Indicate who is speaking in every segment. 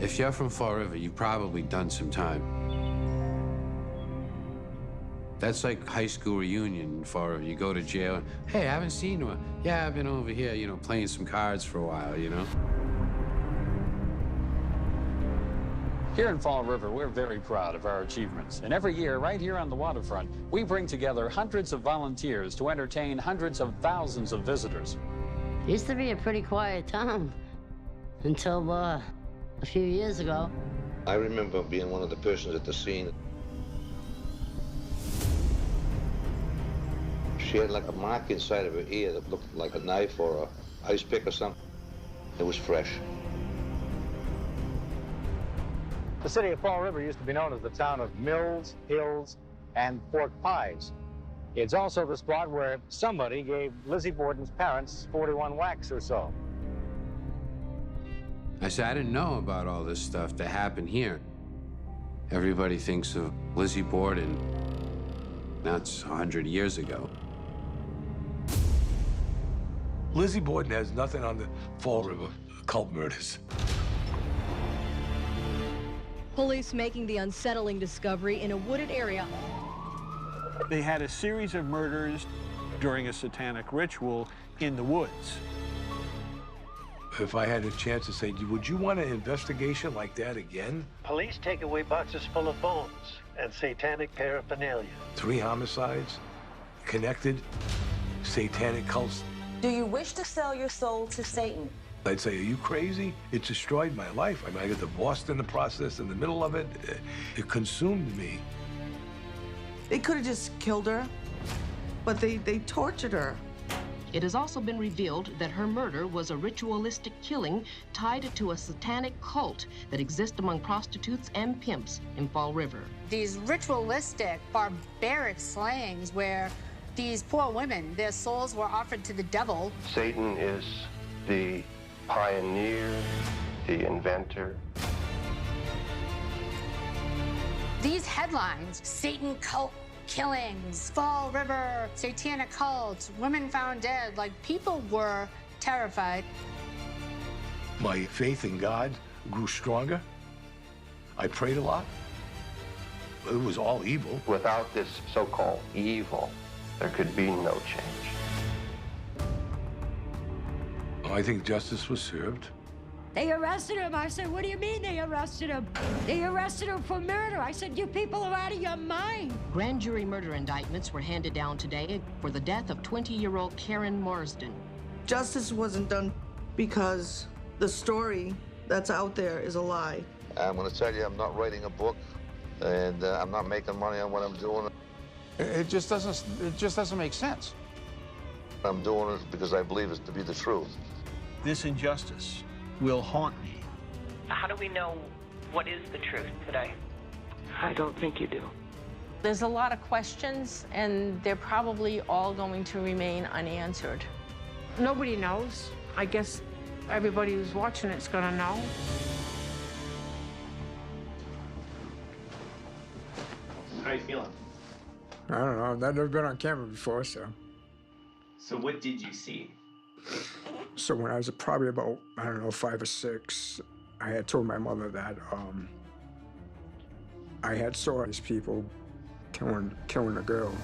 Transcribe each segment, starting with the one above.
Speaker 1: If you're from Fall River, you've probably done some time. That's like high school reunion in Fall River. You go to jail, and, hey, I haven't seen you. Yeah, I've been over here, you know, playing some cards for a while, you know?
Speaker 2: Here in Fall River, we're very proud of our achievements. And every year, right here on the waterfront, we bring together hundreds of volunteers to entertain hundreds of thousands of visitors.
Speaker 3: It used to be a pretty quiet town until a few years ago.
Speaker 4: I remember being one of the persons at the scene. She had like a mark inside of her ear that looked like a knife or a ice pick or something. It was fresh.
Speaker 5: The city of Fall River used to be known as the town of Mills, Hills, and Pork Pies. It's also the spot where somebody gave Lizzie Borden's parents 41 whacks or so.
Speaker 1: I said, I didn't know about all this stuff that happened here. Everybody thinks of Lizzie Borden. That's 100 years ago.
Speaker 6: Lizzie Borden has nothing on the Fall River cult murders.
Speaker 7: Police making the unsettling discovery in a wooded area.
Speaker 8: They had a series of murders during a satanic ritual in the woods.
Speaker 6: If I had a chance to say, would you want an investigation like that again?
Speaker 9: Police take away boxes full of bones and satanic paraphernalia.
Speaker 6: 3 homicides, connected, satanic cults.
Speaker 10: Do you wish to sell your soul to Satan?
Speaker 6: I'd say, are you crazy? It destroyed my life. I mean, I got divorced in the process, in the middle of it. It consumed me.
Speaker 11: They could have just killed her, but they tortured her.
Speaker 12: It has also been revealed that her murder was a ritualistic killing tied to a satanic cult that exists among prostitutes and pimps in Fall River.
Speaker 13: These ritualistic, barbaric slayings where these poor women, their souls were offered to the devil.
Speaker 9: Satan is the pioneer, the inventor.
Speaker 13: These headlines, Satan cult killings, Fall River, satanic cults, women found dead, like people were terrified.
Speaker 6: My faith in God grew stronger. I prayed a lot. It was all evil.
Speaker 9: Without this so-called evil, there could be no change.
Speaker 6: I think justice was served.
Speaker 7: They arrested him. I said, what do you mean they arrested him? They arrested him for murder. I said, you people are out of your mind.
Speaker 12: Grand jury murder indictments were handed down today for the death of 20-year-old Karen Marsden.
Speaker 11: Justice wasn't done because the story that's out there is a lie.
Speaker 4: I'm going to tell you, I'm not writing a book, and I'm not making money on what I'm doing.
Speaker 14: It just doesn't make sense.
Speaker 4: I'm doing it because I believe it to be the truth.
Speaker 8: This injustice will haunt me.
Speaker 15: How do we know what is the truth today?
Speaker 10: I don't think you do.
Speaker 16: There's a lot of questions, and they're probably all going to remain unanswered.
Speaker 17: Nobody knows. I guess everybody who's watching it's gonna know.
Speaker 18: How are you feeling?
Speaker 19: I don't know. I've never been on camera before, so.
Speaker 18: So what did you see?
Speaker 19: So when I was probably about, I don't know, 5 or 6, I had told my mother that I had saw these people killing a girl.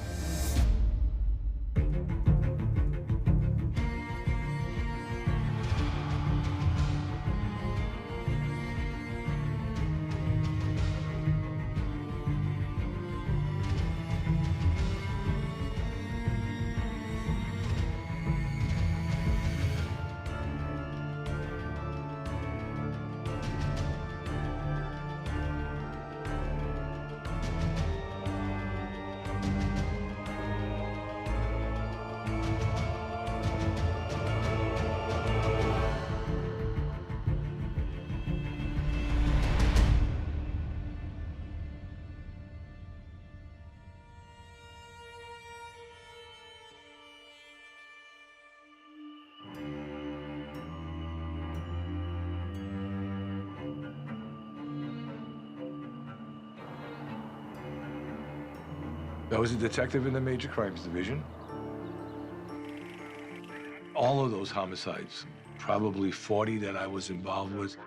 Speaker 6: I was a detective in the Major Crimes Division. All of those homicides, probably 40 that I was involved with,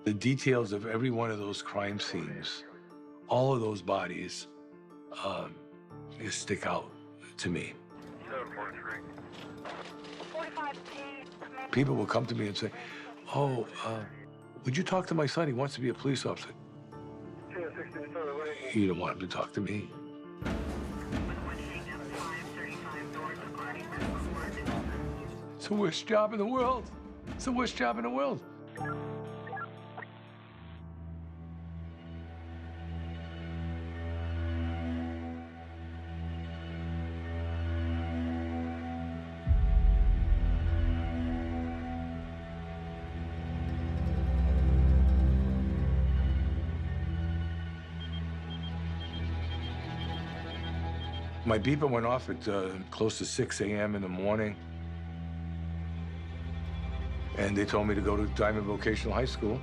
Speaker 6: the details of every one of those crime scenes, all of those bodies, they stick out to me. People will come to me and say, oh, would you talk to my son? He wants to be a police officer. You don't want him to talk to me. It's the worst job in the world. It's the worst job in the world. My beeper went off at close to 6 a.m. in the morning. And they told me to go to Diamond Vocational High School.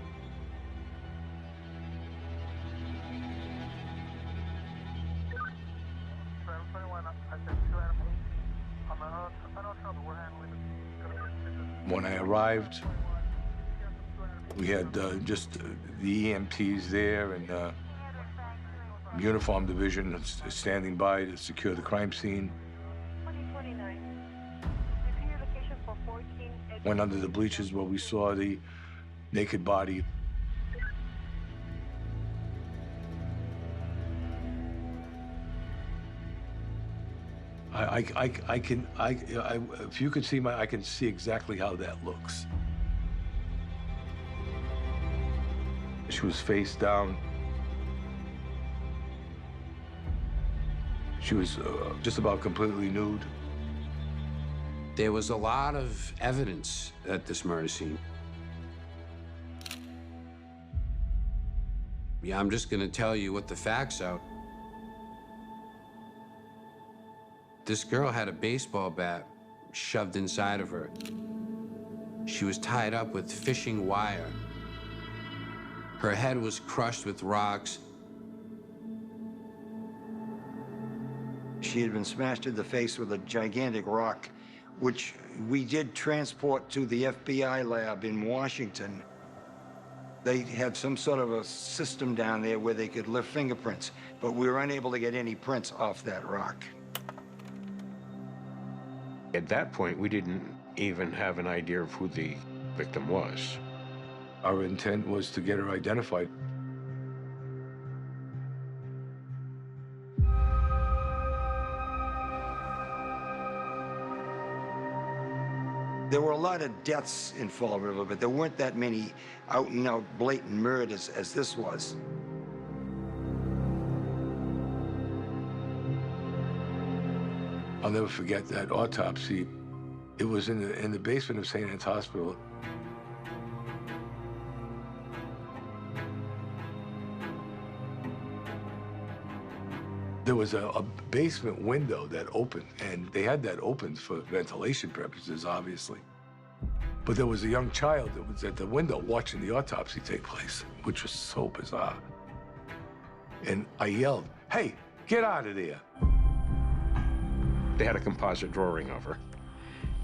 Speaker 6: When I arrived, we had just the EMTs there and uniform division standing by to secure the crime scene. Went under the bleachers where we saw the naked body. If you could see I can see exactly how that looks. She was face down. She was just about completely nude.
Speaker 1: There was a lot of evidence at this murder scene. Yeah, I'm just gonna tell you what the facts are. This girl had a baseball bat shoved inside of her. She was tied up with fishing wire. Her head was crushed with rocks.
Speaker 20: She had been smashed in the face with a gigantic rock, which we did transport to the FBI lab in Washington. They had some sort of a system down there where they could lift fingerprints, but we were unable to get any prints off that rock.
Speaker 21: At that point, we didn't even have an idea of who the victim was.
Speaker 6: Our intent was to get her identified.
Speaker 20: There were a lot of deaths in Fall River, but there weren't that many out-and-out blatant murders as this was.
Speaker 6: I'll never forget that autopsy. It was in the basement of St. Anne's Hospital. There was a basement window that opened, and they had that open for ventilation purposes, obviously. But there was a young child that was at the window watching the autopsy take place, which was so bizarre. And I yelled, "Hey, get out of there."
Speaker 21: They had a composite drawing of her,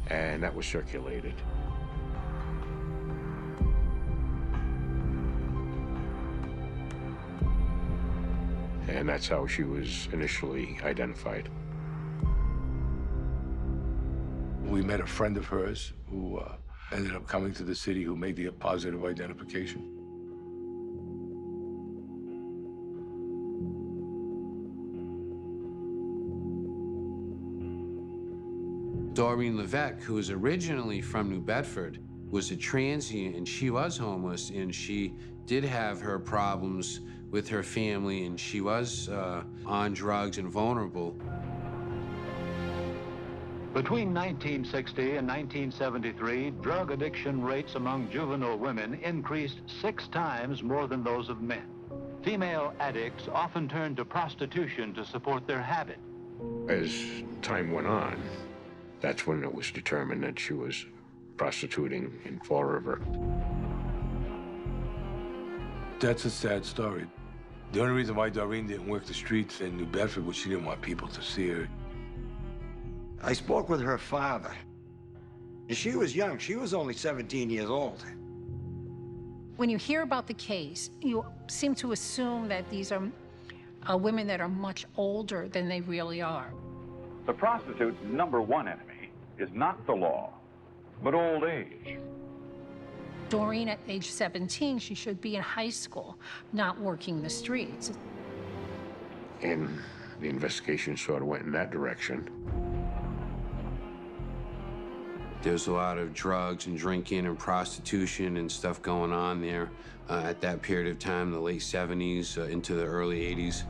Speaker 21: and that was circulated. And that's how she was initially identified.
Speaker 6: We met a friend of hers who ended up coming to the city who made the positive identification.
Speaker 1: Doreen Levesque, who was originally from New Bedford, was a transient, and she was homeless, and she did have her problems with her family, and she was on drugs and vulnerable.
Speaker 22: Between 1960 and 1973, drug addiction rates among juvenile women increased 6 times more than those of men. Female addicts often turned to prostitution to support their habit.
Speaker 21: As time went on, that's when it was determined that she was prostituting in Fall River.
Speaker 6: That's a sad story. The only reason why Doreen didn't work the streets in New Bedford was she didn't want people to see her.
Speaker 20: I spoke with her father, She was young. She was only 17 years old.
Speaker 2: When you hear about the case, you seem to assume that these are women that are much older than they really are.
Speaker 3: The prostitute's #1 enemy is not the law, but old age.
Speaker 2: Doreen, at age 17, she should be in high school, not working the streets.
Speaker 21: And the investigation sort of went in that direction.
Speaker 1: There's a lot of drugs and drinking and prostitution and stuff going on there at that period of time, the late 70s into the early 80s.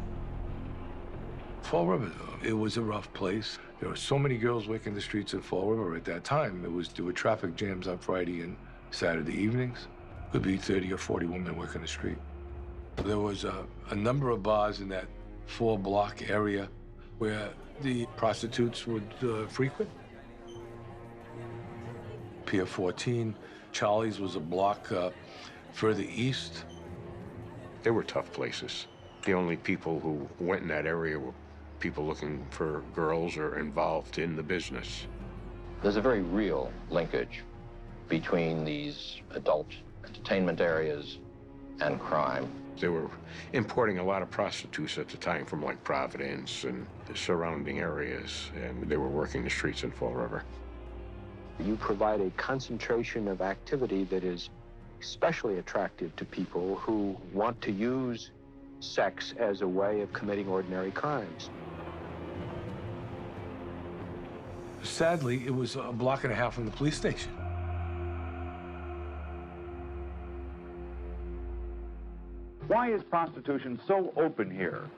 Speaker 6: Fall River, it was a rough place. There were so many girls working the streets of Fall River at that time. There were traffic jams on Friday and Saturday evenings. Could be 30 or 40 women working the street. There was a number of bars in that 4-block area where the prostitutes would frequent. Pier 14, Charlie's was a block further east.
Speaker 21: They were tough places. The only people who went in that area were people looking for girls or involved in the business.
Speaker 9: There's a very real linkage between these adult entertainment areas and crime.
Speaker 21: They were importing a lot of prostitutes at the time from like Providence and the surrounding areas, and they were working the streets in Fall River.
Speaker 23: You provide a concentration of activity that is especially attractive to people who want to use sex as a way of committing ordinary crimes.
Speaker 6: Sadly, it was a block and a half from the police station.
Speaker 3: Why is prostitution so open here?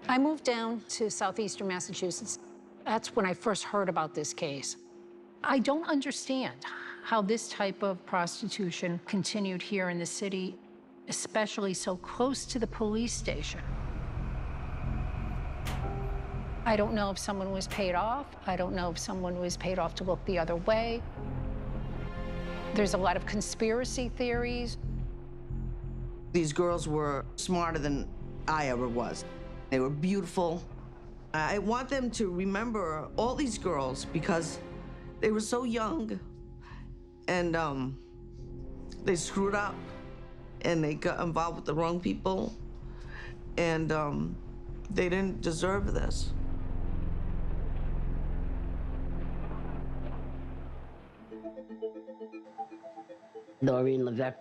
Speaker 2: I moved down to southeastern Massachusetts. That's when I first heard about this case. I don't understand how this type of prostitution continued here in the city, especially so close to the police station. I don't know if someone was paid off. I don't know if someone was paid off to look the other way. There's a lot of conspiracy theories.
Speaker 11: These girls were smarter than I ever was. They were beautiful. I want them to remember all these girls because they were so young and they screwed up and they got involved with the wrong people and they didn't deserve this.
Speaker 24: Doreen Levesque.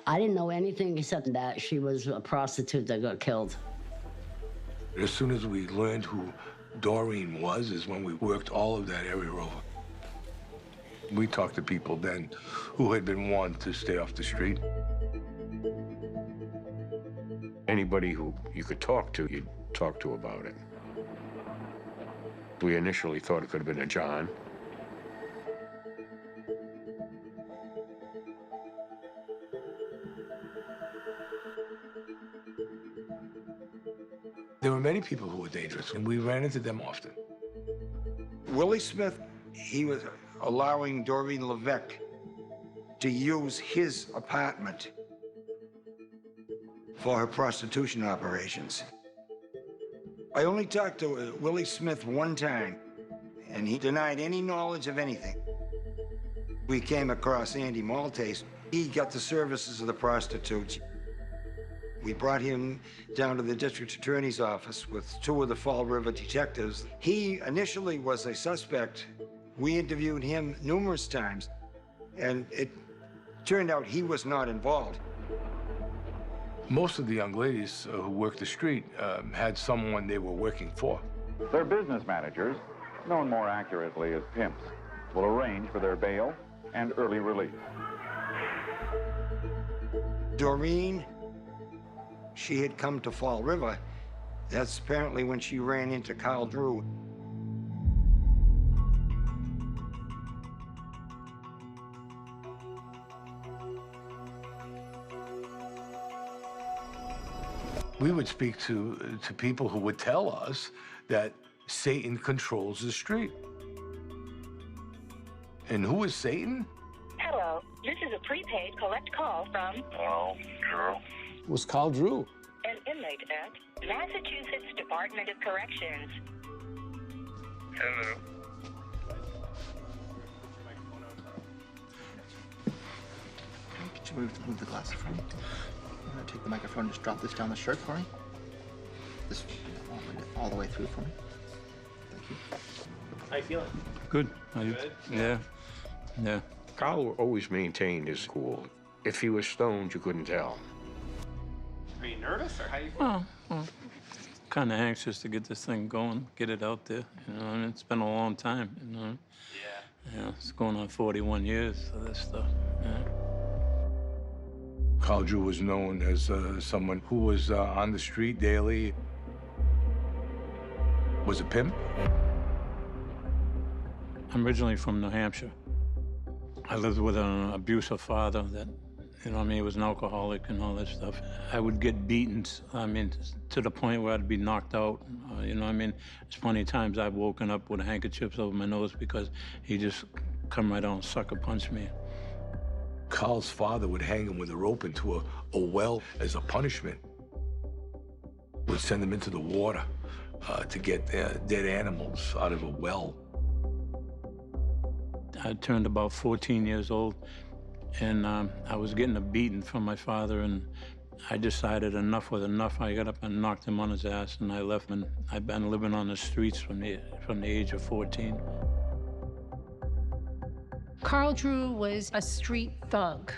Speaker 24: I didn't know anything except that she was a prostitute that got killed.
Speaker 6: As soon as we learned who Doreen was is when we worked all of that area over. We talked to people then who had been warned to stay off the street.
Speaker 21: Anybody who you could talk to, you'd talk to about it. We initially thought it could have been a John.
Speaker 6: There were many people who were dangerous, and we ran into them often.
Speaker 20: Willie Smith, he was allowing Doreen Levesque to use his apartment for her prostitution operations. I only talked to Willie Smith one time, and he denied any knowledge of anything. We came across Andy Maltese. He got the services of the prostitutes. We brought him down to the district attorney's office with 2 of the Fall River detectives. He initially was a suspect. We interviewed him numerous times, and it turned out he was not involved.
Speaker 6: Most of the young ladies who worked the street had someone they were working for.
Speaker 3: Their business managers, known more accurately as pimps, will arrange for their bail and early release.
Speaker 20: Doreen, she had come to Fall River. That's apparently when she ran into Carl Drew.
Speaker 6: We would speak to people who would tell us that Satan controls the street. And who is Satan?
Speaker 15: Hello, this is a prepaid collect call from...
Speaker 21: Hello, Drew.
Speaker 6: Was Carl Drew.
Speaker 15: An inmate at Massachusetts Department of Corrections.
Speaker 21: Hello.
Speaker 5: move the glasses for me. I'm gonna take the microphone and just drop this down the shirt for me. This all the way through for me. Thank you.
Speaker 18: How you feeling?
Speaker 21: Good.
Speaker 18: Good?
Speaker 21: Yeah. Yeah. Carl always maintained his cool. If he was stoned, you couldn't tell.
Speaker 18: Are you nervous, or how you feeling?
Speaker 7: Well, kind of anxious to get this thing going, get it out there. You know, and it's been a long time. You know. Yeah, it's going on 41 years of this stuff. Yeah.
Speaker 6: Carl Drew was known as someone who was on the street daily, was a pimp.
Speaker 7: I'm originally from New Hampshire. I lived with an abusive father that, you know what I mean, he was an alcoholic and all that stuff. I would get beaten, I mean, to the point where I'd be knocked out. You know what I mean? There's plenty of times I've woken up with handkerchiefs over my nose because he just come right out and sucker punched me.
Speaker 6: Carl's father would hang him with a rope into a well as a punishment. Would send him into the water to get dead animals out of a well.
Speaker 7: I turned about 14 years old, and I was getting a beating from my father, and I decided enough was enough. I got up and knocked him on his ass, and I left him. I've been living on the streets from the age of 14.
Speaker 2: Carl Drew was a street thug.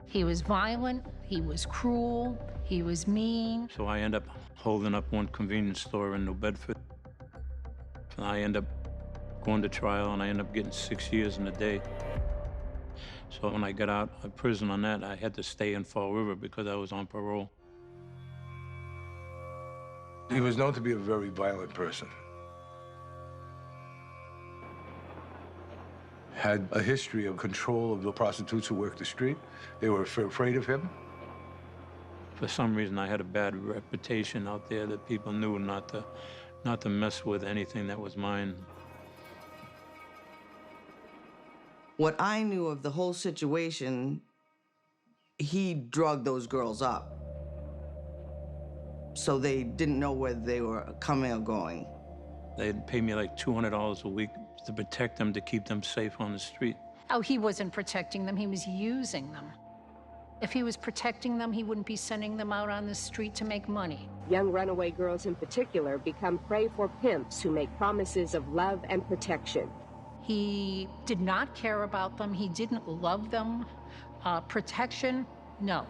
Speaker 2: He was violent, he was cruel, he was mean.
Speaker 7: So I end up holding up one convenience store in New Bedford. And I end up going to trial, and I end up getting 6 years and a day. So when I got out of prison on that, I had to stay in Fall River because I was on parole.
Speaker 6: He was known to be a very violent person. Had a history of control of the prostitutes who worked the street. They were afraid of him.
Speaker 7: For some reason, I had a bad reputation out there that people knew not to mess with anything that was mine.
Speaker 11: What I knew of the whole situation, he drugged those girls up. So they didn't know whether they were coming or going.
Speaker 7: They'd pay me like $200 a week to protect them, to keep them safe on the street.
Speaker 2: Oh, he wasn't protecting them, he was using them. If he was protecting them, he wouldn't be sending them out on the street to make money.
Speaker 12: Young runaway girls in particular become prey for pimps who make promises of love and protection.
Speaker 2: He did not care about them. He didn't love them. Protection, no.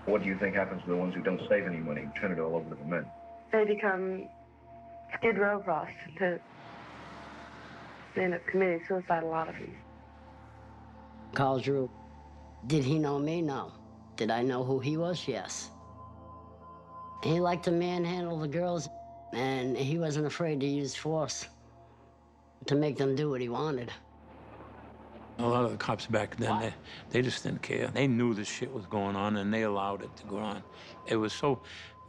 Speaker 13: What do you think happens to the ones who don't save any money, turn it all over to the men?
Speaker 10: They become Skid Row prostitutes. They end up committing suicide, a lot of them.
Speaker 24: Carl Drew, did he know me? No. Did I know who he was? Yes. He liked to manhandle the girls, and he wasn't afraid to use force to make them do what he wanted.
Speaker 7: A lot of the cops back then, they just didn't care. They knew this shit was going on, and they allowed it to go on. It was so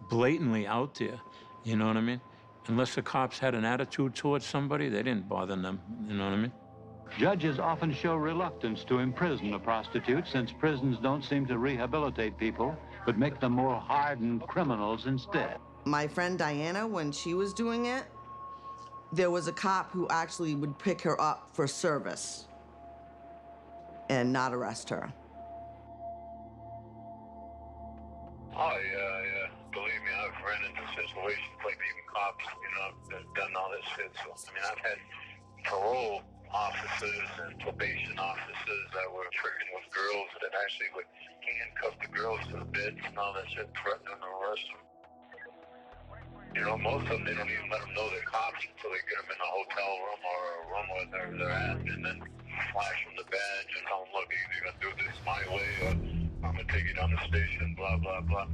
Speaker 7: blatantly out there, you know what I mean? Unless the cops had an attitude towards somebody, they didn't bother them, you know what I mean?
Speaker 22: Judges often show reluctance to imprison a prostitute since prisons don't seem to rehabilitate people, but make them more hardened criminals instead.
Speaker 11: My friend Diana, when she was doing it, there was a cop who actually would pick her up for service and not arrest her.
Speaker 25: Oh, yeah. Believe me, I've ran into situations like even cops, that done all this shit. So, I've had parole officers and probation officers that were tricking with girls that actually would handcuff the girls to the beds and all that shit, threatening to arrest them. Most of them, they don't even let them know they're cops until they get them in a hotel room or a room where they're at, and then flash them the badge and tell them, look, you're either going to do this my way or I'm going to take you down the station, blah, blah, blah.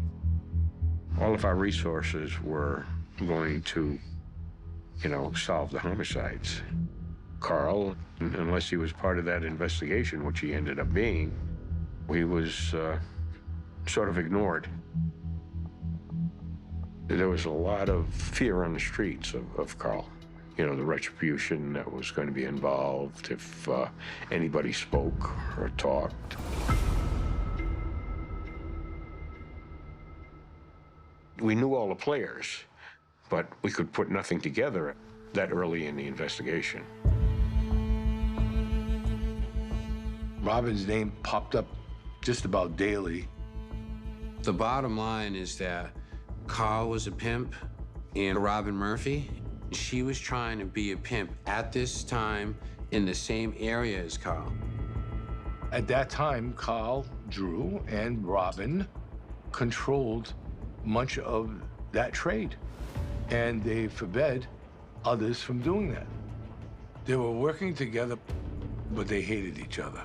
Speaker 21: All of our resources were going to, solve the homicides. Carl, unless he was part of that investigation, which he ended up being, he was sort of ignored. There was a lot of fear on the streets of Carl. The retribution that was going to be involved if anybody spoke or talked. We knew all the players, but we could put nothing together that early in the investigation.
Speaker 6: Robin's name popped up just about daily.
Speaker 1: The bottom line is that Carl was a pimp and Robin Murphy, she was trying to be a pimp at this time in the same area as Carl.
Speaker 6: At that time, Carl, Drew, and Robin controlled much of that trade, and they forbade others from doing that. They were working together, but they hated each other.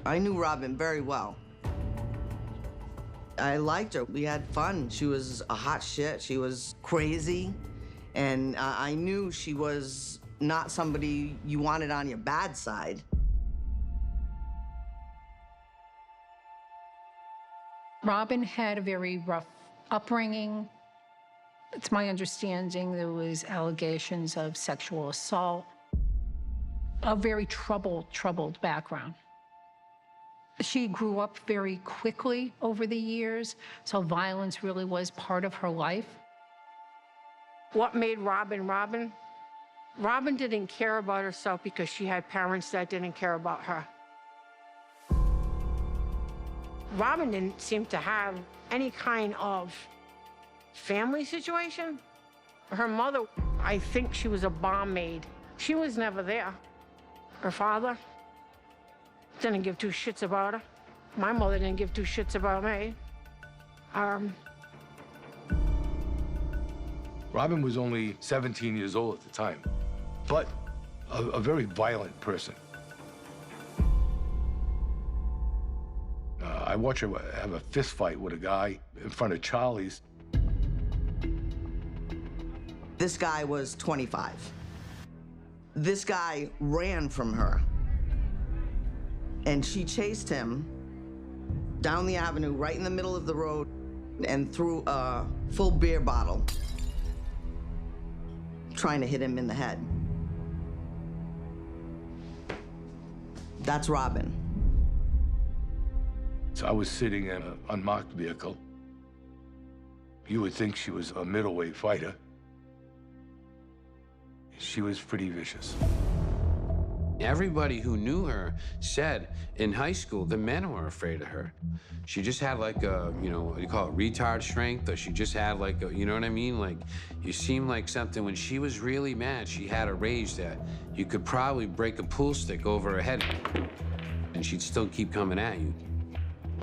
Speaker 11: I knew Robin very well. I liked her. We had fun. She was a hot shit. She was crazy. And I knew she was not somebody you wanted on your bad side.
Speaker 2: Robin had a very rough upbringing. It's my understanding there was allegations of sexual assault, a very troubled background. She grew up very quickly over the years, so violence really was part of her life.
Speaker 4: What made Robin Robin? Robin didn't care about herself because she had parents that didn't care about her. Robin didn't seem to have any kind of family situation. Her mother, I think she was a barmaid. She was never there. Her father didn't give two shits about her. My mother didn't give two shits about me.
Speaker 6: Robin was only 17 years old at the time, but a very violent person. I watched her have a fist fight with a guy in front of Charlie's.
Speaker 11: This guy was 25. This guy ran from her. And she chased him down the avenue, right in the middle of the road, and threw a full beer bottle, trying to hit him in the head. That's Robin.
Speaker 6: So I was sitting in an unmarked vehicle. You would think she was a middleweight fighter. She was pretty vicious.
Speaker 1: Everybody who knew her said in high school the men were afraid of her. She just had like a, you know, what do you call it, retard strength, or she just had like a, you know what I mean? Like, you seemed like something, when she was really mad, she had a rage that you could probably break a pool stick over her head and she'd still keep coming at you.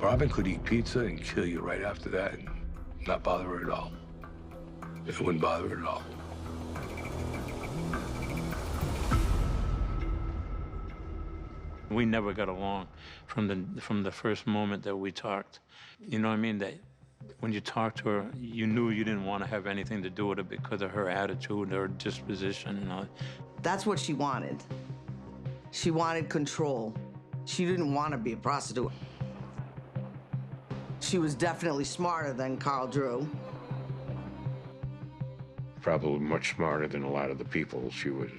Speaker 6: Robin could eat pizza and kill you right after that and not bother her at all. It wouldn't bother her at all.
Speaker 7: We never got along from the first moment that we talked. You know what I mean? That when you talked to her, you knew you didn't want to have anything to do with her because of her attitude, her disposition, and all.
Speaker 11: That's what she wanted. She wanted control. She didn't want to be a prostitute. She was definitely smarter than Carl Drew.
Speaker 21: Probably much smarter than a lot of the people she was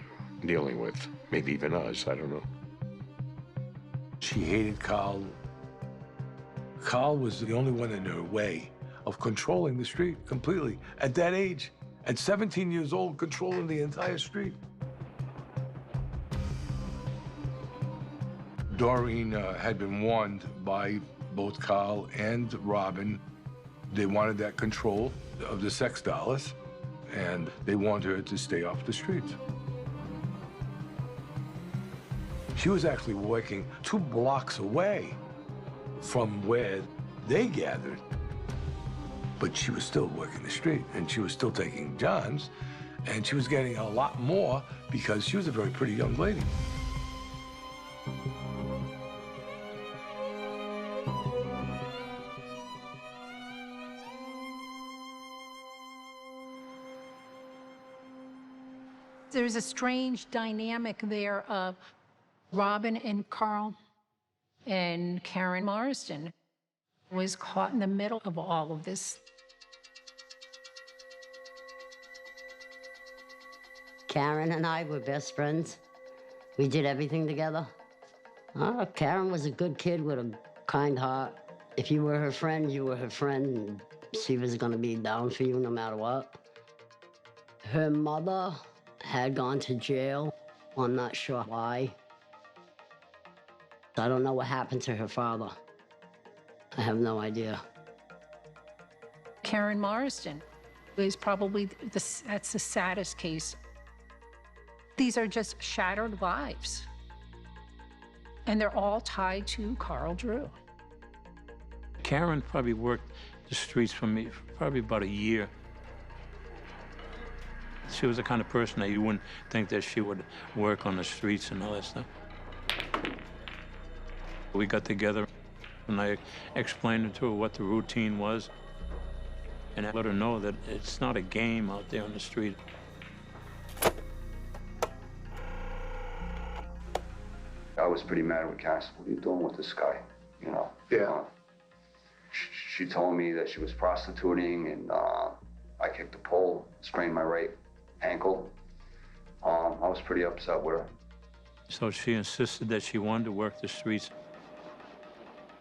Speaker 21: dealing with. Maybe even us, I don't know.
Speaker 6: She hated Carl. Carl was the only one in her way of controlling the street completely. At that age, at 17 years old, controlling the entire street. Doreen had been warned by both Carl and Robin. They wanted that control of the sex dollars, and they wanted her to stay off the streets. She was actually working 2 blocks away from where they gathered, but she was still working the street, and she was still taking Johns, and she was getting a lot more because she was a very pretty young lady.
Speaker 2: There's a strange dynamic there of Robin and Carl, and Karen Marsden was caught in the middle of all of this.
Speaker 24: Karen and I were best friends. We did everything together. Karen was a good kid with a kind heart. If you were her friend, you were her friend, and she was gonna be down for you no matter what. Her mother had gone to jail. I'm not sure why. I don't know what happened to her father. I have no idea.
Speaker 2: Karen Marsden is probably, that's the saddest case. These are just shattered lives. And they're all tied to Carl Drew.
Speaker 7: Karen probably worked the streets for me for probably about a year. She was the kind of person that you wouldn't think that she would work on the streets and all that stuff. We got together and I explained to her what the routine was. And I let her know that it's not a game out there on the street.
Speaker 8: I was pretty mad with Cass. What are you doing with this guy? You know? Yeah. She told me that she was prostituting, and I kicked a pole, sprained my right ankle. I was pretty upset with her.
Speaker 7: So she insisted that she wanted to work the streets.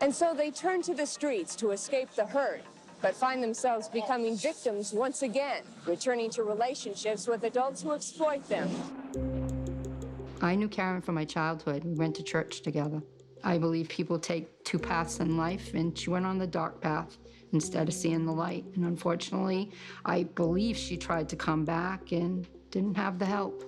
Speaker 14: And so they turn to the streets to escape the herd, but find themselves becoming victims once again, returning to relationships with adults who exploit them.
Speaker 16: I knew Karen from my childhood. We went to church together. I believe people take two paths in life, and she went on the dark path instead of seeing the light. And unfortunately, I believe she tried to come back and didn't have the help.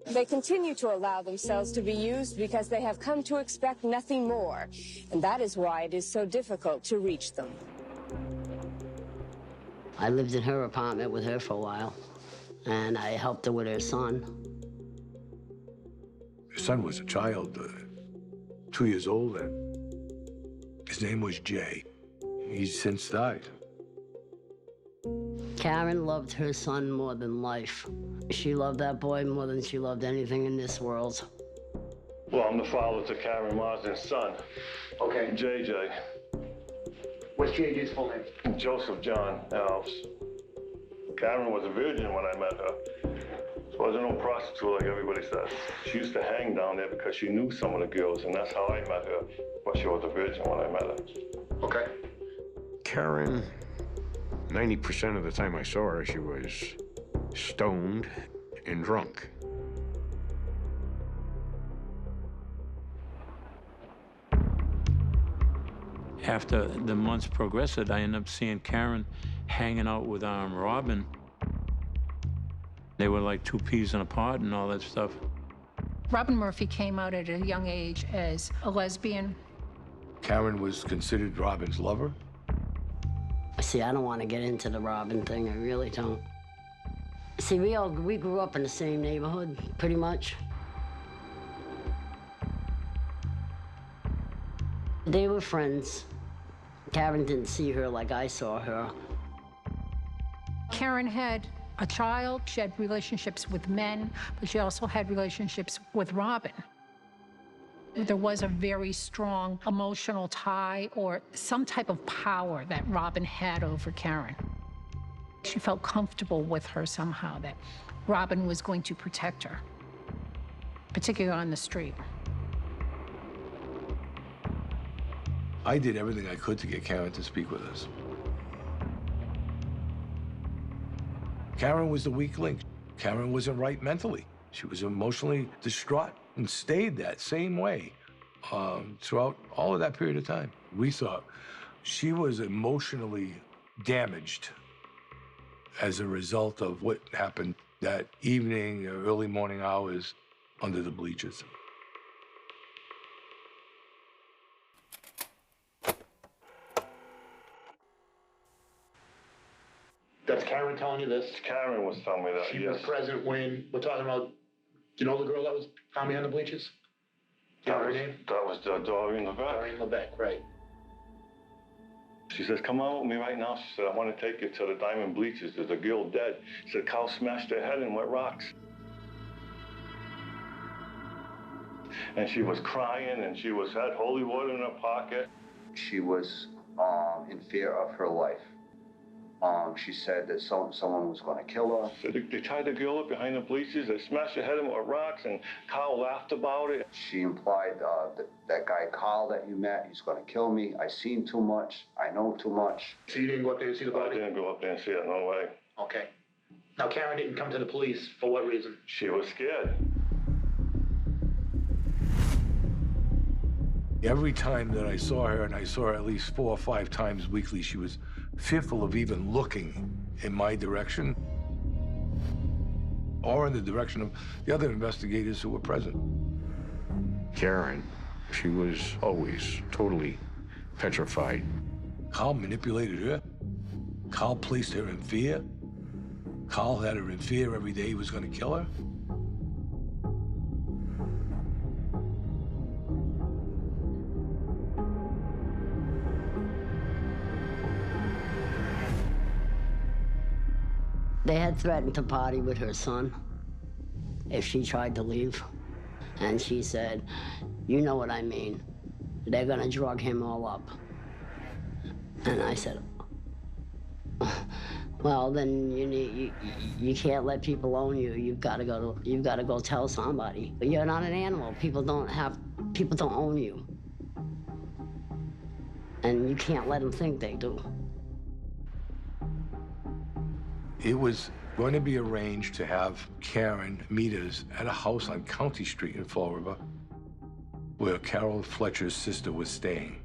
Speaker 14: They continue to allow themselves to be used because they have come to expect nothing more. And that is why it is so difficult to reach them.
Speaker 24: I lived in her apartment with her for a while, and I helped her with her son.
Speaker 6: Her son was a child, 2 years old, and his name was Jay. He's since died.
Speaker 24: Karen loved her son more than life. She loved that boy more than she loved anything in this world.
Speaker 13: Well, I'm the father to Karen Marsden's son.
Speaker 5: Okay.
Speaker 13: JJ.
Speaker 5: What's JJ's full name?
Speaker 13: Joseph John Alves. Karen was a virgin when I met her. She wasn't no prostitute like everybody says. She used to hang down there because she knew some of the girls, and that's how I met her. But she was a virgin when I met her.
Speaker 5: Okay.
Speaker 21: Karen, 90% of the time I saw her, she was stoned and drunk.
Speaker 7: After the months progressed, I ended up seeing Karen hanging out with Robin. They were like two peas in a pod and all that stuff.
Speaker 2: Robin Murphy came out at a young age as a lesbian.
Speaker 6: Karen was considered Robin's lover.
Speaker 24: See, I don't want to get into the Robin thing. I really don't. See, we grew up in the same neighborhood, pretty much. They were friends. Karen didn't see her like I saw her.
Speaker 2: Karen had a child. She had relationships with men, but she also had relationships with Robin. There was a very strong emotional tie or some type of power that Robin had over Karen. She felt comfortable with her somehow, that Robin was going to protect her, particularly on the street.
Speaker 6: I did everything I could to get Karen to speak with us. Karen was the weak link. Karen wasn't right mentally. She was emotionally distraught and stayed that same way throughout all of that period of time. We thought she was emotionally damaged as a result of what happened that evening, early morning hours under the bleachers.
Speaker 5: That's Karen telling you this?
Speaker 13: Karen was telling me that,
Speaker 5: She
Speaker 13: yes.
Speaker 5: was present when, we're talking about, do you know the girl that was found behind the bleachers? Do you know her name?
Speaker 13: That was Doreen Levesque.
Speaker 5: Doreen Levesque, right.
Speaker 13: She says, come out with me right now. She said, I want to take you to the Diamond Bleachers. There's a girl dead. She said, cow smashed her head in wet rocks. And she was crying, and she had holy water in her pocket.
Speaker 8: She was in fear of her life. She said that someone was going to kill her.
Speaker 13: So they tied the girl up behind the bleachers. They smashed her head in with rocks, and Carl laughed about it.
Speaker 8: She implied that guy Carl that you met, he's going to kill me. I seen too much. I know too much.
Speaker 5: So you didn't go up there and see the body?
Speaker 13: I didn't go up there and see it, no way.
Speaker 5: Okay. Now, Karen didn't come to the police for what reason?
Speaker 13: She was scared.
Speaker 6: Every time that I saw her, and I saw her at least 4 or 5 times weekly, she was fearful of even looking in my direction or in the direction of the other investigators who were present.
Speaker 21: Karen, she was always totally petrified.
Speaker 6: Carl manipulated her. Carl placed her in fear. Carl had her in fear every day he was going to kill her.
Speaker 24: They had threatened to party with her son if she tried to leave. And she said, you know what I mean. They're gonna drug him all up. And I said, well, then you can't let people own you. You've got to go tell somebody. You're not an animal. People don't own you. And you can't let them think they do.
Speaker 6: It was going to be arranged to have Karen meet us at a house on County Street in Fall River, where Carol Fletcher's sister was staying.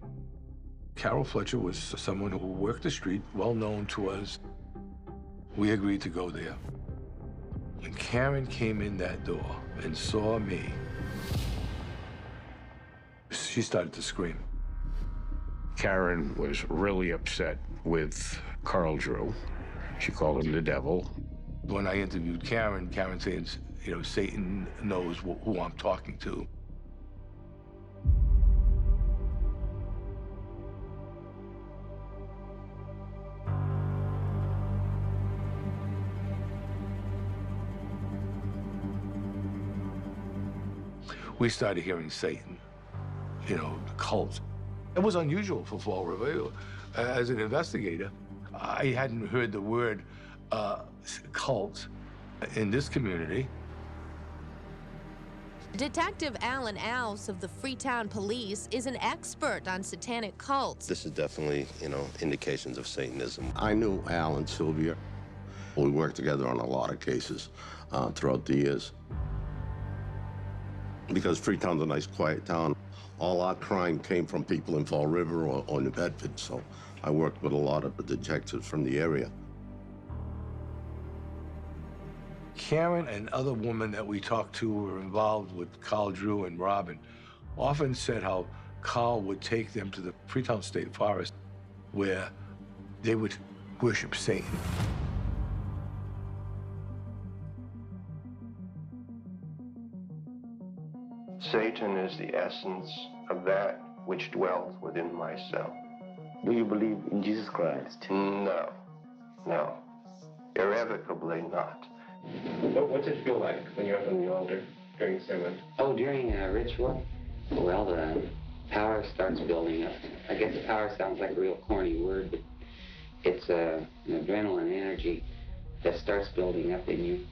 Speaker 6: Carol Fletcher was someone who worked the street, well known to us. We agreed to go there. When Karen came in that door and saw me, she started to scream.
Speaker 21: Karen was really upset with Carl Drew. She called him the devil.
Speaker 6: When I interviewed Karen, Karen said, you know, Satan knows who I'm talking to. We started hearing Satan, you know, the cult. It was unusual for Fall River. As an investigator, I hadn't heard the word cult in this community.
Speaker 3: Detective Alan Alves of the Freetown Police is an expert on satanic cults.
Speaker 9: This is definitely, you know, indications of Satanism. I knew Al and Sylvia. We worked together on a lot of cases throughout the years. Because Freetown's a nice, quiet town. All our crime came from people in Fall River or New Bedford, so I worked with a lot of the detectives from the area.
Speaker 6: Karen and other women that we talked to who were involved with Carl Drew and Robin often said how Carl would take them to the Freetown State Forest where they would worship Satan.
Speaker 17: Satan is the essence of that which dwells within myself.
Speaker 19: Do you believe in Jesus Christ?
Speaker 17: No. No. Irrevocably not.
Speaker 18: What's it feel like when you're up on the altar during sermon?
Speaker 19: Oh, during a ritual? Well, the power starts building up. I guess power sounds like a real corny word, but it's an adrenaline energy that starts building up in you.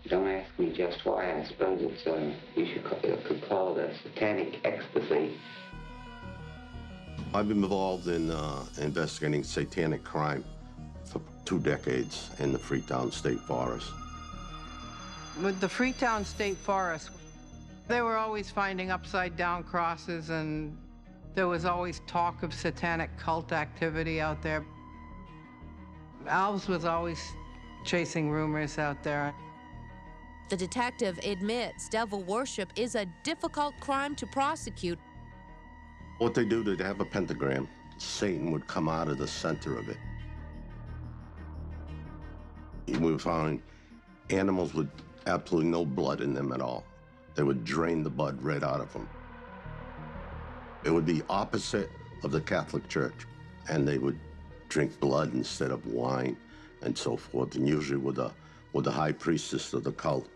Speaker 19: Don't ask me just why. I suppose it's could call it a satanic ecstasy.
Speaker 9: I've been involved in investigating satanic crime for 2 decades in the Freetown State Forest.
Speaker 4: With the Freetown State Forest, they were always finding upside-down crosses, and there was always talk of satanic cult activity out there. Alves was always chasing rumors out there.
Speaker 3: The detective admits devil worship is a difficult crime to prosecute.
Speaker 9: What they do, they have a pentagram. Satan would come out of the center of it. We would find animals with absolutely no blood in them at all. They would drain the blood right out of them. It would be opposite of the Catholic Church, and they would drink blood instead of wine and so forth. And usually with the high priestess of the cult,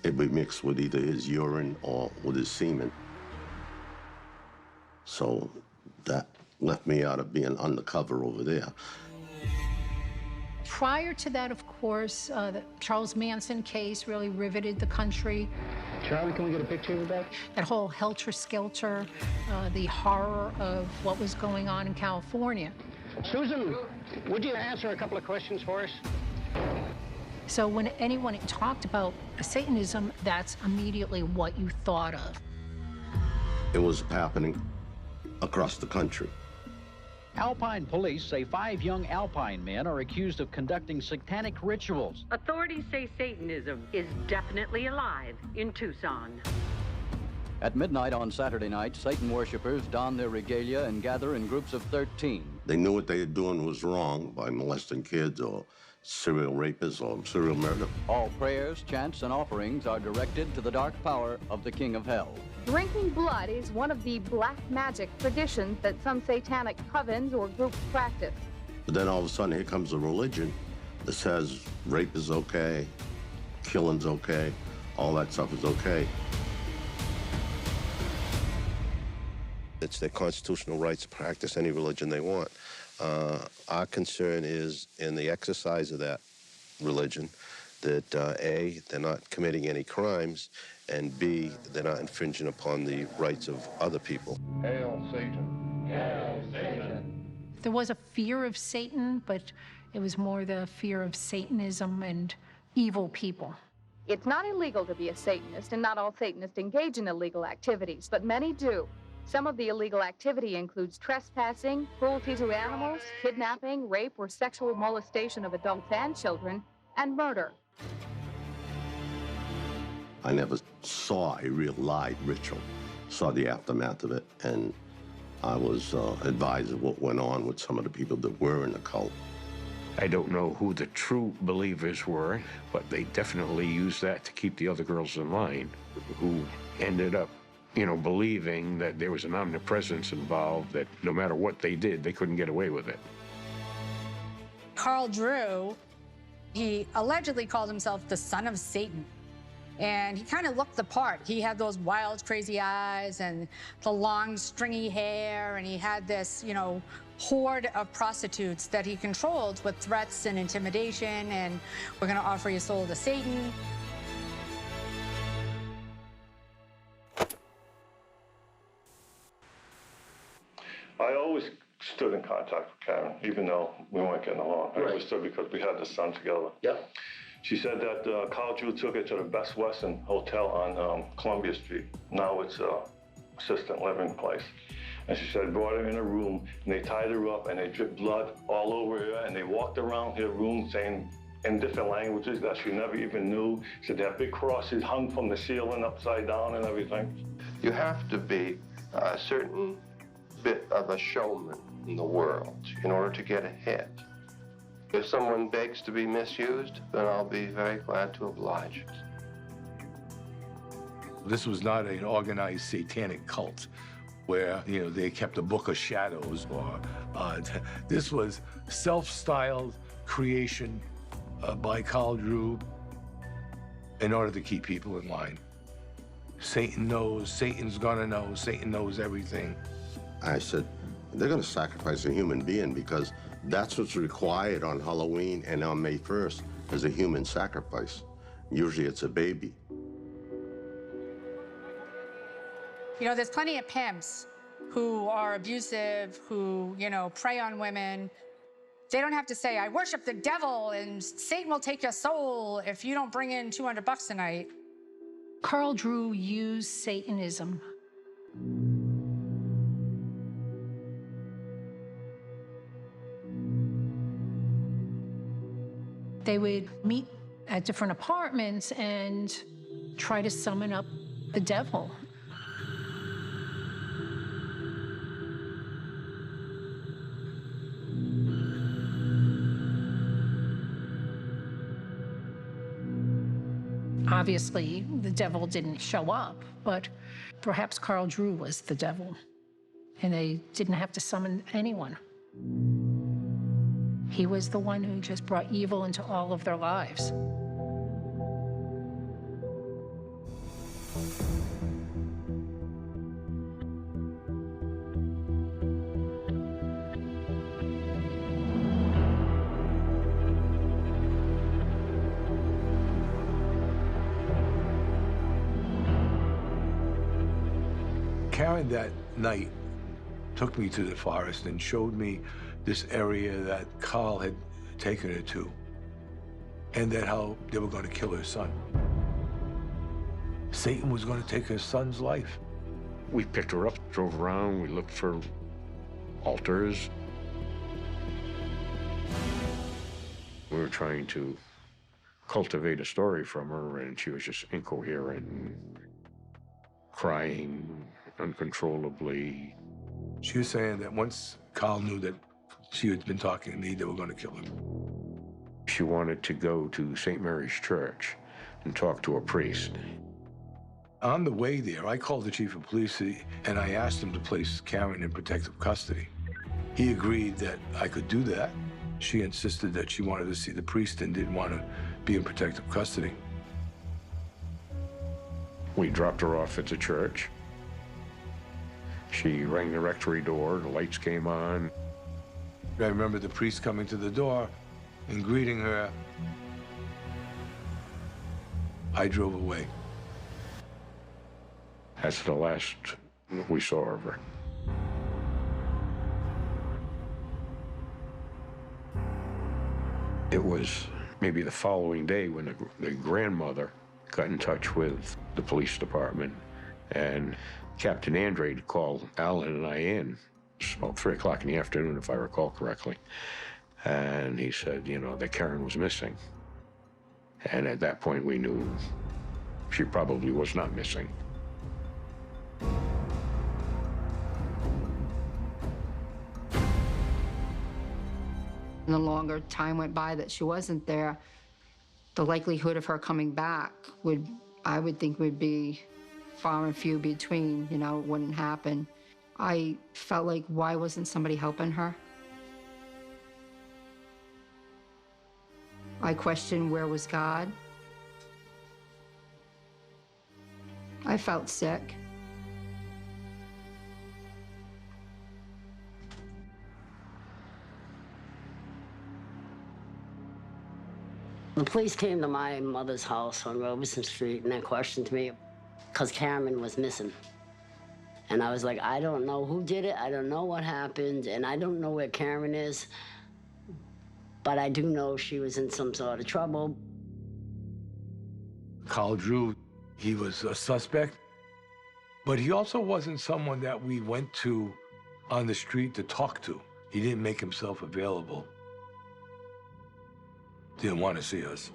Speaker 9: it would mix with either his urine or with his semen. So that left me out of being undercover over there.
Speaker 2: Prior to that, of course, the Charles Manson case really riveted the country.
Speaker 19: Charlie, can we get a picture of that?
Speaker 2: That whole helter-skelter, the horror of what was going on in California.
Speaker 19: Susan, would you answer a couple of questions for us?
Speaker 2: So when anyone talked about Satanism, that's immediately what you thought of.
Speaker 9: It was happening across the country.
Speaker 10: Alpine police say 5 young Alpine men are accused of conducting satanic rituals.
Speaker 12: Authorities say Satanism is definitely alive in Tucson.
Speaker 10: At midnight on Saturday night, Satan worshippers don their regalia and gather in groups of 13.
Speaker 9: They knew what they were doing was wrong by molesting kids or serial rapists or serial murder.
Speaker 10: All prayers, chants, and offerings are directed to the dark power of the King of Hell.
Speaker 15: Drinking blood is one of the black magic traditions that some satanic covens or groups practice.
Speaker 9: But then all of a sudden, here comes a religion that says rape is okay, killing's okay, all that stuff is okay.
Speaker 20: It's their constitutional rights to practice any religion they want. Our concern is in the exercise of that religion that A, they're not committing any crimes, and B, they're not infringing upon the rights of other people.
Speaker 13: Hail Satan.
Speaker 2: Hail Satan. There was a fear of Satan, but it was more the fear of Satanism and evil people.
Speaker 15: It's not illegal to be a Satanist, and not all Satanists engage in illegal activities, but many do. Some of the illegal activity includes trespassing, cruelty to animals, kidnapping, rape, or sexual molestation of adults and children, and murder.
Speaker 9: I never saw a real live ritual, saw the aftermath of it, and I was advised of what went on with some of the people that were in the cult.
Speaker 21: I don't know who the true believers were, but they definitely used that to keep the other girls in line, who ended up, you know, believing that there was an omnipresence involved, that no matter what they did, they couldn't get away with it.
Speaker 23: Carl Drew, he allegedly called himself the son of Satan. And he kind of looked the part. He had those wild, crazy eyes and the long, stringy hair, and he had this, you know, horde of prostitutes that he controlled with threats and intimidation, and we're gonna offer your soul to Satan.
Speaker 13: I always stood in contact with Karen, even though we weren't getting along. I always stood because we had the son together.
Speaker 20: Yep.
Speaker 13: She said that Carl Drew took her to the Best Western Hotel on Columbia Street. Now it's a assistant living place. And she said, brought her in a room, and they tied her up, and they dripped blood all over her, and they walked around her room saying in different languages that she never even knew. She said, there are big crosses hung from the ceiling upside down and everything.
Speaker 17: You have to be a certain bit of a showman in the world in order to get ahead. If someone begs to be misused, then I'll be very glad to oblige.
Speaker 6: This was not an organized satanic cult where, you know, they kept a book of shadows, or this was self-styled creation by Carl Drew in order to keep people in line. Satan knows, Satan's gonna know, Satan knows everything.
Speaker 9: I said, they're gonna sacrifice a human being because that's what's required on Halloween and on May 1st is a human sacrifice. Usually it's a baby.
Speaker 23: You know, there's plenty of pimps who are abusive, who, you know, prey on women. They don't have to say, I worship the devil and Satan will take your soul if you don't bring in $200 tonight.
Speaker 2: Carl Drew used Satanism. They would meet at different apartments and try to summon up the devil. Obviously, the devil didn't show up, but perhaps Carl Drew was the devil, and they didn't have to summon anyone. He was the one who just brought evil into all of their lives.
Speaker 6: Karen that night took me to the forest and showed me this area that Carl had taken her to, and that how they were going to kill her son. Satan was going to take her son's life.
Speaker 21: We picked her up, drove around, we looked for altars. We were trying to cultivate a story from her, and she was just incoherent, crying uncontrollably.
Speaker 6: She was saying that once Carl knew that she had been talking to me, they were going to kill him.
Speaker 21: She wanted to go to St. Mary's Church and talk to a priest.
Speaker 6: On the way there, I called the chief of police and I asked him to place Karen in protective custody. He agreed that I could do that. She insisted that she wanted to see the priest and didn't want to be in protective custody.
Speaker 21: We dropped her off at the church. She rang the rectory door, the lights came on.
Speaker 6: I remember the priest coming to the door and greeting her. I drove away.
Speaker 21: That's the last we saw of her. It was maybe the following day when the grandmother got in touch with the police department, and Captain Andrade called Alan and I in. It's about 3 o'clock in the afternoon, if I recall correctly. And he said, you know, that Karen was missing. And at that point, we knew she probably was not missing.
Speaker 1: The longer time went by that she wasn't there, the likelihood of her coming back I would think would be far and few between, you know, it wouldn't happen. I felt like, why wasn't somebody helping her? I questioned, where was God? I felt sick.
Speaker 24: The police came to my mother's house on Robeson Street and they questioned me because Karen was missing. And I was like, I don't know who did it, I don't know what happened, and I don't know where Karen is, but I do know she was in some sort of trouble.
Speaker 6: Carl Drew, he was a suspect, but he also wasn't someone that we went to on the street to talk to. He didn't make himself available. Didn't want to see us.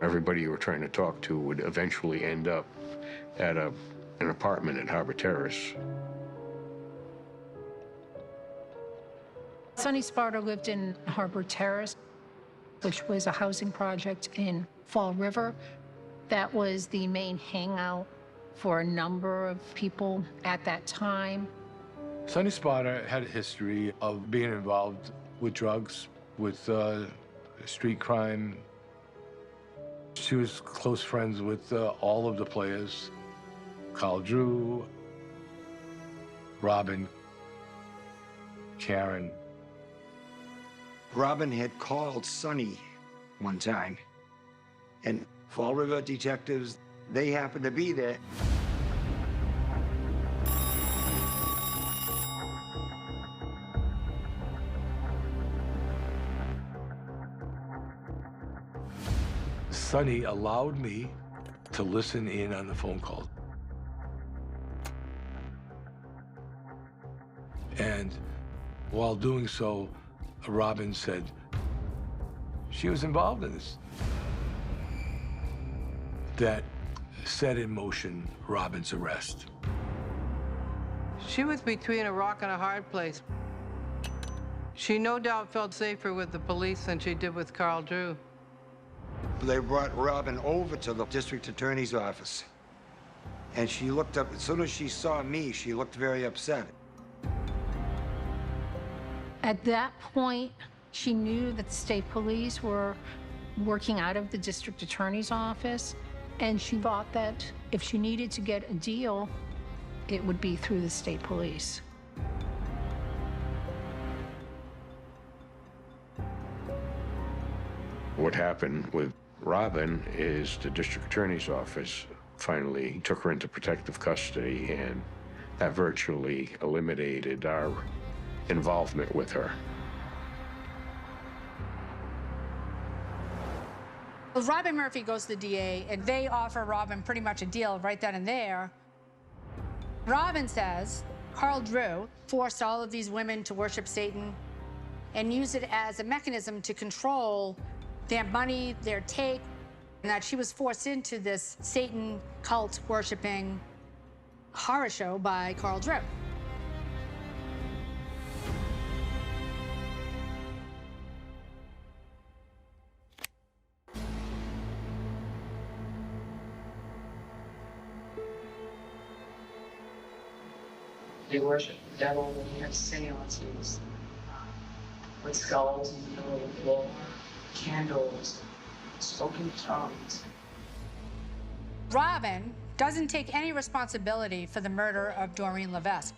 Speaker 21: Everybody you were trying to talk to would eventually end up at an apartment at Harbor Terrace.
Speaker 2: Sonny Sparta lived in Harbor Terrace, which was a housing project in Fall River. That was the main hangout for a number of people at that time.
Speaker 6: Sonny Sparta had a history of being involved with drugs, with street crime. She was close friends with all of the players. Carl Drew, Robin, Karen.
Speaker 11: Robin had called Sonny one time, and Fall River detectives, they happened to be there.
Speaker 6: Sonny allowed me to listen in on the phone call. And while doing so, Robin said she was involved in this. That set in motion Robin's arrest.
Speaker 16: She was between a rock and a hard place. She no doubt felt safer with the police than she did with Carl Drew.
Speaker 11: They brought Robin over to the district attorney's office. And she looked up, as soon as she saw me, she looked very upset.
Speaker 2: At that point, she knew that the state police were working out of the district attorney's office, and she thought that if she needed to get a deal, it would be through the state police.
Speaker 21: What happened with Robin is the district attorney's office finally took her into protective custody, and that virtually eliminated our involvement with her.
Speaker 23: Well, Robin Murphy goes to the DA, and they offer Robin pretty much a deal right then and there. Robin says Carl Drew forced all of these women to worship Satan and use it as a mechanism to control their money, their take, and that she was forced into this Satan cult worshiping horror show by Carl Drew.
Speaker 7: They worship the devil when they have seances with skulls in the middle of the floor, candles, spoken tongues.
Speaker 23: Robin doesn't take any responsibility for the murder of Doreen Levesque.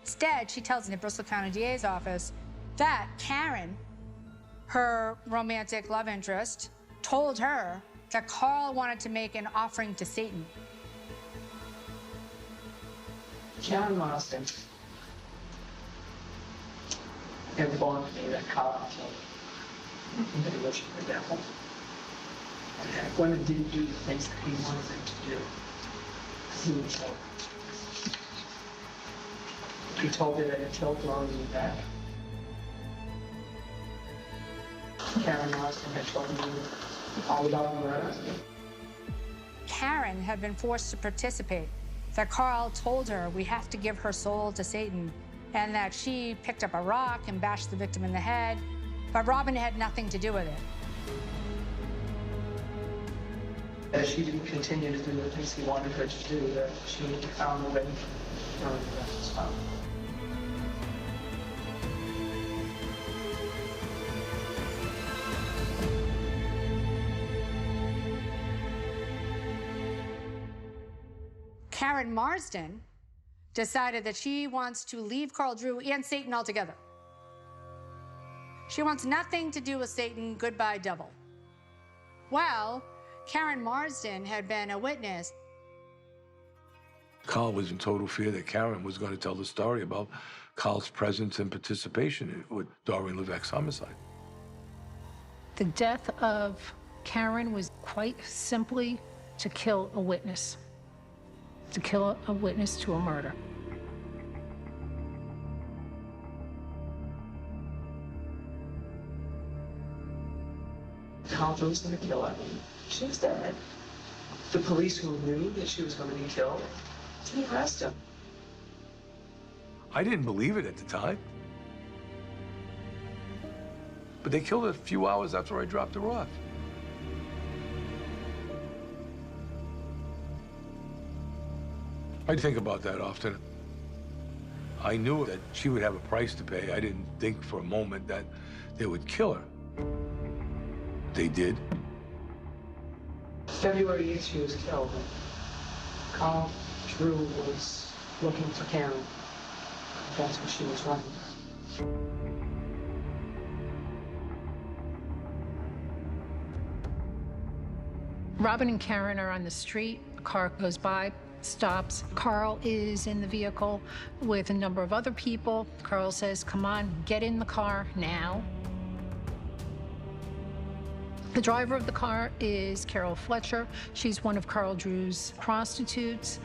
Speaker 23: Instead, she tells the Bristol County DA's office that Karen, her romantic love interest, told her that Carl wanted to make an offering to Satan.
Speaker 7: Karen Marsden informed me that Carl killed. They worship the devil. And that women didn't do the things that he wanted them to do. He would kill them. He told her that he killed Doreen Levesque. Karen Marsden had told me all about the murder.
Speaker 23: Karen had been forced to participate, that Carl told her we have to give her soul to Satan, and that she picked up a rock and bashed the victim in the head, but Robin had nothing to do with it.
Speaker 7: That she didn't continue to do the things he wanted her to do, that she found a way during the rest of his life.
Speaker 23: Karen Marsden decided that she wants to leave Carl Drew and Satan altogether. She wants nothing to do with Satan. Goodbye, devil. Well, Karen Marsden had been a witness.
Speaker 6: Carl was in total fear that Karen was going to tell the story about Carl's presence and participation with Doreen Levesque's homicide.
Speaker 2: The death of Karen was quite simply to kill a witness. To kill a witness to a murder.
Speaker 7: Carl Drew was going to kill her. She was dead. The police who knew that she was going to be killed didn't arrest him.
Speaker 6: I didn't believe it at the time. But they killed her a few hours after I dropped her off. I think about that often. I knew that she would have a price to pay. I didn't think for a moment that they would kill her. They did.
Speaker 7: February 8th, she was killed. Carl Drew was looking for Karen. That's what she was running.
Speaker 2: Robin and Karen are on the street. A car goes by, stops. Carl is in the vehicle with a number of other people. Carl says, "Come on, get in the car now." The driver of the car is Carol Fletcher. She's one of Carl Drew's prostitutes.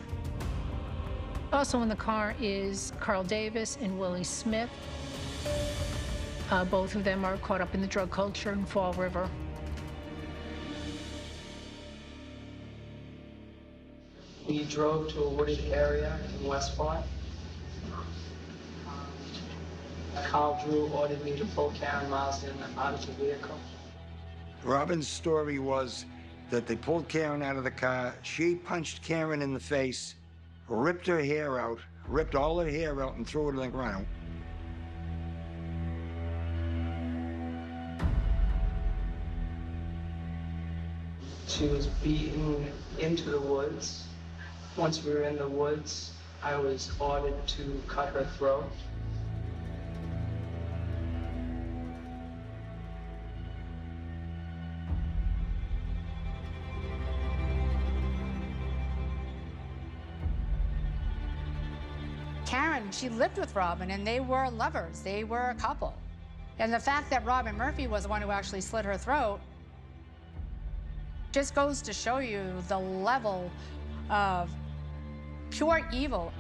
Speaker 2: Also in the car is Carl Davis and Willie Smith. Both of them are caught up in the drug culture in Fall River.
Speaker 7: We drove to a wooded area in Westport. Carl Drew ordered me to pull Karen Marsden out of the vehicle.
Speaker 11: Robin's story was that they pulled Karen out of the car. She punched Karen in the face, ripped her hair out, ripped all her hair out, and threw it on the ground.
Speaker 7: She was beaten into the woods. Once we were in the woods, I was ordered to cut her throat.
Speaker 23: Karen, she lived with Robin, and they were lovers. They were a couple. And the fact that Robin Murphy was the one who actually slit her throat just goes to show you the level of pure evil.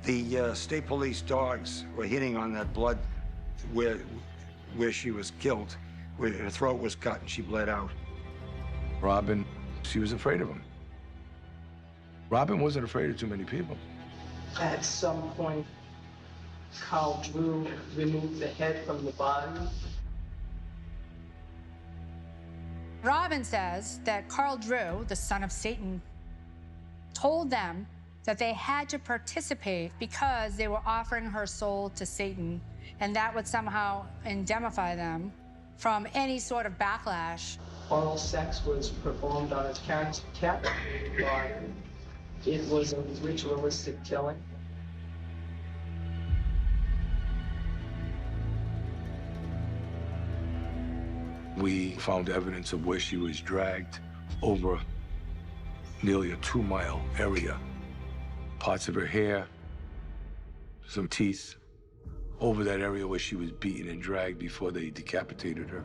Speaker 11: The state police dogs were hitting on that blood where she was killed, where her throat was cut and she bled out.
Speaker 6: Robin, she was afraid of him. Robin wasn't afraid of too many people.
Speaker 7: At some point, Carl Drew removed the head from the body.
Speaker 23: Robin says that Carl Drew, the son of Satan, told them that they had to participate because they were offering her soul to Satan, and that would somehow indemnify them from any sort of backlash.
Speaker 7: Oral sex was performed on his captivated body. It was a ritualistic killing.
Speaker 6: We found evidence of where she was dragged over nearly a 2-mile area. Parts of her hair, some teeth, over that area where she was beaten and dragged before they decapitated her.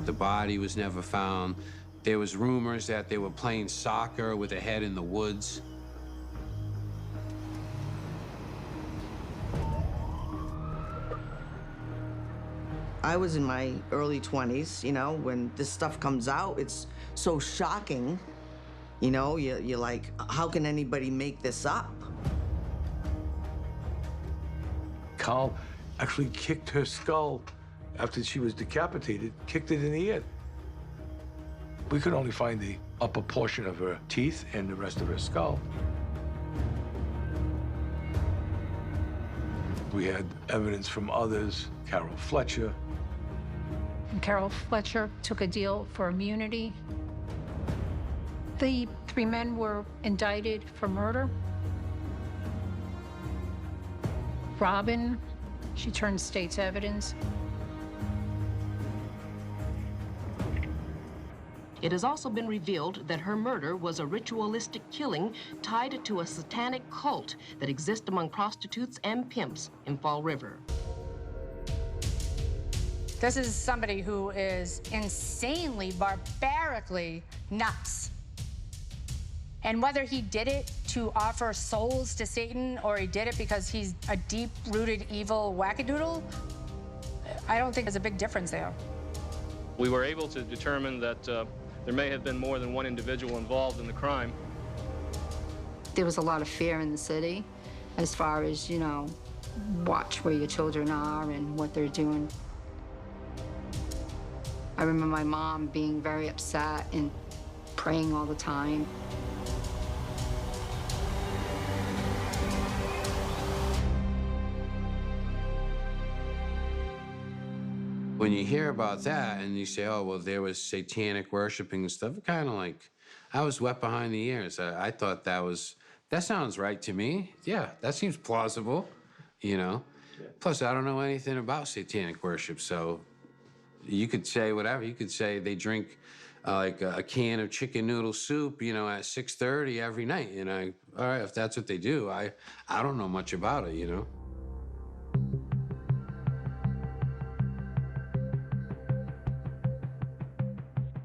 Speaker 5: The body was never found. There was rumors that they were playing soccer with a head in the woods.
Speaker 8: I was in my early 20s, you know, when this stuff comes out, it's so shocking. You know, you're like, how can anybody make this up?
Speaker 6: Carl actually kicked her skull after she was decapitated, kicked it in the ear. We could only find the upper portion of her teeth and the rest of her skull. We had evidence from others, Carol Fletcher.
Speaker 2: And Carol Fletcher took a deal for immunity. The 3 men were indicted for murder. Robin, she turned state's evidence.
Speaker 14: It has also been revealed that her murder was a ritualistic killing tied to a satanic cult that exists among prostitutes and pimps in Fall River.
Speaker 23: This is somebody who is insanely, barbarically nuts. And whether he did it to offer souls to Satan or he did it because he's a deep-rooted evil wackadoodle, I don't think there's a big difference there.
Speaker 22: We were able to determine that there may have been more than one individual involved in the crime.
Speaker 1: There was a lot of fear in the city as far as, you know, watch where your children are and what they're doing. I remember my mom being very upset and praying all the time.
Speaker 5: When you hear about that and you say, oh, well, there was satanic worshiping and stuff, kind of like, I was wet behind the ears. I thought that sounds right to me. Yeah, that seems plausible, you know? Yeah. Plus, I don't know anything about satanic worship, so you could say whatever. You could say they drink like a can of chicken noodle soup, you know, at 6:30 every night. And all right, if that's what they do, I don't know much about it, you know?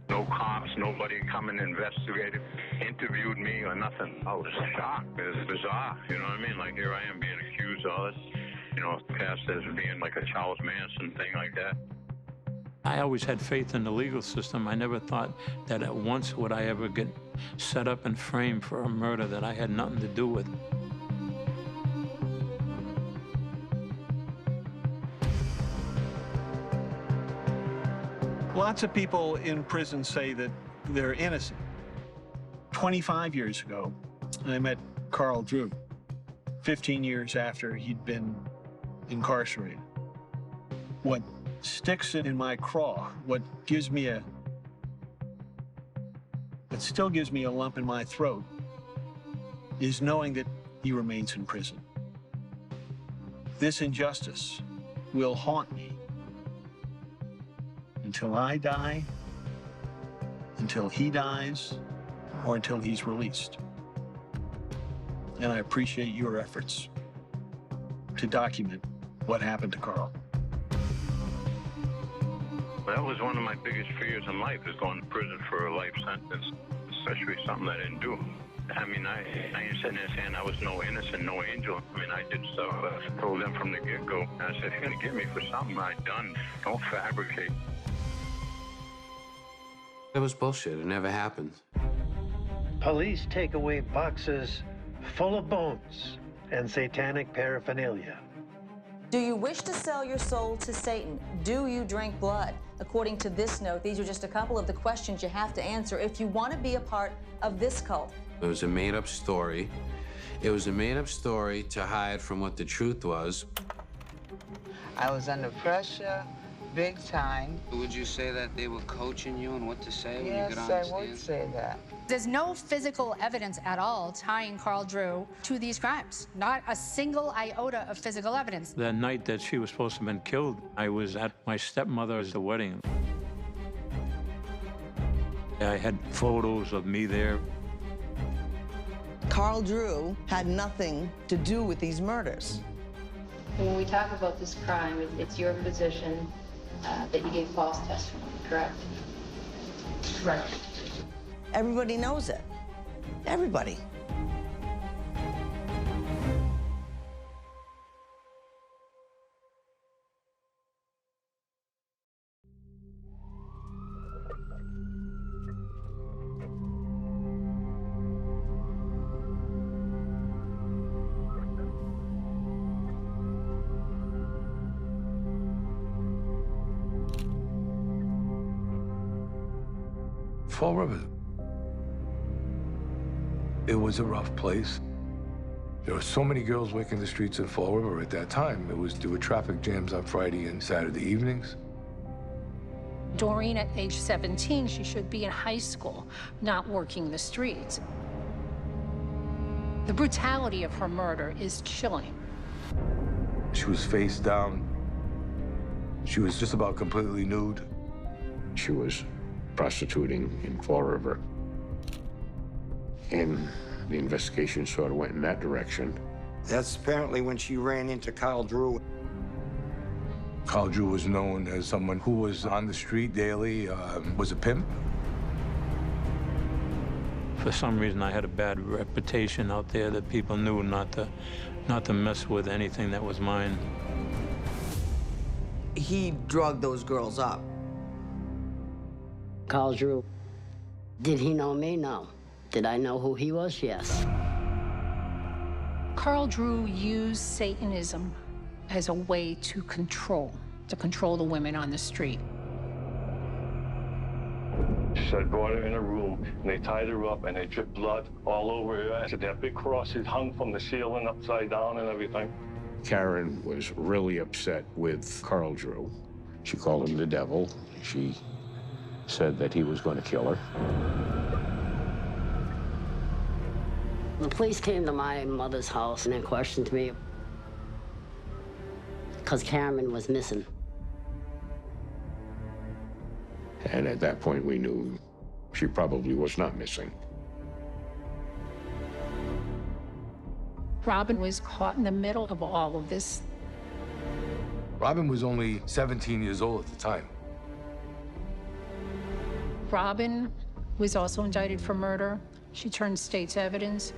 Speaker 13: No cops, nobody come and investigated, interviewed me or nothing. I was shocked. It was bizarre, you know what I mean? Like, here I am being accused of all this, you know, cast as being like a Charles Manson thing like that.
Speaker 25: I always had faith in the legal system. I never thought that at once would I ever get set up and framed for a murder that I had nothing to do with.
Speaker 26: Lots of people in prison say that they're innocent. 25 years ago, I met Carl Drew, 15 years after he'd been incarcerated. What sticks in my craw, what still gives me a lump in my throat, is knowing that he remains in prison. This injustice will haunt me until I die, until he dies, or until he's released. and I appreciate your efforts to document what happened to Carl.
Speaker 21: That was one of my biggest fears in life, is going to prison for a life sentence, especially something I didn't do. I mean, I ain't sitting there saying I was no innocent, no angel. I mean, I did stuff. I told them from the get-go. I said, if you're going to get me for something I done, don't fabricate.
Speaker 5: It was bullshit. It never happened.
Speaker 3: Police take away boxes full of bones and satanic paraphernalia.
Speaker 4: Do you wish to sell your soul to Satan? Do you drink blood? According to this note, these are just a couple of the questions you have to answer if you want to be a part of this cult.
Speaker 5: It was a made-up story. It was a made-up story to hide from what the truth was.
Speaker 10: I was under pressure, big time.
Speaker 12: Would you say that they were coaching you on what to say when you
Speaker 10: Yes,
Speaker 12: got on the
Speaker 10: I
Speaker 12: stand?
Speaker 10: would say that.
Speaker 23: There's no physical evidence at all tying Carl Drew to these crimes. Not a single iota of physical evidence.
Speaker 25: The night that she was supposed to have been killed, I was at my stepmother's wedding. I had photos of me there.
Speaker 8: Carl Drew had nothing to do with these murders.
Speaker 18: When we talk about this crime, it's your position that you gave false testimony, correct?
Speaker 7: Right.
Speaker 8: Everybody knows it. Everybody.
Speaker 6: Fall River. It was a rough place. There were so many girls working the streets in Fall River at that time. There were traffic jams on Friday and Saturday evenings.
Speaker 2: Doreen, at age 17, she should be in high school, not working the streets. The brutality of her murder is chilling.
Speaker 6: She was face down. She was just about completely nude.
Speaker 21: She was prostituting in Fall River. And the investigation sort of went in that direction.
Speaker 11: That's apparently when she ran into Carl Drew.
Speaker 6: Carl Drew was known as someone who was on the street daily, was a pimp.
Speaker 25: For some reason, I had a bad reputation out there that people knew not to mess with anything that was mine.
Speaker 8: He drugged those girls up.
Speaker 24: Carl Drew, did he know me? No. Did I know who he was? Yes.
Speaker 2: Carl Drew used Satanism as a way to control the women on the street.
Speaker 13: So I brought her in a room, and they tied her up, and they dripped blood all over her. I said, that big crosses hung from the ceiling upside down and everything.
Speaker 21: Karen was really upset with Carl Drew. She called him the devil. She said that he was going to kill her.
Speaker 24: The police came to my mother's house and they questioned me because Karen was missing.
Speaker 21: And at that point, we knew she probably was not missing.
Speaker 2: Robin was caught in the middle of all of this.
Speaker 6: Robin was only 17 years old at the time.
Speaker 2: Robin was also indicted for murder. She turned state's evidence.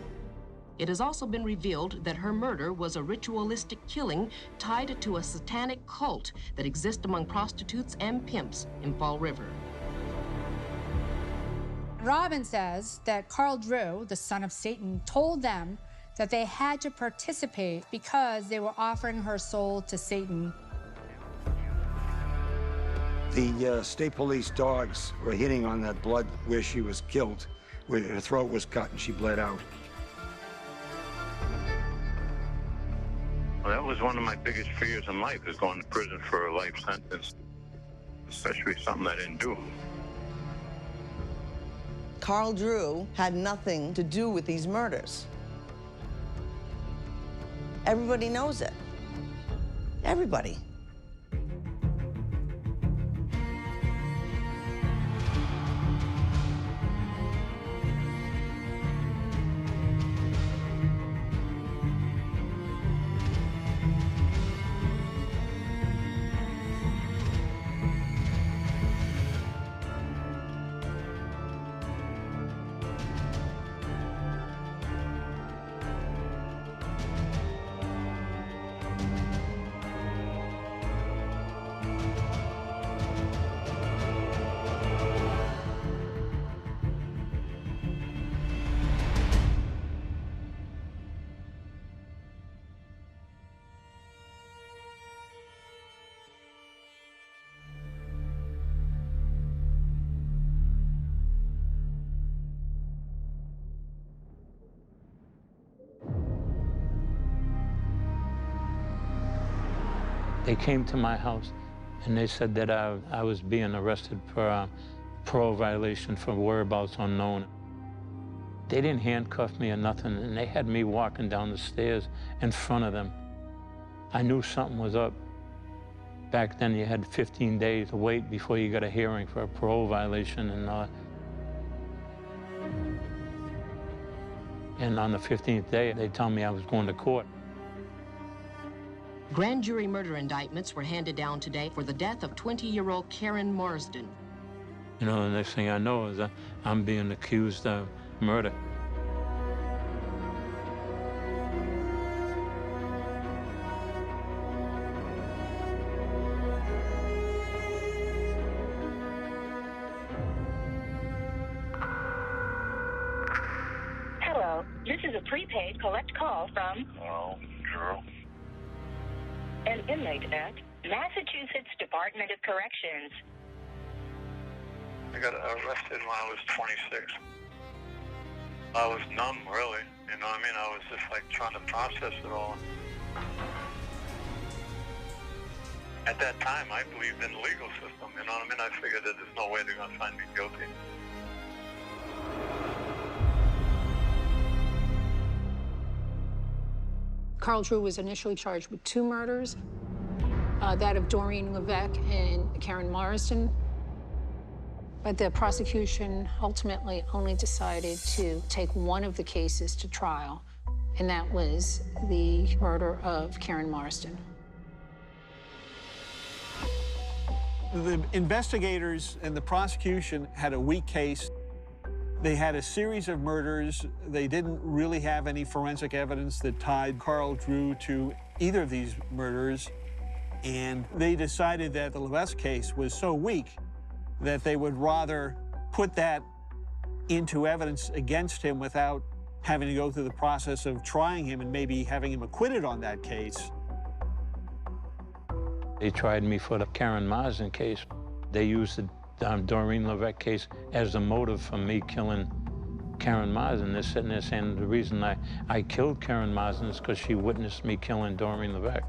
Speaker 14: It has also been revealed that her murder was a ritualistic killing tied to a satanic cult that exists among prostitutes and pimps in Fall River.
Speaker 23: Robin says that Carl Drew, the son of Satan, told them that they had to participate because they were offering her soul to Satan.
Speaker 11: The state police dogs were hitting on that blood where she was killed, where her throat was cut and she bled out.
Speaker 21: Well, that was one of my biggest fears in life, is going to prison for a life sentence, especially something I didn't do.
Speaker 8: Carl Drew had nothing to do with these murders. Everybody knows it. Everybody.
Speaker 25: They came to my house and they said that I was being arrested for a parole violation for whereabouts unknown. They didn't handcuff me or nothing, and they had me walking down the stairs in front of them. I knew something was up. Back then, you had 15 days to wait before you got a hearing for a parole violation, and on the 15th day, they told me I was going to court.
Speaker 14: Grand jury murder indictments were handed down today for the death of 20-year-old Karen Marsden.
Speaker 25: You know, the next thing I know is I'm being accused of murder.
Speaker 9: Hello, this is a prepaid collect call from an inmate at Massachusetts Department of Corrections.
Speaker 13: I got arrested when I was 26. I was numb, really. You know what I mean? I was just like trying to process it all. At that time, I believed in the legal system. You know what I mean? I figured that there's no way they're going to find me guilty.
Speaker 2: Carl Drew was initially charged with 2 murders, that of Doreen Levesque and Karen Marsden. But the prosecution ultimately only decided to take one of the cases to trial, and that was the murder of Karen Marsden.
Speaker 26: The investigators and the prosecution had a weak case. They had a series of murders. They didn't really have any forensic evidence that tied Carl Drew to either of these murders. And they decided that the Levesque case was so weak that they would rather put that into evidence against him without having to go through the process of trying him and maybe having him acquitted on that case.
Speaker 25: They tried me for the Karen Marsden case. They used the Doreen Levesque case as the motive for me killing Karen Marsden. They're sitting there saying the reason I killed Karen Marsden is because she witnessed me killing Doreen Levesque.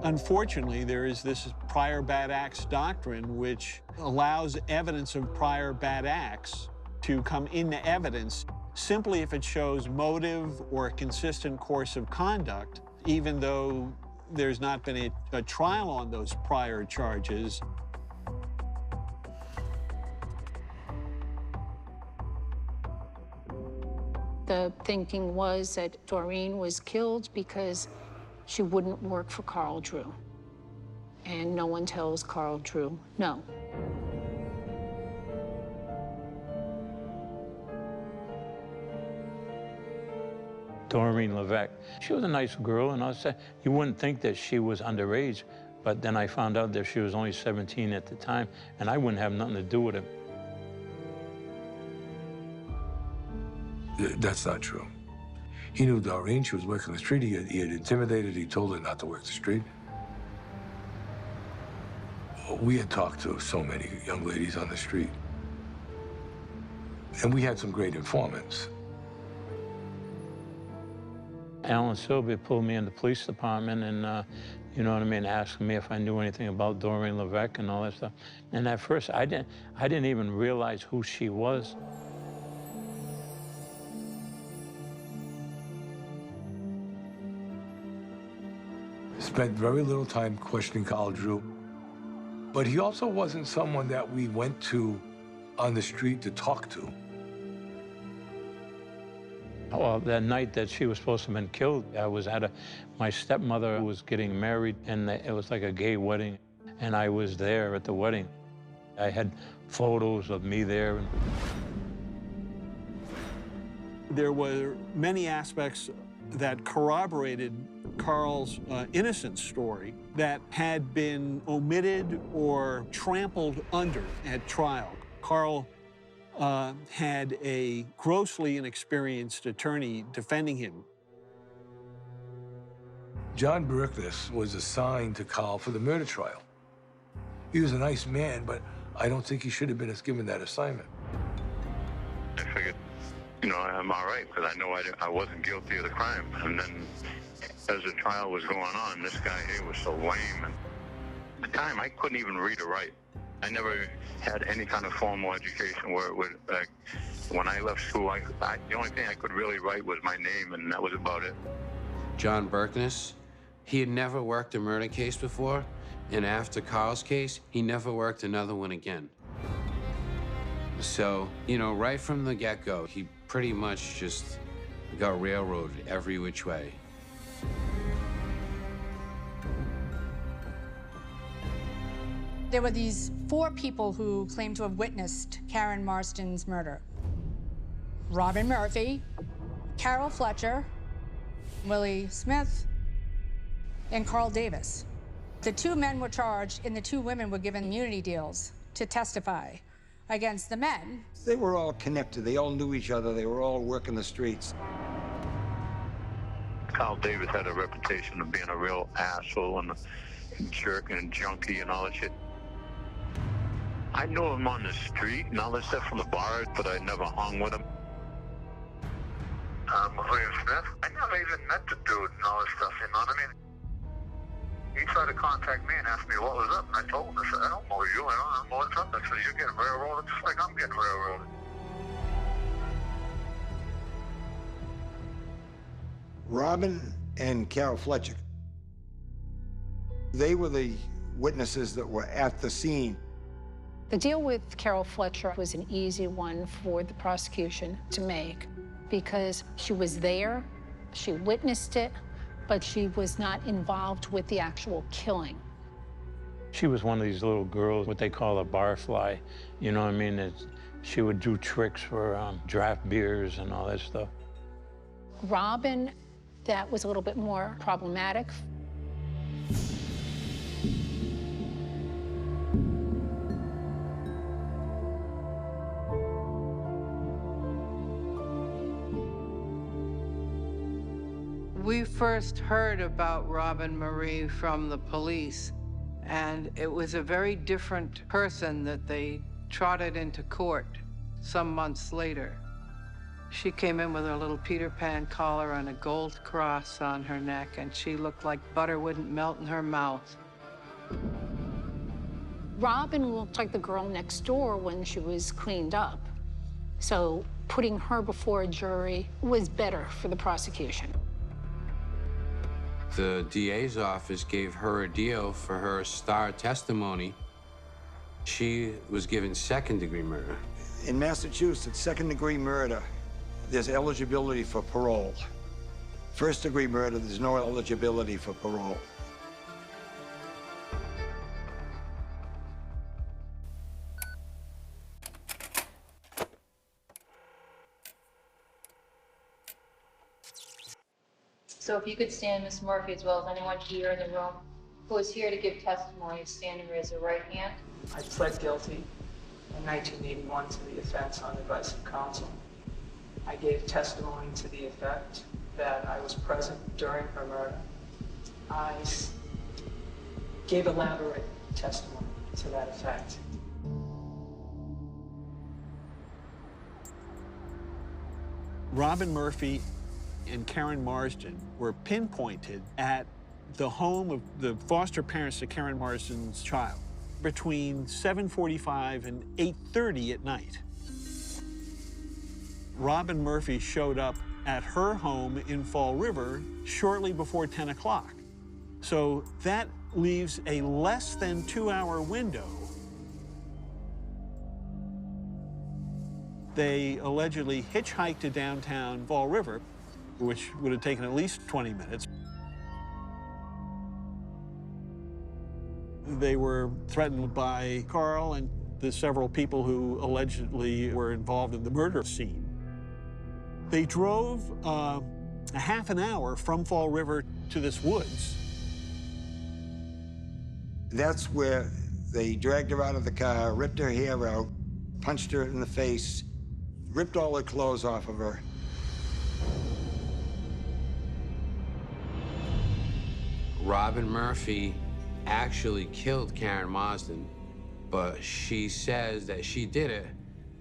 Speaker 26: Unfortunately, there is this prior bad acts doctrine which allows evidence of prior bad acts to come into evidence simply if it shows motive or a consistent course of conduct, even though there's not been a trial on those prior charges.
Speaker 2: The thinking was that Doreen was killed because she wouldn't work for Carl Drew. And no one tells Carl Drew no.
Speaker 25: Doreen Levesque, she was a nice girl, and I said, you wouldn't think that she was underage, but then I found out that she was only 17 at the time, and I wouldn't have nothing to do with it.
Speaker 6: That's not true. He knew Doreen. She was working the street. He had intimidated. He told her not to work the street. We had talked to so many young ladies on the street. And we had some great informants.
Speaker 25: Alan Sylvia pulled me in the police department and, you know what I mean, asking me if I knew anything about Doreen Levesque and all that stuff. And at first, I didn't even realize who she was.
Speaker 6: Spent very little time questioning Carl Drew. But he also wasn't someone that we went to on the street to talk to.
Speaker 25: Well, that night that she was supposed to have been killed, I was at my stepmother was getting married, and it was like a gay wedding, and I was there at the wedding. I had photos of me there.
Speaker 26: There were many aspects that corroborated Carl's innocence story that had been omitted or trampled under at trial. Carl had a grossly inexperienced attorney defending him.
Speaker 6: John Berkness was assigned to Carl for the murder trial. He was a nice man, but I don't think he should have been given that assignment.
Speaker 13: I figured you know, I'm all right because I know I wasn't guilty of the crime. And then as the trial was going on, this guy here was so lame. And at the time, I couldn't even read or write. I never had any kind of formal education where it would, when I left school, the only thing I could really write was my name, and that was about it.
Speaker 5: John Berkness, he had never worked a murder case before, and after Carl's case, he never worked another one again. So, you know, right from the get-go, he pretty much just got railroaded every which way.
Speaker 23: There were these 4 people who claimed to have witnessed Karen Marsden's murder. Robin Murphy, Carol Fletcher, Willie Smith, and Carl Davis. The 2 men were charged and the 2 women were given immunity deals to testify against the men.
Speaker 11: They were all connected. They all knew each other. They were all working the streets.
Speaker 13: Carl Davis had a reputation of being a real asshole and a jerk and a junkie and all that shit. I knew him on the street and all that stuff from the bars, but I never hung with him. William Smith, I never even met the dude and all this stuff, you know what I mean? He tried to contact me and ask me what was up, and I told him, I said, I don't know you, I don't know what's up. I said, you're getting railroaded just like I'm getting railroaded.
Speaker 11: Robin and Carol Fletcher, they were the witnesses that were at the scene.
Speaker 2: The deal with Carol Fletcher was an easy one for the prosecution to make because she was there, she witnessed it, but she was not involved with the actual killing.
Speaker 25: She was one of these little girls, what they call a barfly. You know what I mean? She would do tricks for draft beers and all that stuff.
Speaker 2: Robin, that was a little bit more problematic.
Speaker 10: We first heard about Robin Marie from the police, and it was a very different person that they trotted into court some months later. She came in with her little Peter Pan collar and a gold cross on her neck, and she looked like butter wouldn't melt in her mouth.
Speaker 2: Robin looked like the girl next door when she was cleaned up. So putting her before a jury was better for the prosecution.
Speaker 5: The DA's office gave her a deal for her star testimony. She was given second-degree murder.
Speaker 11: In Massachusetts, second-degree murder, there's eligibility for parole. First-degree murder, there's no eligibility for parole.
Speaker 18: So if you could stand, Ms. Murphy, as well as anyone here in the room who is here to give testimony, stand and raise their right hand.
Speaker 7: I pled guilty in 1981 to the offense on advice of counsel. I gave testimony to the effect that I was present during her murder. I gave elaborate testimony to that effect.
Speaker 26: Robin Murphy and Karen Marsden were pinpointed at the home of the foster parents to Karen Marsden's child between 7:45 and 8:30 at night. Robin Murphy showed up at her home in Fall River shortly before 10 o'clock. So that leaves a less than 2-hour window. They allegedly hitchhiked to downtown Fall River, which would have taken at least 20 minutes. They were threatened by Carl and the several people who allegedly were involved in the murder scene. They drove a half an hour from Fall River to this woods.
Speaker 11: That's where they dragged her out of the car, ripped her hair out, punched her in the face, ripped all her clothes off of her.
Speaker 5: Robin Murphy actually killed Karen Marsden, but she says that she did it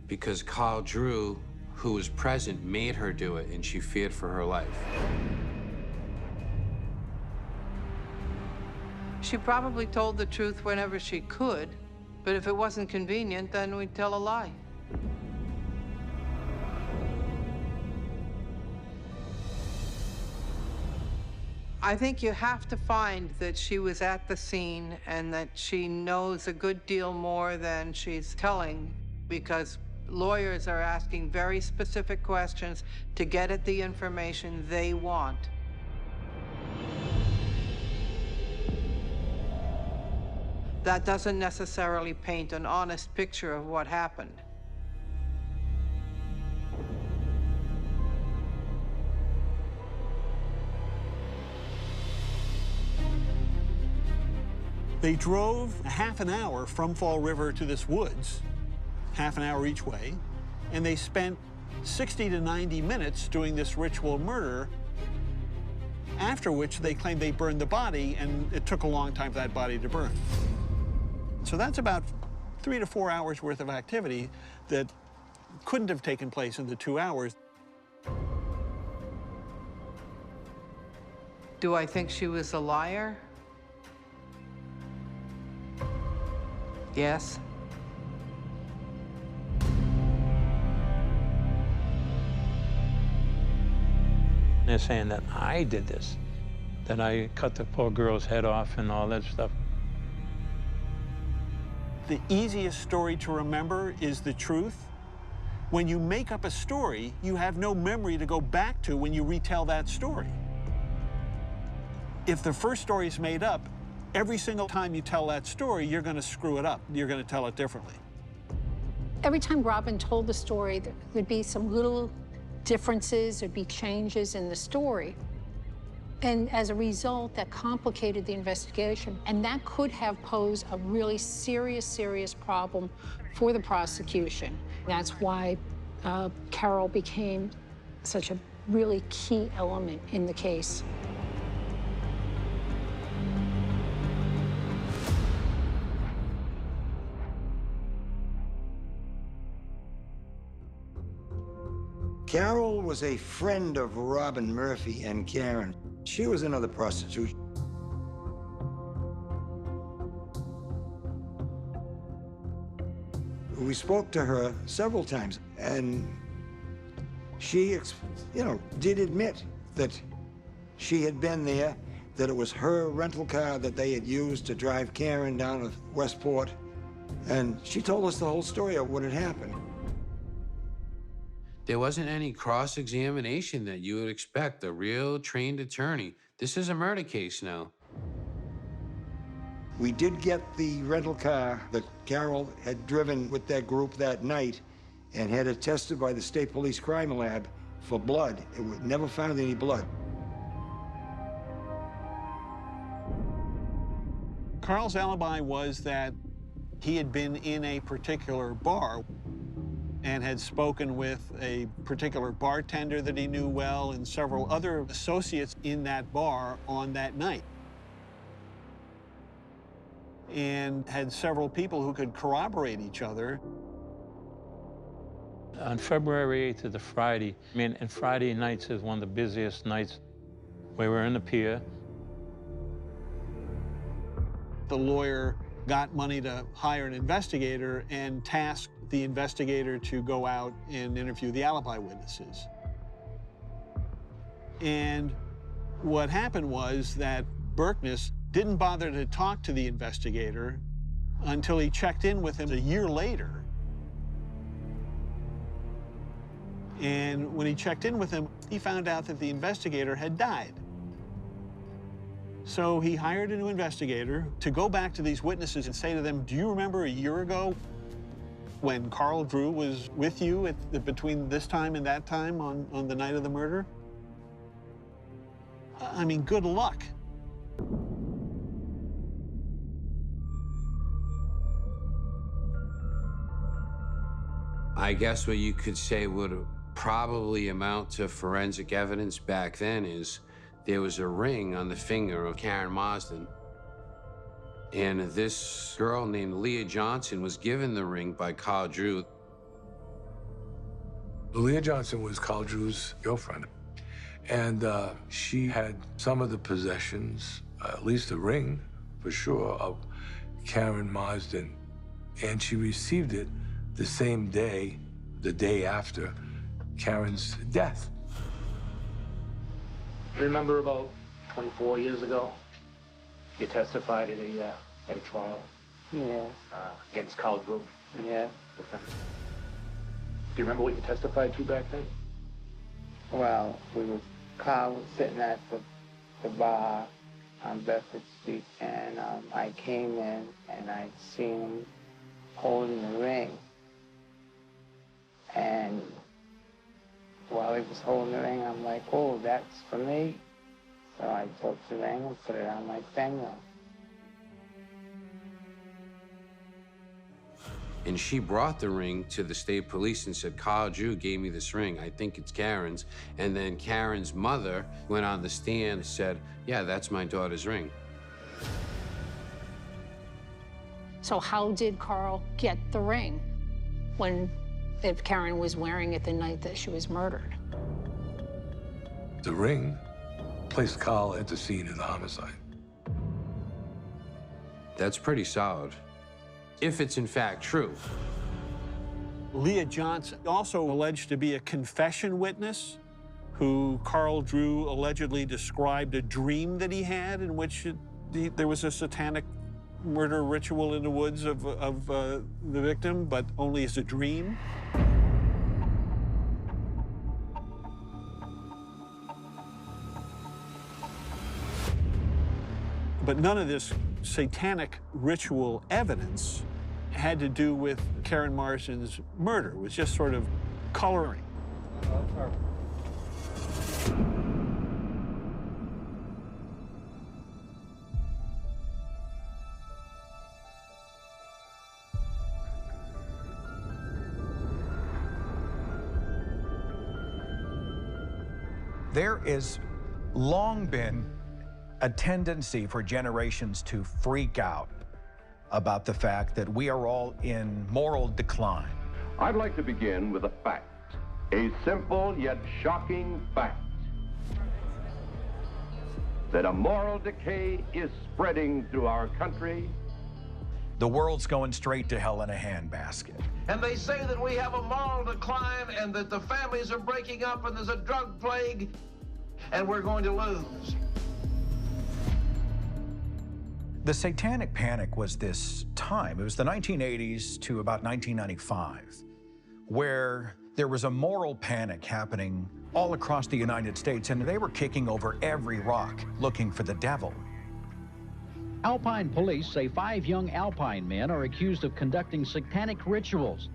Speaker 5: because Carl Drew, who was present made her do it, and she feared for her life.
Speaker 10: She probably told the truth whenever she could, but if it wasn't convenient, then we'd tell a lie. I think you have to find that she was at the scene and that she knows a good deal more than she's telling, because lawyers are asking very specific questions to get at the information they want. That doesn't necessarily paint an honest picture of what happened.
Speaker 15: They drove a half an hour from Fall River to this woods, half an hour each way, and they spent 60 to 90 minutes doing this ritual murder, after which they claimed they burned the body, and it took a long time for that body to burn. So that's about 3 to 4 hours worth of activity that couldn't have taken place in the 2 hours.
Speaker 10: Do I think she was a liar? Yes.
Speaker 25: They're saying that I did this, that I cut the poor girl's head off and all that stuff.
Speaker 15: The easiest story to remember is the truth. When you make up a story, you have no memory to go back to when you retell that story. If the first story is made up, every single time you tell that story, you're going to screw it up. You're going to tell it differently.
Speaker 2: Every time Robin told the story, there'd be some little differences, there'd be changes in the story. And as a result, that complicated the investigation. And that could have posed a really serious problem for the prosecution. That's why Carol became such a really key element in the case.
Speaker 11: Carol was a friend of Robin Murphy and Karen. She was another prostitute. We spoke to her several times, and she, did admit that she had been there, that it was her rental car that they had used to drive Karen down to Westport, and she told us the whole story of what had happened.
Speaker 5: There wasn't any cross-examination that you would expect, a real trained attorney. This is a murder case now.
Speaker 11: We did get the rental car that Carol had driven with that group that night and had it tested by the State Police Crime Lab for blood. It never found any blood.
Speaker 15: Carl's alibi was that he had been in a particular bar and had spoken with a particular bartender that he knew well and several other associates in that bar on that night. And had several people who could corroborate each other.
Speaker 25: On February 8th is a Friday. And Friday nights is one of the busiest nights. We were in the pier.
Speaker 15: The lawyer got money to hire an investigator and tasked the investigator to go out and interview the alibi witnesses. And what happened was that Berkness didn't bother to talk to the investigator until he checked in with him a year later. And when he checked in with him, he found out that the investigator had died. So he hired a new investigator to go back to these witnesses and say to them, do you remember a year ago when Carl Drew was with you between this time and that time on the night of the murder? I mean, good luck.
Speaker 5: I guess what you could say would probably amount to forensic evidence back then is there was a ring on the finger of Karen Marsden. And this girl named Leah Johnson was given the ring by Carl Drew.
Speaker 6: Leah Johnson was Carl Drew's girlfriend. And she had some of the possessions, at least a ring, for sure, of Karen Marsden. And she received it the same day, the day after Karen's death.
Speaker 1: Remember about 24 years ago, you testified at a trial?
Speaker 7: Yes.
Speaker 1: Against Carl Drew?
Speaker 7: Yeah.
Speaker 1: Do you remember what you testified to back then?
Speaker 7: Well, Carl was sitting at the bar on Bedford Street, and I came in and I seen him holding the ring. And while he was holding the ring, I'm like, oh, that's for me. So I took the ring and put it on my finger.
Speaker 5: And she brought the ring to the state police and said, Carl Drew gave me this ring. I think it's Karen's. And then Karen's mother went on the stand and said, yeah, that's my daughter's ring.
Speaker 2: So how did Carl get the ring if Karen was wearing it the night that she was murdered?
Speaker 6: The ring placed Carl at the scene of the homicide.
Speaker 5: That's pretty solid, if it's in fact true.
Speaker 15: Leah Johnson, also alleged to be a confession witness, who Carl Drew allegedly described a dream that he had in which there was a satanic murder ritual in the woods of the victim, but only as a dream. But none of this satanic ritual evidence had to do with Karen Marsden's murder. It was just sort of coloring.
Speaker 16: There has long been a tendency for generations to freak out about the fact that we are all in moral decline.
Speaker 17: I'd like to begin with a fact, a simple yet shocking fact, that a moral decay is spreading through our country.
Speaker 16: The world's going straight to hell in a handbasket.
Speaker 19: And they say that we have a moral decline and that the families are breaking up and there's a drug plague and we're going to lose.
Speaker 16: The Satanic Panic was this time, it was the 1980s to about 1995, where there was a moral panic happening all across the United States, and they were kicking over every rock looking for the devil.
Speaker 20: Alpine police say 5 young Alpine men are accused of conducting satanic rituals.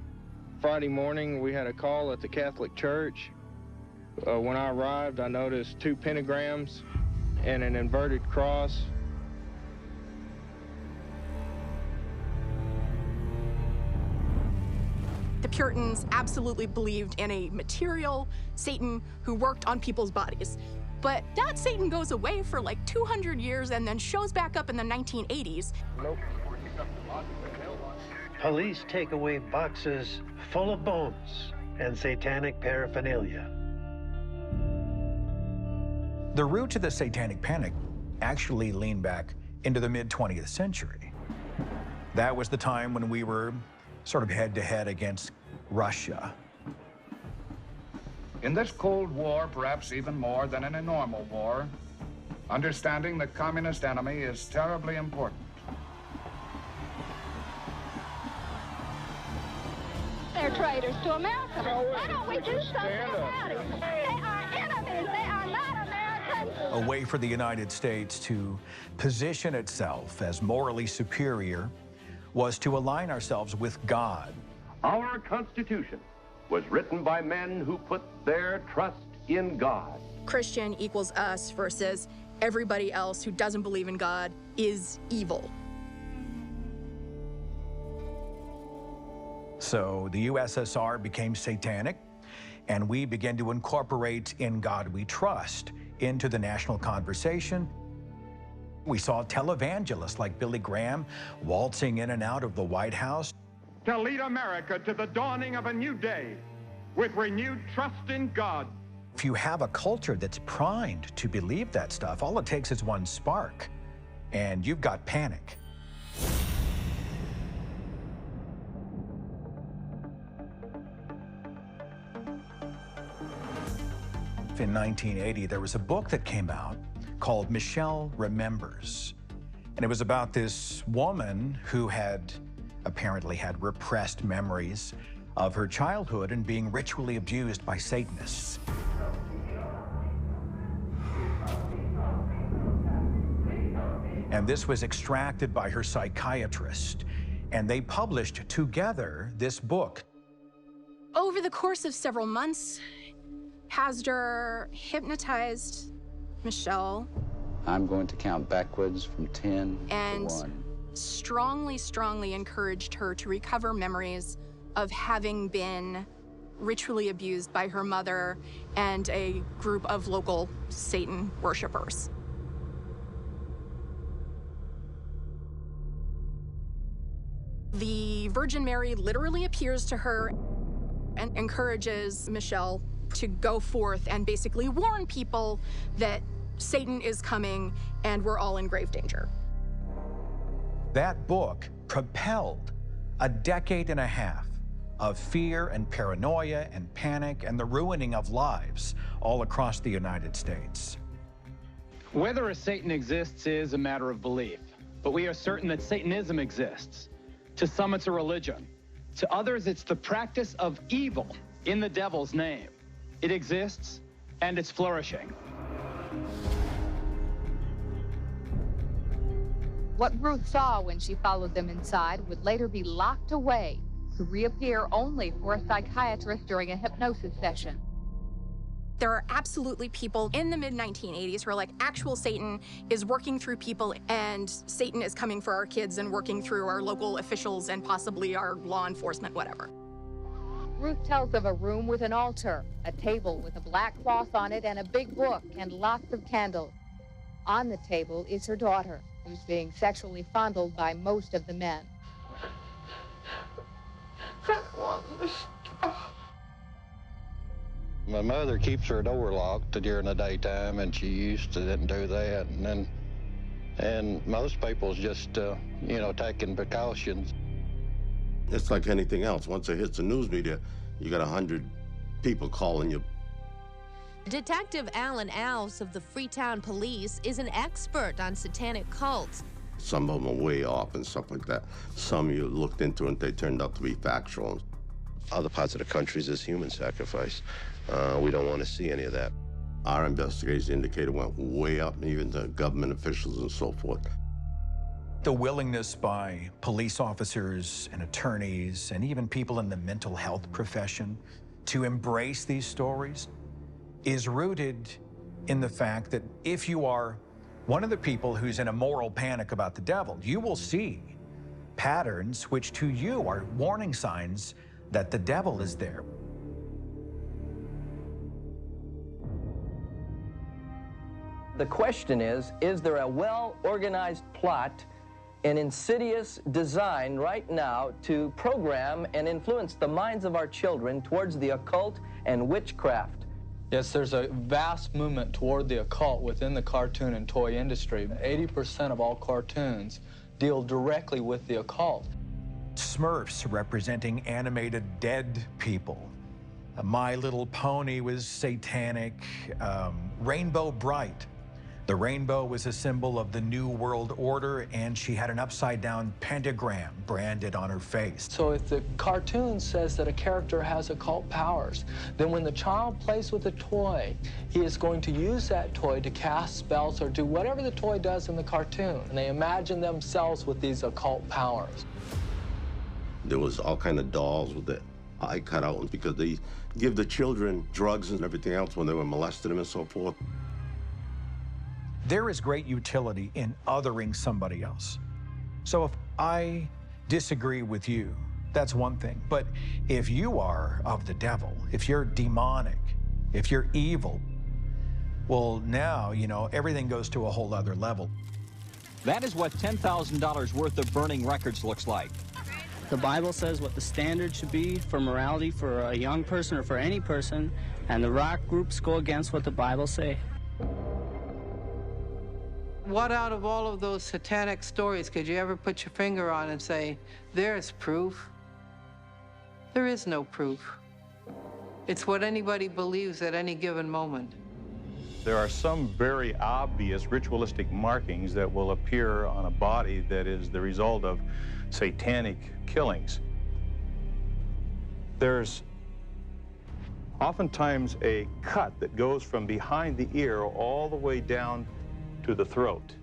Speaker 22: Friday morning, we had a call at the Catholic Church. When I arrived, I noticed 2 pentagrams and an inverted cross.
Speaker 27: The Puritans absolutely believed in a material Satan who worked on people's bodies. But that Satan goes away for like 200 years and then shows back up in the 1980s.
Speaker 3: Police take away boxes full of bones and satanic paraphernalia.
Speaker 16: The root to the Satanic Panic actually leaned back into the mid-20th century. That was the time when we were sort of head-to-head against Russia.
Speaker 28: In this Cold War, perhaps even more than in a normal war, understanding the communist enemy is terribly important.
Speaker 29: They're traitors to America. Why don't we do something about it? They are enemies. They are not Americans.
Speaker 16: A way for the United States to position itself as morally superior was to align ourselves with God.
Speaker 17: Our Constitution was written by men who put their trust in God.
Speaker 27: Christian equals us versus everybody else who doesn't believe in God is evil.
Speaker 16: So the USSR became satanic, and we began to incorporate "In God We Trust" into the national conversation. We saw televangelists like Billy Graham waltzing in and out of the White House.
Speaker 28: To lead America to the dawning of a new day,
Speaker 4: with renewed trust in God.
Speaker 16: If you have a culture that's primed to believe that stuff, all it takes is one spark, and you've got panic. In 1980, there was a book that came out called Michelle Remembers. And it was about this woman who had apparently had repressed memories of her childhood and being ritually abused by Satanists. And this was extracted by her psychiatrist. And they published together this book.
Speaker 27: Over the course of several months, Hasdor hypnotized Michelle.
Speaker 8: I'm going to count backwards from 10
Speaker 27: and
Speaker 8: to 1.
Speaker 27: strongly encouraged her to recover memories of having been ritually abused by her mother and a group of local Satan worshipers. The Virgin Mary literally appears to her and encourages Michelle to go forth and basically warn people that Satan is coming and we're all in grave danger.
Speaker 16: That book propelled a decade and a half of fear and paranoia and panic and the ruining of lives all across the United States.
Speaker 9: Whether a Satan exists is a matter of belief, but we are certain that Satanism exists. To some, it's a religion. To others, it's the practice of evil in the devil's name. It exists, and it's flourishing.
Speaker 12: What Ruth saw when she followed them inside would later be locked away to reappear only for a psychiatrist during a hypnosis session.
Speaker 27: There are absolutely people in the mid-1980s who are like, actual Satan is working through people and Satan is coming for our kids and working through our local officials and possibly our law enforcement, whatever.
Speaker 12: Ruth tells of a room with an altar, a table with a black cloth on it, and a big book and lots of candles. On the table is her daughter, who's being sexually fondled by most of the men.
Speaker 8: My mother keeps her door locked during the daytime, and she used to didn't do that. And most people's just, you know, taking precautions.
Speaker 13: It's like anything else. Once it hits the news media, you got 100 people calling you.
Speaker 14: Detective Alan Alves of the Freetown Police is an expert on satanic cults.
Speaker 13: Some of them are way off and stuff like that. Some you looked into and they turned out to be factual.
Speaker 21: Other parts of the country is human sacrifice. We don't want to see any of that.
Speaker 13: Our investigation indicated went way up, even to government officials and so forth.
Speaker 16: The willingness by police officers and attorneys and even people in the mental health profession to embrace these stories is rooted in the fact that if you are one of the people who's in a moral panic about the devil, you will see patterns which to you are warning signs that the devil is there.
Speaker 23: The question is there a well-organized plot, an insidious design right now to program and influence the minds of our children towards the occult and witchcraft?
Speaker 24: Yes, there's a vast movement toward the occult within the cartoon and toy industry. 80% of all cartoons deal directly with the occult.
Speaker 16: Smurfs representing animated dead people. My Little Pony was satanic. Rainbow Bright. The rainbow was a symbol of the New World Order, and she had an upside-down pentagram branded on her face.
Speaker 24: So if the cartoon says that a character has occult powers, then when the child plays with a toy, he is going to use that toy to cast spells or do whatever the toy does in the cartoon, and they imagine themselves with these occult powers.
Speaker 13: There was all kind of dolls with the eye cut out because they give the children drugs and everything else when they were molesting them and so forth.
Speaker 16: There is great utility in othering somebody else. So if I disagree with you, that's one thing. But if you are of the devil, if you're demonic, if you're evil, well, now, you know, everything goes to a whole other level.
Speaker 20: That is what $10,000 worth of burning records looks like.
Speaker 1: The Bible says what the standard should be for morality for a young person or for any person, and the rock groups go against what the Bible say.
Speaker 2: What out of all of those satanic stories could you ever put your finger on and say, there's proof? There is no proof. It's what anybody believes at any given moment.
Speaker 6: There are some very obvious ritualistic markings that will appear on a body that is the result of satanic killings. There's oftentimes a cut that goes from behind the ear all the way down to the throat.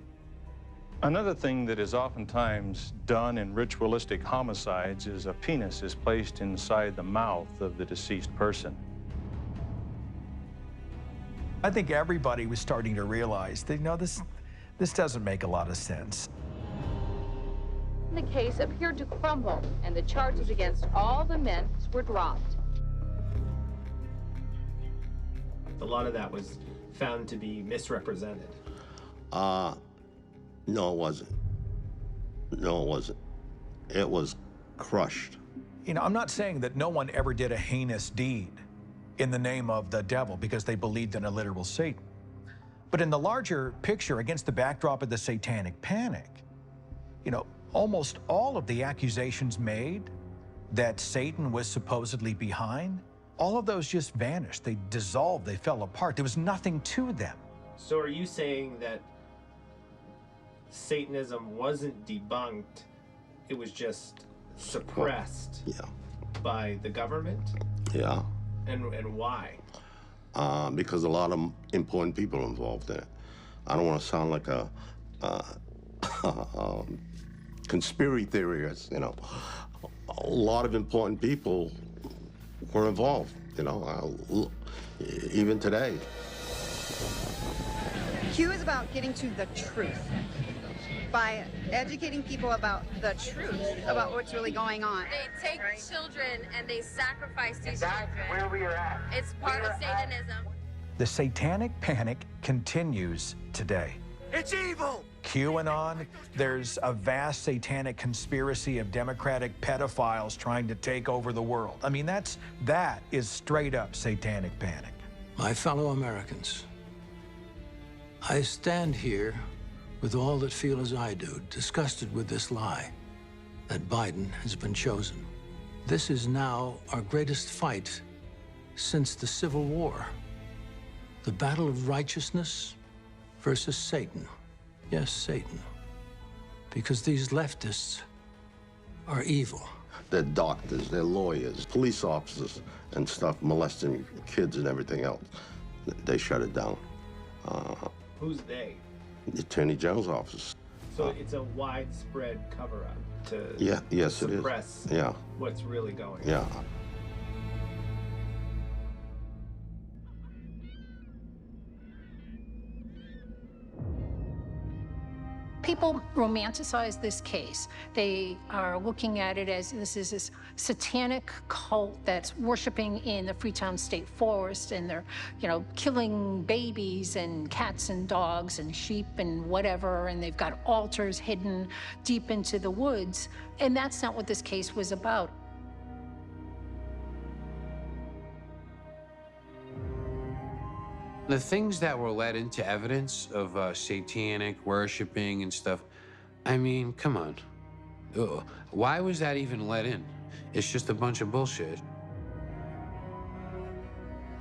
Speaker 6: Another thing that is oftentimes done in ritualistic homicides is a penis is placed inside the mouth of the deceased person.
Speaker 16: I think everybody was starting to realize that, this doesn't make a lot of sense.
Speaker 12: The case appeared to crumble, and the charges against all the men were dropped.
Speaker 7: A lot of that was found to be misrepresented.
Speaker 13: No, it wasn't. No, it wasn't. It was crushed.
Speaker 16: I'm not saying that no one ever did a heinous deed in the name of the devil because they believed in a literal Satan. But in the larger picture, against the backdrop of the satanic panic, almost all of the accusations made that Satan was supposedly behind, all of those just vanished. They dissolved, they fell apart. There was nothing to them.
Speaker 7: So are you saying that Satanism wasn't debunked, it was just suppressed by the government?
Speaker 13: Yeah.
Speaker 7: And why?
Speaker 13: Because a lot of important people are involved in it. I don't want to sound like a conspiracy theorist, A lot of important people were involved, even today.
Speaker 10: Q is about getting to the truth. By educating people about the truth, about what's really going on.
Speaker 11: They take children and they sacrifice these children. Where we are at. It's part of Satanism.
Speaker 16: The satanic panic continues today.
Speaker 10: It's evil!
Speaker 16: QAnon, there's a vast satanic conspiracy of democratic pedophiles trying to take over the world. I mean, that is straight up satanic panic.
Speaker 18: My fellow Americans, I stand here with all that feel as I do, disgusted with this lie that Biden has been chosen. This is now our greatest fight since the Civil War. The battle of righteousness versus Satan. Yes, Satan. Because these leftists are evil.
Speaker 13: They're doctors, they're lawyers, police officers and stuff, molesting kids and everything else. They shut it down.
Speaker 7: Who's they?
Speaker 13: The Attorney General's office.
Speaker 7: So it's a widespread cover-up to
Speaker 13: yes, it is.
Speaker 7: Suppress what's really going on.
Speaker 13: Yeah.
Speaker 25: People romanticize this case. They are looking at it as this is this satanic cult that's worshiping in the Freetown State Forest, and they're, killing babies and cats and dogs and sheep and whatever, and they've got altars hidden deep into the woods. And that's not what this case was about.
Speaker 5: The things that were let into evidence of satanic worshiping and stuff, I mean, come on. Ugh. Why was that even let in? It's just a bunch of bullshit.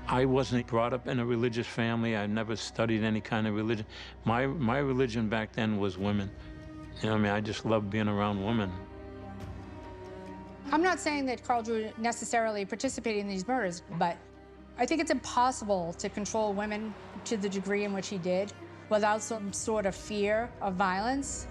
Speaker 25: I wasn't brought up in a religious family. I never studied any kind of religion. My religion back then was women. I just loved being around women.
Speaker 26: I'm not saying that Carl Drew necessarily participated in these murders, but I think it's impossible to control women to the degree in which he did without some sort of fear of violence.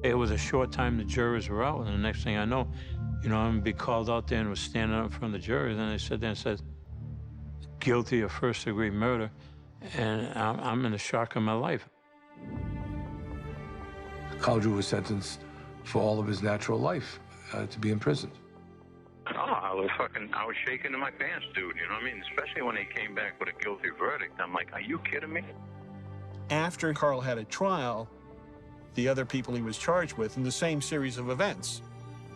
Speaker 25: It was a short time the jurors were out, and the next thing I know, I'm gonna be called out there and was standing up in front of the jurors, and they sat there and said, guilty of first-degree murder, and I'm in the shock of my life.
Speaker 30: Carl Drew was sentenced for all of his natural life to be imprisoned.
Speaker 3: I was shaking in my pants, dude, you know what I mean? Especially when they came back with a guilty verdict. I'm like, are you kidding me?
Speaker 4: After Carl had a trial, the other people he was charged with in the same series of events,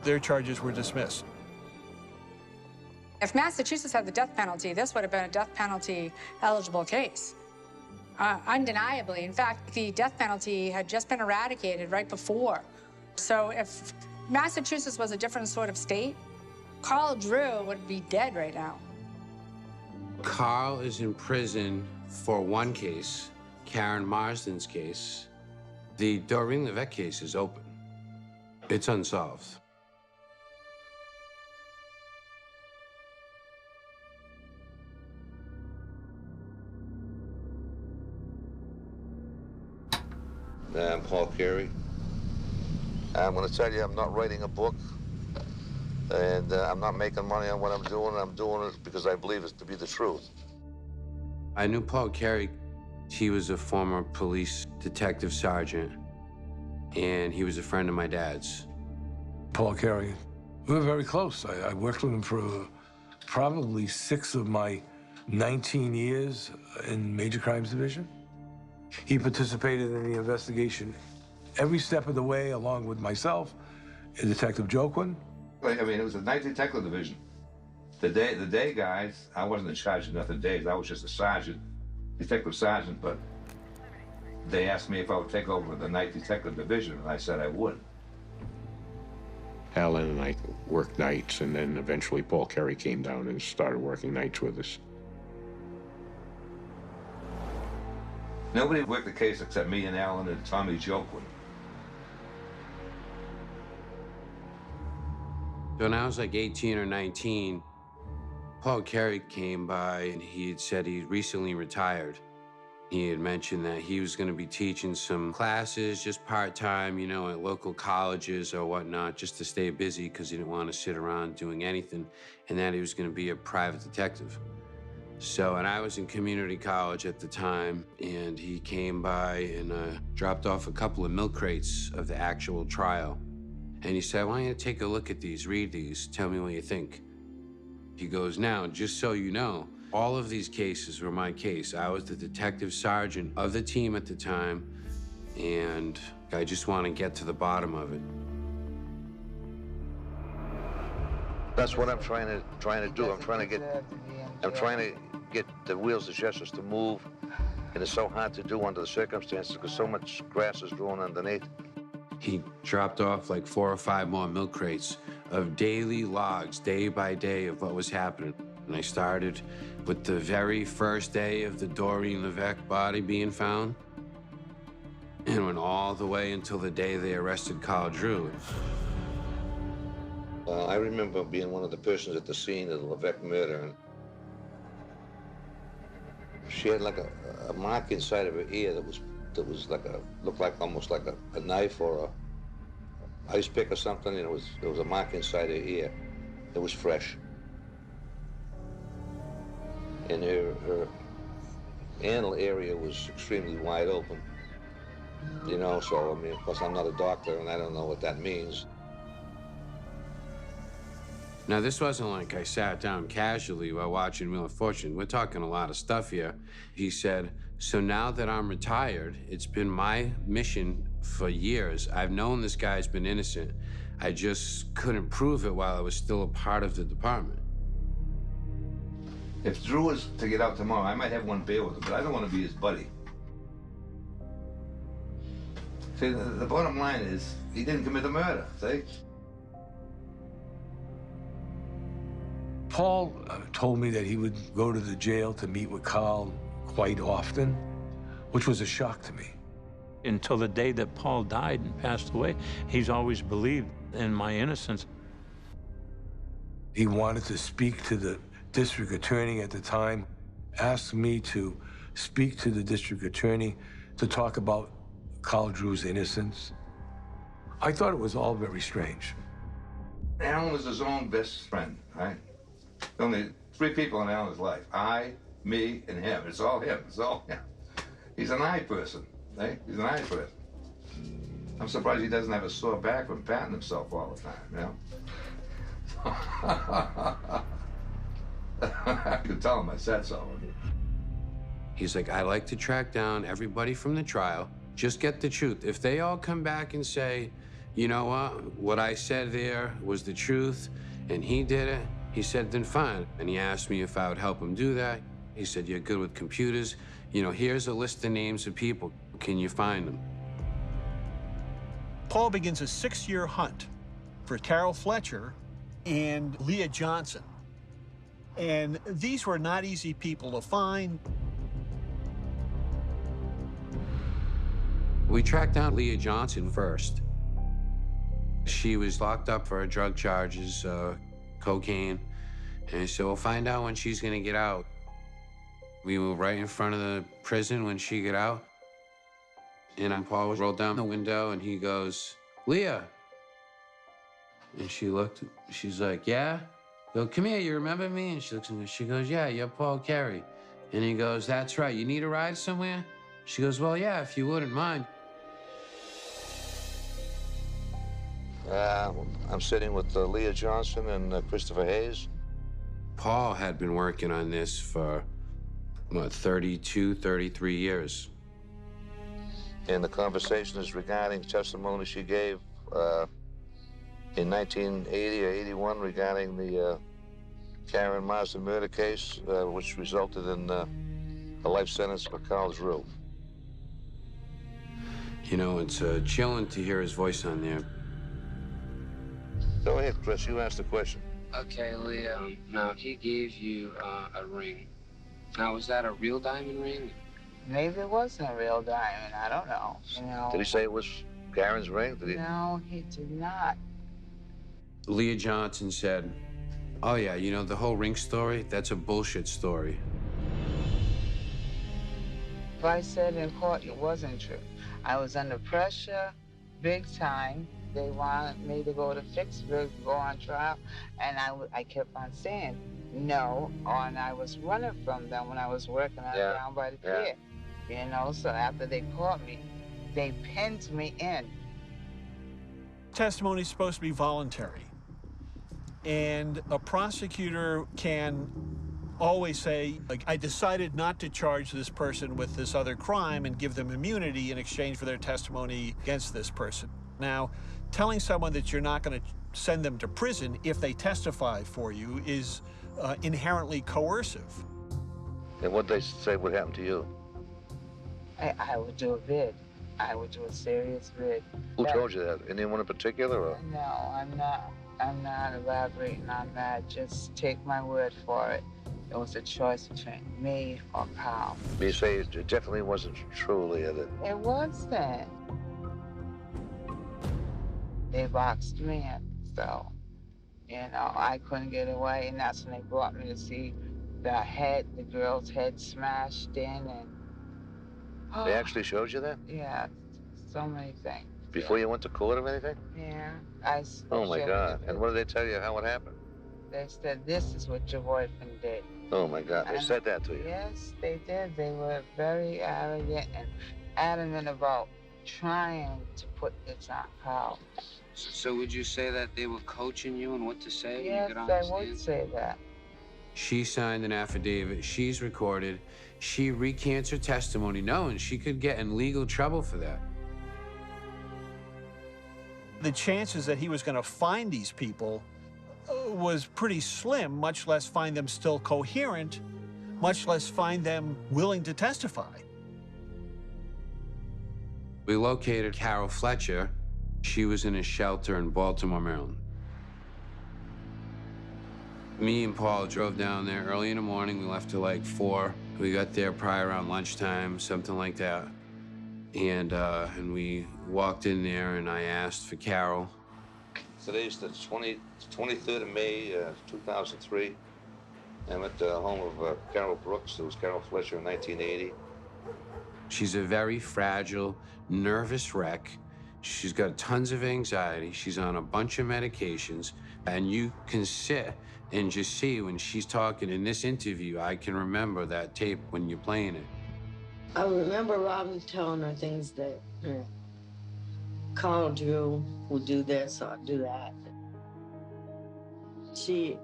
Speaker 4: their charges were dismissed.
Speaker 26: If Massachusetts had the death penalty, this would have been a death penalty eligible case. Undeniably. In fact, the death penalty had just been eradicated right before. So if Massachusetts was a different sort of state, Carl Drew would be dead right now.
Speaker 5: Carl is in prison for one case, Karen Marsden's case. The Doreen Levesque case is open. It's unsolved.
Speaker 9: I'm Paul Carey. I'm going to tell you, I'm not writing a book, and I'm not making money on what I'm doing. I'm doing it because I believe it to be the truth.
Speaker 5: I knew Paul Carey. He was a former police detective sergeant, and he was a friend of my dad's.
Speaker 18: Paul Carey, we were very close. I worked with him for probably 6 of my 19 years in Major Crimes Division. He participated in the investigation every step of the way, along with myself and Detective Joquin.
Speaker 15: I mean, it was a night detective division. The day guys, I wasn't in charge of nothing days. I was just a sergeant, detective sergeant, but they asked me if I would take over the night detective division, and I said I would.
Speaker 17: Alan and I worked nights, and then eventually Paul Carey came down and started working nights with us.
Speaker 15: Nobody worked the case except me and Alan and Tommy Joquin.
Speaker 5: When I was like 18 or 19, Paul Carey came by and he had said he recently retired. He had mentioned that he was going to be teaching some classes just part-time, you know, at local colleges or whatnot, just to stay busy because he didn't want to sit around doing anything, and that he was going to be a private detective. So, and I was in community college at the time, and he came by and dropped off a couple of milk crates of the actual trial. And he said, why don't you take a look at these, read these, tell me what you think. He goes, now, just so you know, all of these cases were my case. I was the detective sergeant of the team at the time, and I just want to get to the bottom of it.
Speaker 9: That's what I'm trying to do. I'm trying to get the wheels of justice to move, and it's so hard to do under the circumstances because so much grass is growing underneath.
Speaker 5: He dropped off like 4 or 5 more milk crates of daily logs, day by day, of what was happening. And I started with the very first day of the Doreen Levesque body being found, and went all the way until the day they arrested Carl Drew.
Speaker 9: I remember being one of the persons at the scene of the Levesque murder, and she had like a mark inside of her ear that was like looked like almost like a knife or a ice pick or something, and there was a mark inside her ear. It was fresh. And her anal area was extremely wide open. You know, so I mean, of course I'm not a doctor and I don't know what that means.
Speaker 5: Now, this wasn't like I sat down casually while watching Wheel of Fortune. We're talking a lot of stuff here. He said, so now that I'm retired, it's been my mission for years. I've known this guy's been innocent. I just couldn't prove it while I was still a part of the department.
Speaker 15: If Drew was to get out tomorrow, I might have one beer with him, but I don't want to be his buddy. See, the bottom line is, he didn't commit the murder, see?
Speaker 18: Paul told me that he would go to the jail to meet with Carl quite often, which was a shock to me.
Speaker 19: Until the day that Paul died and passed away, he's always believed in my innocence.
Speaker 18: He wanted to speak to the district attorney at the time, asked me to speak to the district attorney to talk about Carl Drew's innocence. I thought it was all very strange.
Speaker 15: Alan was his own best friend, right? Only 3 people in Alan's life. I, me, and him. It's all him. It's all him. He's an eye person, right? He's an eye person. I'm surprised he doesn't have a sore back from patting himself all the time, you know? I could tell him I said so.
Speaker 5: He's like, I like to track down everybody from the trial, just get the truth. If they all come back and say, you know what I said there was the truth, and he did it, he said, then fine. And he asked me if I would help him do that. He said, you're good with computers. You know, here's a list of names of people. Can you find them?
Speaker 4: Paul begins a 6-year hunt for Carol Fletcher and Leah Johnson. And these were not easy people to find.
Speaker 5: We tracked down Leah Johnson first. She was locked up for drug charges, cocaine. And so we'll find out when she's gonna get out. We were right in front of the prison when she got out. And Paul rolled down the window and he goes, Leah. And she looked, she's like, yeah? I go, come here, you remember me? And she looks at me, she goes, yeah, you're Paul Carey. And he goes, that's right, you need a ride somewhere? She goes, well, yeah, if you wouldn't mind.
Speaker 9: I'm sitting with Leah Johnson and Christopher Hayes.
Speaker 5: Paul had been working on this for, what, 32, 33 years.
Speaker 9: And the conversation is regarding testimony she gave in 1980 or 81 regarding the Karen Marsden murder case, which resulted in a life sentence for Carl Drew.
Speaker 5: You know, it's chilling to hear his voice on there.
Speaker 9: Go ahead, Chris, you asked the question.
Speaker 8: Okay, Leah, now he gave you a ring. Now, was that a real diamond ring?
Speaker 14: Maybe it wasn't a real diamond, I don't know, you know.
Speaker 9: Did he say it was Karen's ring? Did he?
Speaker 14: No, he did not.
Speaker 5: Leah Johnson said, oh yeah, you know, the whole ring story, that's a bullshit story.
Speaker 14: If I said in court it wasn't true, I was under pressure, big time. They wanted me to go to Fitchburg, go on trial, and I kept on saying no, and I was running from them when I was working on down by the pier. You know, so after they caught me, they pinned me in.
Speaker 4: Testimony is supposed to be voluntary. And a prosecutor can always say, like, I decided not to charge this person with this other crime and give them immunity in exchange for their testimony against this person. Now, telling someone that you're not going to send them to prison if they testify for you is inherently coercive.
Speaker 9: And what they say would happen to you?
Speaker 14: I would do a bid. I would do a serious bid.
Speaker 9: Who told you that? Anyone in particular? Or?
Speaker 14: No, I'm not elaborating on that. Just take my word for it. It was a choice between me or Carl.
Speaker 9: You say it definitely wasn't true, Leah? That...
Speaker 14: It wasn't. They boxed me in, so, you know, I couldn't get away, and that's when they brought me to see the girl's head smashed in, and...
Speaker 9: Oh, they actually showed you that?
Speaker 14: Yeah, so many things.
Speaker 9: Before you went to court or anything?
Speaker 14: Yeah,
Speaker 9: Oh, my God. And what did they tell you how it happened?
Speaker 14: They said, this is what your boyfriend did.
Speaker 9: Oh, my God. They said that to you?
Speaker 14: Yes, they did. They were very arrogant and adamant about trying to put this on Carl.
Speaker 8: So would you say that they were coaching you on what to say when
Speaker 14: yes,
Speaker 8: you got on the
Speaker 14: I
Speaker 8: stand?
Speaker 14: would say that.
Speaker 5: She signed an affidavit, she's recorded, she recants her testimony knowing she could get in legal trouble for that.
Speaker 4: The chances that he was going to find these people was pretty slim, much less find them still coherent, much less find them willing to testify.
Speaker 5: We located Carol Fletcher. She was in a shelter in Baltimore, Maryland. Me and Paul drove down there early in the morning. We left at like 4. We got there probably around lunchtime, something like that. And we walked in there and I asked for Carol.
Speaker 9: Today's the 23rd of May, 2003. I'm at the home of Carol Brooks. It was Carol Fletcher in 1980.
Speaker 5: She's a very fragile, nervous wreck. She's got tons of anxiety. She's on a bunch of medications. And you can sit and just see when she's talking in this interview, I can remember that tape when you're playing it.
Speaker 21: I remember Robin telling her things that Carl Drew would do this or do that. she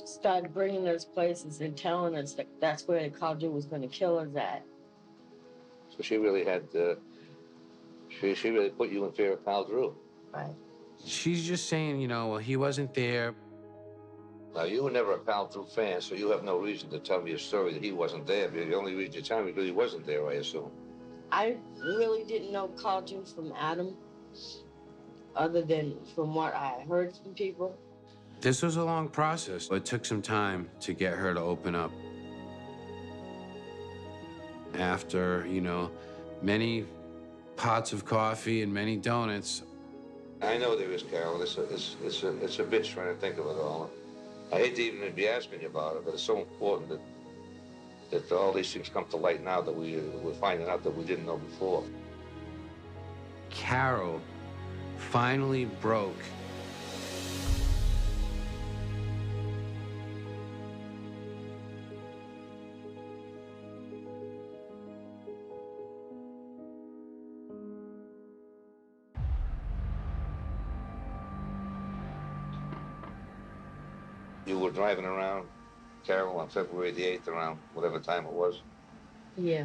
Speaker 21: started bringing us places and telling us that that's where Carl Drew was going to kill us at.
Speaker 9: So she really had, she really put you in fear of Carl Drew.
Speaker 21: Right.
Speaker 5: She's just saying, you know, well, he wasn't there.
Speaker 9: Now, you were never a Carl Drew fan, so you have no reason to tell me a story that he wasn't there. The only reason you're telling me is because he wasn't there, I assume.
Speaker 21: I really didn't know Carl Drew from Adam, other than from what I heard from people.
Speaker 5: This was a long process. It took some time to get her to open up. After, you know, many pots of coffee and many donuts.
Speaker 9: I know there is, Carol. It's a bitch trying to think of it all. I hate to even be asking you about it, but it's so important that all these things come to light now that we're finding out that we didn't know before.
Speaker 5: Carol finally broke.
Speaker 9: You were driving around, Carol, on February the 8th around whatever time it was?
Speaker 21: Yeah.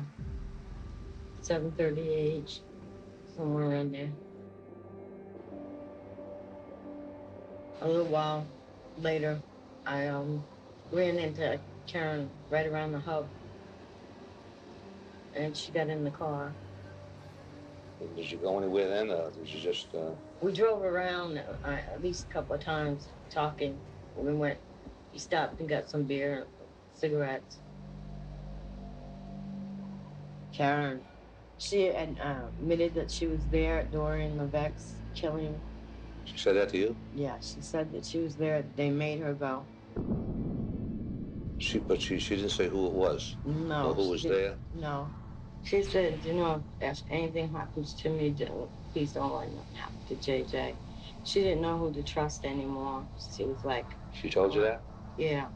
Speaker 21: 7:38, somewhere around there. A little while later, I ran into Karen right around the hub, and she got in the car.
Speaker 9: Did you go anywhere then, or did you just...
Speaker 21: We drove around at least a couple of times talking. We stopped and got some beer, cigarettes. Karen, she had admitted that she was there at Dorian Levesque's killing.
Speaker 9: She said that to you?
Speaker 21: Yeah, she said that she was there. They made her go.
Speaker 9: But she didn't say who it was?
Speaker 21: No.
Speaker 9: Or who was there?
Speaker 21: No. She said, you know, if anything happens to me, please don't let nothing happen to JJ. She didn't know who to trust anymore. She was like...
Speaker 9: She told you that?
Speaker 21: Yeah.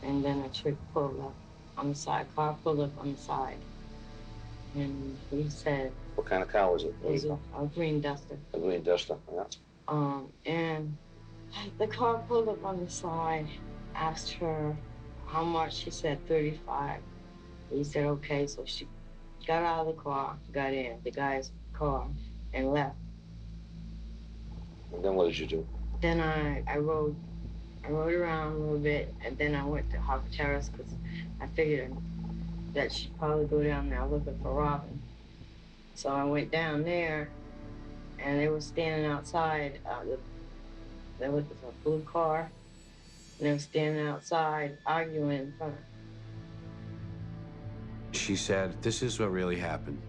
Speaker 21: And then a chick pulled up on the side, car pulled up on the side. And he said...
Speaker 9: What kind of car was it?
Speaker 21: It was a green Duster.
Speaker 9: A green Duster, yeah.
Speaker 21: And the car pulled up on the side, asked her how much. She said 35. He said, okay, so she got out of the car, got in the guy's car, and left.
Speaker 9: And then what did you do?
Speaker 21: Then I rode around a little bit, and then I went to Harbor Terrace because I figured that she'd probably go down there looking for Robin. So I went down there, and they were standing outside. There was a blue car, and they were standing outside arguing in front of.
Speaker 5: She said, this is what really happened,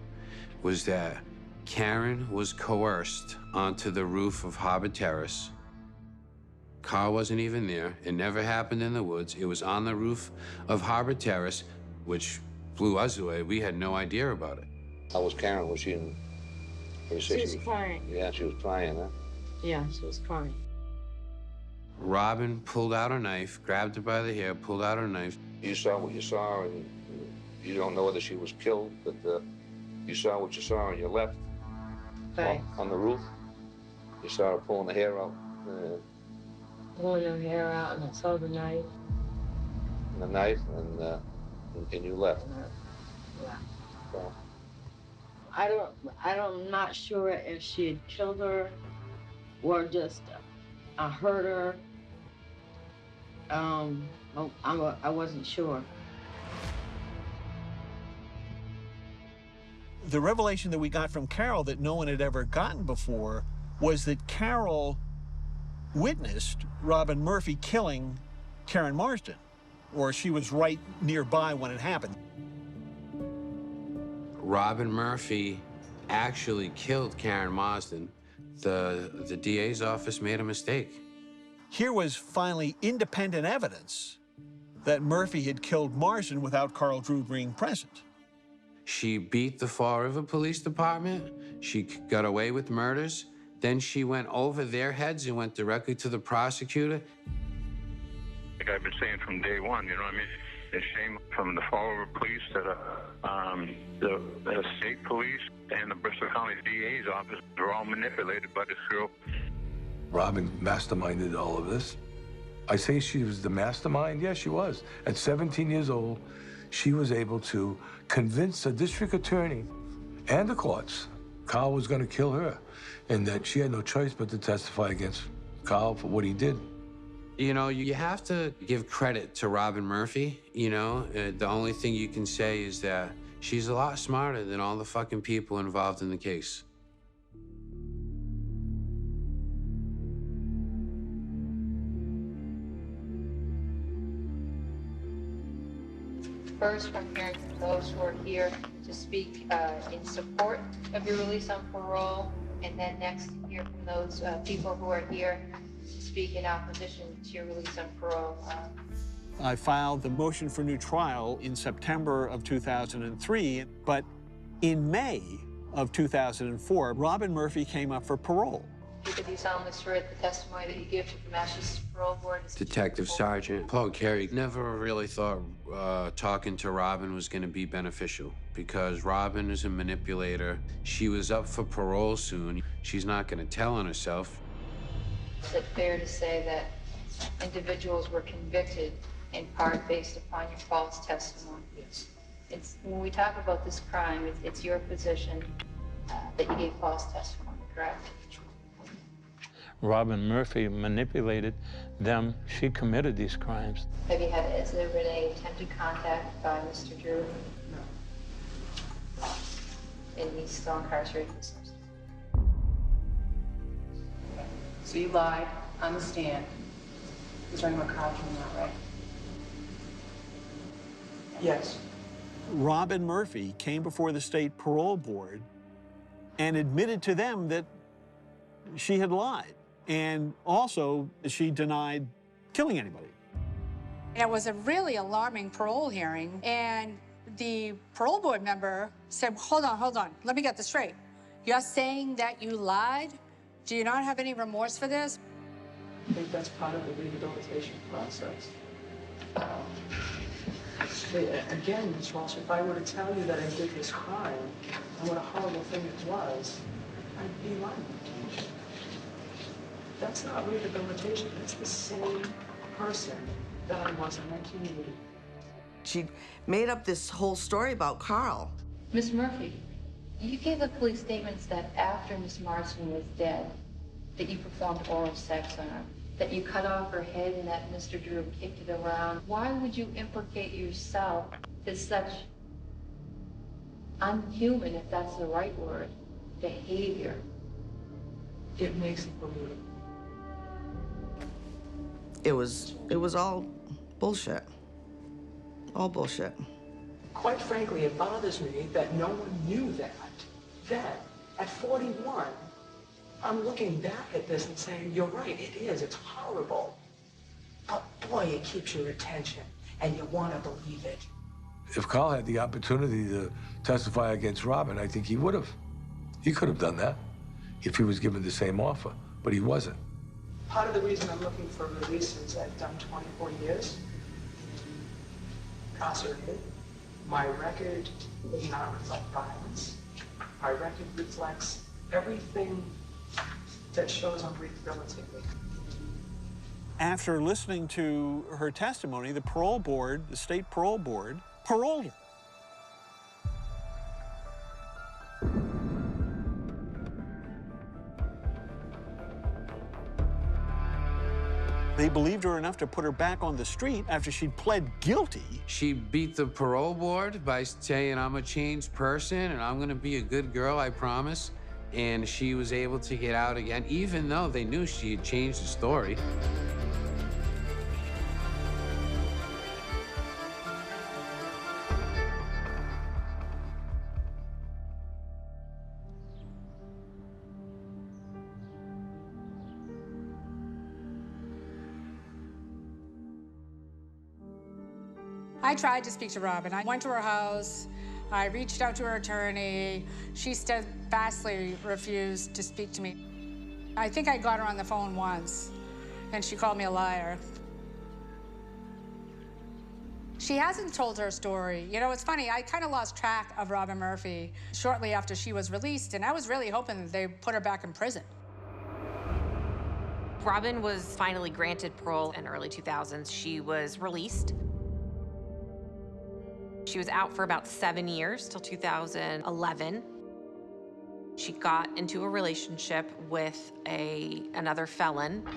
Speaker 5: was that Karen was coerced onto the roof of Harbor Terrace. Carl wasn't even there. It never happened in the woods. It was on the roof of Harbor Terrace, which blew us away. We had no idea about it.
Speaker 9: How was Karen? Was she in...
Speaker 21: She was crying.
Speaker 9: Yeah, she was crying, huh?
Speaker 21: Yeah, she was crying.
Speaker 5: Robin pulled out a knife, grabbed her by the hair, pulled out her knife.
Speaker 9: You saw what you saw, and you don't know whether she was killed, but you saw what you saw, and you left.
Speaker 21: Right.
Speaker 9: On the roof. You saw her pulling the hair out.
Speaker 21: Pulling her hair out, and I saw the knife.
Speaker 9: And the knife, and you left.
Speaker 21: Yeah.
Speaker 9: So.
Speaker 21: I'm not sure if she had killed her or just hurt her. I wasn't sure.
Speaker 4: The revelation that we got from Carol that no one had ever gotten before was that Carol witnessed Robin Murphy killing Karen Marsden, or she was right nearby when it happened.
Speaker 5: Robin Murphy actually killed Karen Marsden. The DA's office made a mistake.
Speaker 4: Here was finally independent evidence that Murphy had killed Marsden without Carl Drew being present.
Speaker 5: She beat the Fall River Police Department. She got away with murders. Then she went over their heads and went directly to the prosecutor.
Speaker 3: Like I've been saying from day one, you know what I mean? It's shame from the Fall River Police to the state police and the Bristol County DA's office. They're all manipulated by this girl.
Speaker 1: Robin masterminded all of this. I say she was the mastermind. Yeah, she was. At 17 years old, she was able to convince a district attorney and the courts Carl was going to kill her, and that she had no choice but to testify against Carl for what he did.
Speaker 5: You know, you have to give credit to Robin Murphy, you know? The only thing you can say is that she's a lot smarter than all the fucking people involved in the case.
Speaker 12: First, from hearing from those who are here to speak in support of your release on parole, and then next to hear from those people who are here to speak in opposition to your release on parole.
Speaker 4: I filed the motion for new trial in September of 2003, but in May of 2004, Robin Murphy came up for parole.
Speaker 12: Because you solemnly swear the testimony that you give to the Massachusetts Parole Board is
Speaker 5: Detective Sergeant Paul Carey never really thought talking to Robin was going to be beneficial, because Robin is a manipulator. She was up for parole soon. She's not going to tell on herself.
Speaker 12: Is it fair to say that individuals were convicted in part based upon your false testimony?
Speaker 1: Yes.
Speaker 12: When we talk about this crime, it's your position that you gave false testimony, correct?
Speaker 19: Robin Murphy manipulated them. She committed these crimes.
Speaker 12: Has there been any attempted contact by Mr. Drew? No. And he's still incarcerated?
Speaker 2: So you lied on the stand concerning what Carl came out, right?
Speaker 4: Yes. Robin Murphy came before the state parole board and admitted to them that she had lied. And also, she denied killing anybody.
Speaker 26: It was a really alarming parole hearing, and the parole board member said, hold on, let me get this straight. You're saying that you lied? Do you not have any remorse for this?
Speaker 2: I think that's part of the rehabilitation process. Again, Ms. Walsh, if I were to tell you that I did this crime and what a horrible thing it was, I'd be lying. That's not rehabilitation. That's the same person that I was in 1980.
Speaker 20: She made up this whole story about Carl.
Speaker 12: Ms. Murphy, you gave the police statements that after Miss Marston was dead, that you performed oral sex on her, that you cut off her head and that Mr. Drew kicked it around. Why would you implicate yourself in such unhuman, if that's the right word, behavior?
Speaker 2: It makes it believable.
Speaker 20: It was all bullshit. All bullshit.
Speaker 2: Quite frankly, it bothers me that no one knew that. Then, at 41, I'm looking back at this and saying, you're right, it is, it's horrible. But boy, it keeps your attention, and you want to believe it.
Speaker 1: If Carl had the opportunity to testify against Robin, I think he would have. He could have done that if he was given the same offer, but he wasn't.
Speaker 2: Part of the reason I'm looking for release is I've done 24 years incarcerated. My record does not reflect violence. My record reflects everything that shows I'm rehabilitated.
Speaker 4: After listening to her testimony, the parole board, the state parole board, paroled her. They believed her enough to put her back on the street after she'd pled guilty.
Speaker 5: She beat the parole board by saying, I'm a changed person and I'm gonna be a good girl, I promise. And she was able to get out again, even though they knew she had changed the story.
Speaker 26: I tried to speak to Robin. I went to her house. I reached out to her attorney. She steadfastly refused to speak to me. I think I got her on the phone once, and she called me a liar. She hasn't told her story. You know, it's funny, I kind of lost track of Robin Murphy shortly after she was released, and I was really hoping that they put her back in prison.
Speaker 6: Robin was finally granted parole in early 2000s. She was released. She was out for about 7 years, till 2011. She got into a relationship with another felon,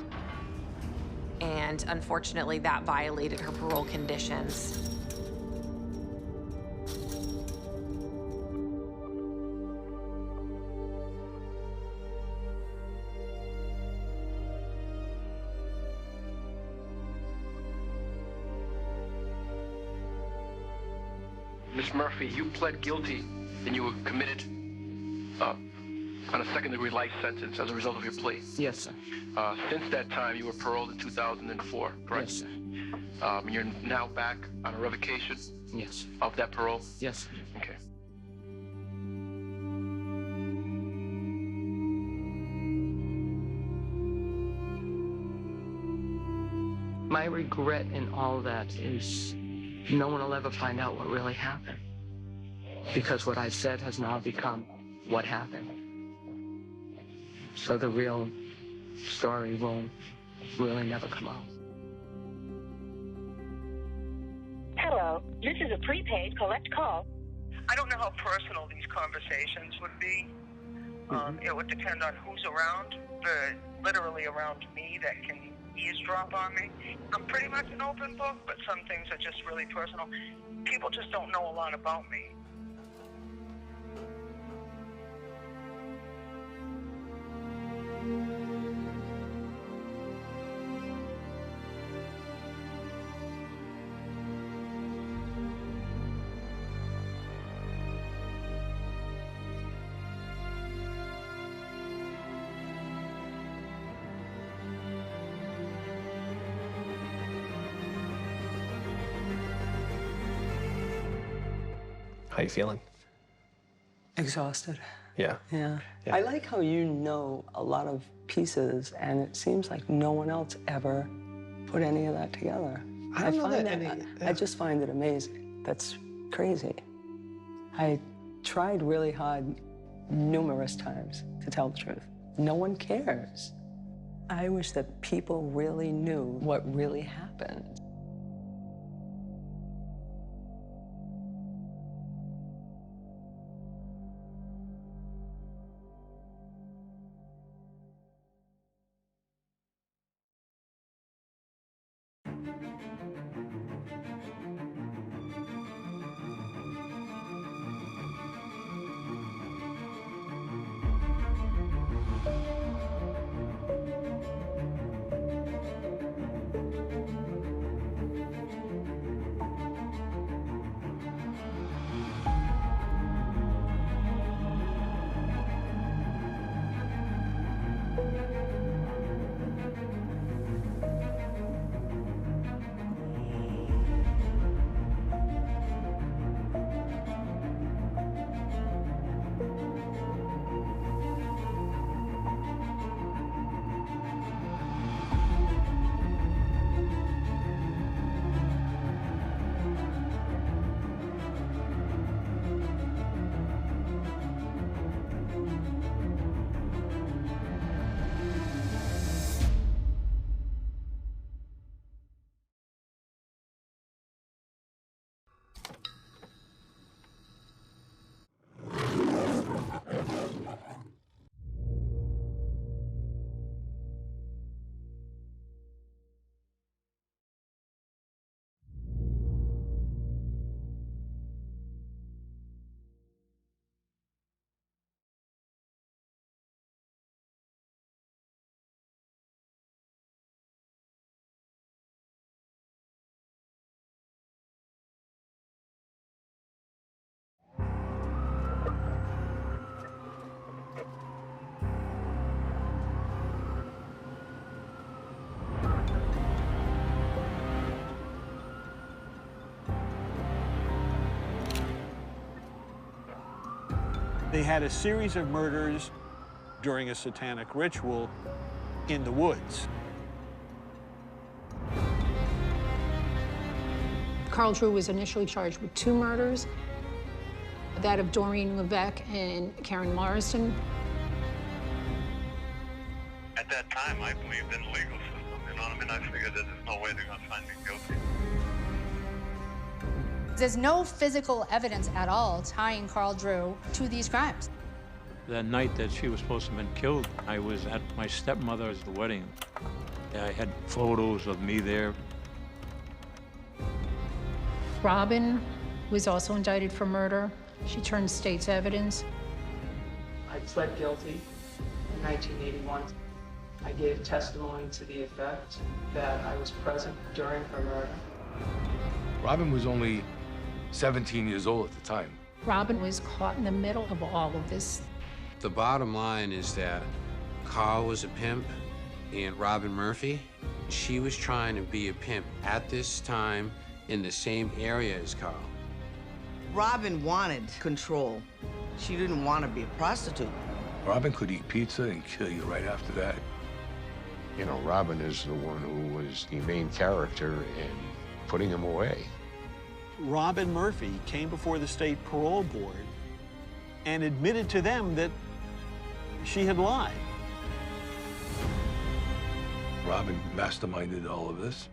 Speaker 6: and unfortunately that violated her parole conditions.
Speaker 10: Miss Murphy, you pled guilty and you were committed on a second-degree life sentence as a result of your plea.
Speaker 11: Yes, sir.
Speaker 10: Since that time, you were paroled in 2004, correct?
Speaker 11: Yes, sir.
Speaker 10: You're now back on a revocation?
Speaker 11: Yes.
Speaker 10: Of that parole?
Speaker 11: Yes, sir.
Speaker 10: Okay.
Speaker 11: My regret in all that is no one will ever find out what really happened. Because what I said has now become what happened. So the real story will really never come out.
Speaker 22: Hello, this is a prepaid collect call.
Speaker 23: I don't know how personal these conversations would be. It would depend on who's around, but literally around me that can eavesdrop on me. I'm pretty much an open book, but some things are just really personal. People just don't know a lot about me.
Speaker 24: How you feeling?
Speaker 27: Exhausted.
Speaker 24: Yeah.
Speaker 27: Yeah.
Speaker 24: Yeah.
Speaker 27: I like how you know a lot of pieces, and it seems like no one else ever put any of that together.
Speaker 24: I don't know that
Speaker 27: I just find it amazing. That's crazy. I tried really hard numerous times to tell the truth. No one cares. I wish that people really knew what really happened.
Speaker 4: They had a series of murders during a satanic ritual in the woods.
Speaker 25: Carl Drew was initially charged with 2 murders, that of Doreen Levesque and Karen Morrison.
Speaker 3: at that time, I believed in the legal system. You know what I mean? I figured that there's no way they're going to find me guilty.
Speaker 26: There's no physical evidence at all tying Carl Drew to these crimes.
Speaker 19: The night that she was supposed to have been killed, I was at my stepmother's wedding. I had photos of me there.
Speaker 25: Robin was also indicted for murder. She turned state's evidence.
Speaker 2: I pled guilty in 1981. I gave testimony to the effect that I was present during her murder.
Speaker 1: Robin was only 17 years old at the time.
Speaker 25: Robin was caught in the middle of all of this.
Speaker 5: The bottom line is that Carl was a pimp, and Robin Murphy, she was trying to be a pimp at this time in the same area as Carl.
Speaker 20: Robin wanted control. She didn't want to be a prostitute.
Speaker 1: Robin could eat pizza and kill you right after that.
Speaker 7: You know, Robin is the one who was the main character in putting him away.
Speaker 4: Robin Murphy came before the state parole board and admitted to them that she had lied.
Speaker 1: Robin masterminded all of this.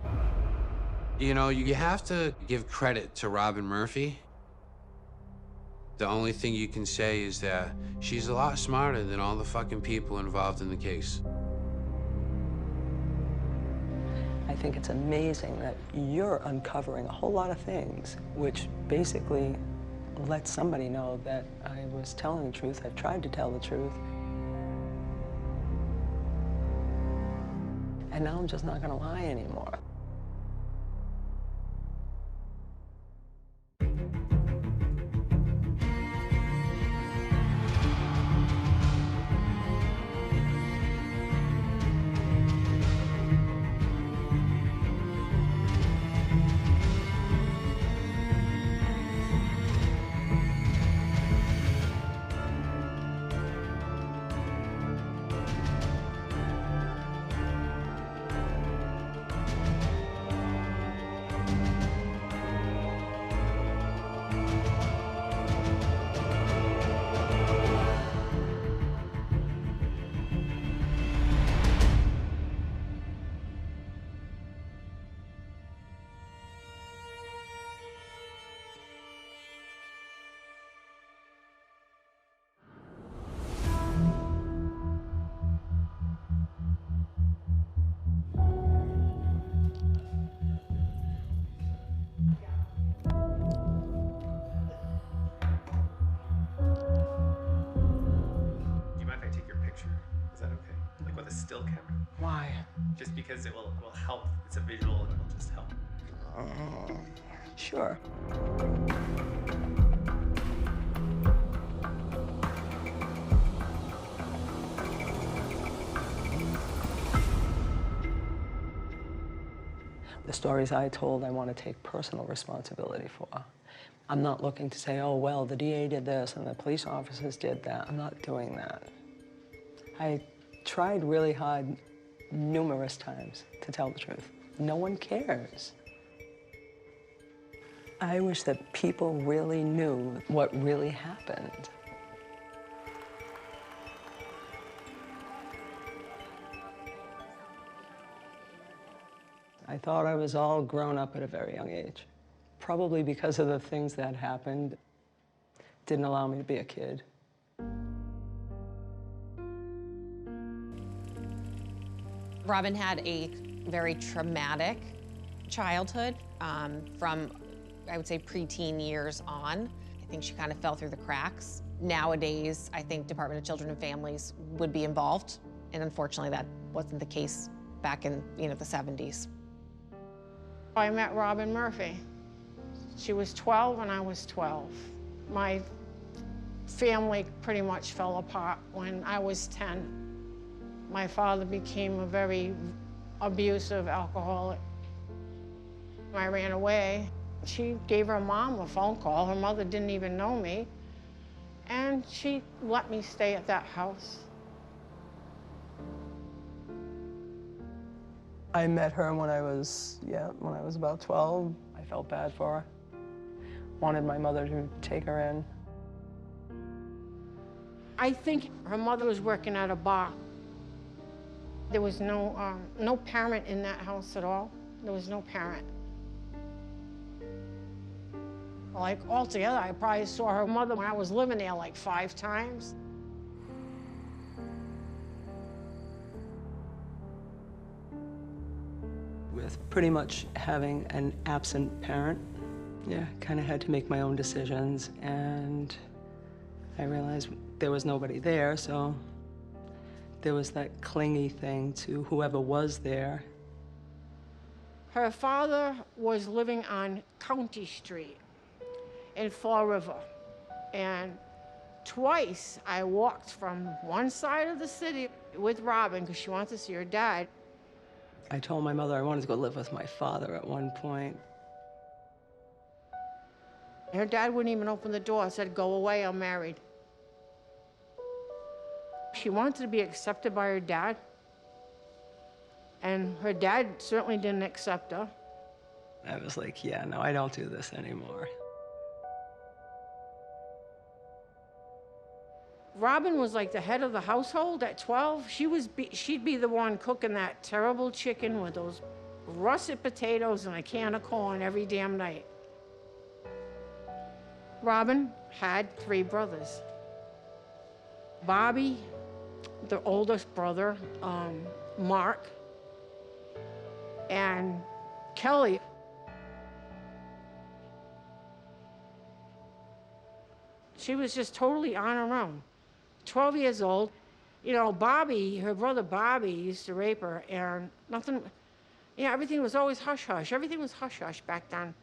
Speaker 5: You know, you have to give credit to Robin Murphy. The only thing you can say is that she's a lot smarter than all the fucking people involved in the case.
Speaker 27: I think it's amazing that you're uncovering a whole lot of things, which basically lets somebody know that I was telling the truth, I've tried to tell the truth. And now I'm just not gonna lie anymore.
Speaker 13: Still camera.
Speaker 27: Why?
Speaker 13: Just because it will help. It's a visual and it will just help.
Speaker 27: Sure. The stories I told, I want to take personal responsibility for. I'm not looking to say, oh, well, the DA did this and the police officers did that. I'm not doing that. I tried really hard numerous times to tell the truth. No one cares. I wish that people really knew what really happened. I thought I was all grown up at a very young age. Probably because of the things that happened, didn't allow me to be a kid.
Speaker 6: Robin had a very traumatic childhood from, I would say, preteen years on. I think she kind of fell through the cracks. Nowadays, I think Department of Children and Families would be involved, and unfortunately that wasn't the case back in, the 70s.
Speaker 15: I met Robin Murphy. She was 12 and I was 12. My family pretty much fell apart when I was 10. My father became a very abusive alcoholic. I ran away. She gave her mom a phone call. Her mother didn't even know me. And she let me stay at that house.
Speaker 27: I met her when I was about 12. I felt bad for her. Wanted my mother to take her in.
Speaker 15: I think her mother was working at a bar. There was no parent in that house at all. There was no parent. Like, altogether, I probably saw her mother when I was living there like 5 times.
Speaker 27: With pretty much having an absent parent, yeah, kind of had to make my own decisions, and I realized there was nobody there, so there was that clingy thing to whoever was there.
Speaker 15: Her father was living on County Street in Fall River, and twice I walked from one side of the city with Robin because she wanted to see her dad.
Speaker 27: I told my mother I wanted to go live with my father at one point.
Speaker 15: Her dad wouldn't even open the door, said, "Go away, I'm married." She wanted to be accepted by her dad, and her dad certainly didn't accept her.
Speaker 27: I was like, yeah, no, I don't do this anymore.
Speaker 15: Robin was like the head of the household at 12. She'd be the one cooking that terrible chicken with those russet potatoes and a can of corn every damn night. Robin had 3 brothers. Bobby, the oldest brother, Mark, and Kelly. She was just totally on her own. 12 years old. You know, Bobby, her brother Bobby, used to rape her, and nothing, you know, everything was always hush-hush. Everything was hush-hush back then.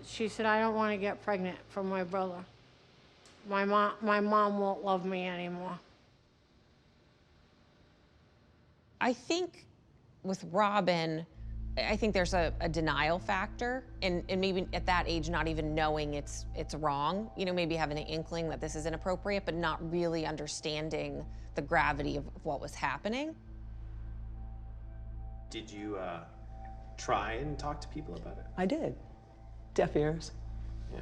Speaker 15: She said, "I don't want to get pregnant from my brother. My mom won't love me anymore."
Speaker 6: I think with Robin, I think there's a denial factor, and maybe at that age not even knowing it's wrong, you know, maybe having an inkling that this is inappropriate, but not really understanding the gravity of what was happening.
Speaker 13: Did you try and talk to people about it?
Speaker 27: I did. Deaf ears.
Speaker 13: Yeah.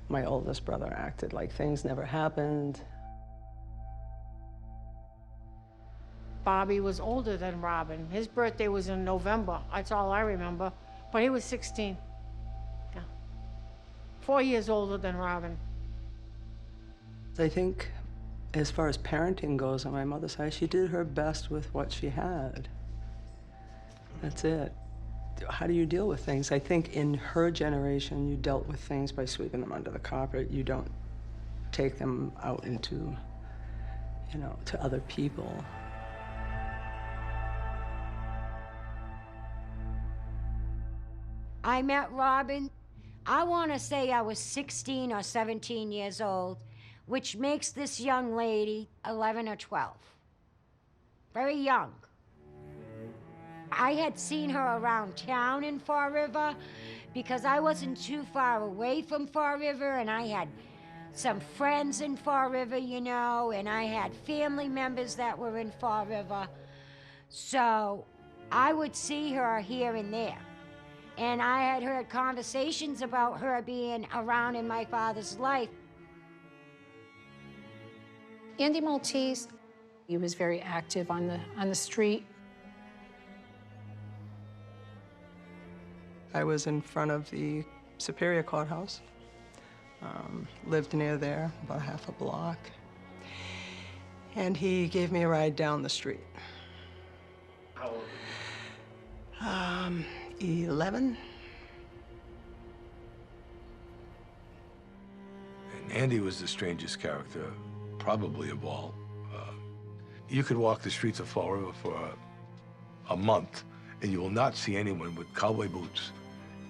Speaker 27: My oldest brother acted like things never happened.
Speaker 15: Bobby was older than Robin. His birthday was in November. That's all I remember. But he was 16. Yeah. 4 years older than Robin.
Speaker 27: I think as far as parenting goes on my mother's side, she did her best with what she had. That's it. How do you deal with things? I think in her generation, you dealt with things by sweeping them under the carpet. You don't take them out into, you know, to other people.
Speaker 8: I met Robin, I want to say I was 16 or 17 years old, which makes this young lady 11 or 12. Very young. I had seen her around town in Fall River because I wasn't too far away from Fall River, and I had some friends in Fall River, you know, and I had family members that were in Fall River. So I would see her here and there. And I had heard conversations about her being around in my father's life.
Speaker 25: Andy Maltese, he was very active on the street.
Speaker 27: I was in front of the Superior Courthouse, lived near there, about half a block. And he gave me a ride down the street.
Speaker 13: How old?
Speaker 27: 11.
Speaker 1: And Andy was the strangest character, probably of all. You could walk the streets of Fall River for a month, and you will not see anyone with cowboy boots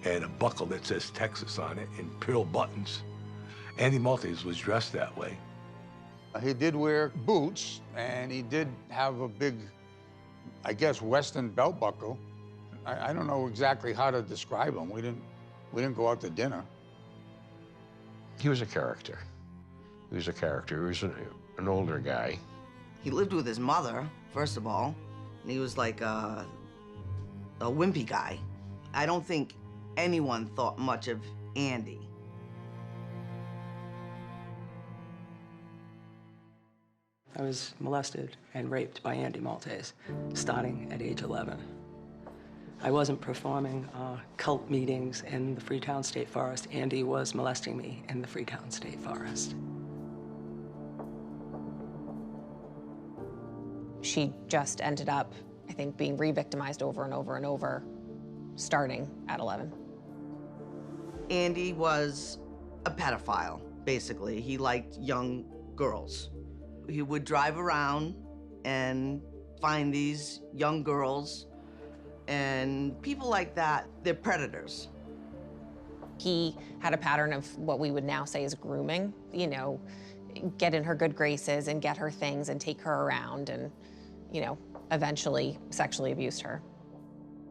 Speaker 1: and a buckle that says Texas on it and pearl buttons. Andy Maltese was dressed that way.
Speaker 9: He did wear boots, and he did have a big, I guess, Western belt buckle. I don't know exactly how to describe him. We didn't go out to dinner.
Speaker 7: He was a character. He was a character. He was an older guy.
Speaker 20: He lived with his mother, first of all, and he was like a wimpy guy. I don't think anyone thought much of Andy.
Speaker 27: I was molested and raped by Andy Maltese, starting at age 11. I wasn't performing cult meetings in the Freetown State Forest. Andy was molesting me in the Freetown State Forest.
Speaker 6: She just ended up, I think, being re-victimized over and over and over, starting at 11.
Speaker 20: Andy was a pedophile, basically. He liked young girls. He would drive around and find these young girls, and people like that, they're predators.
Speaker 6: He had a pattern of what we would now say is grooming, you know, get in her good graces and get her things and take her around and, you know, eventually sexually abused her.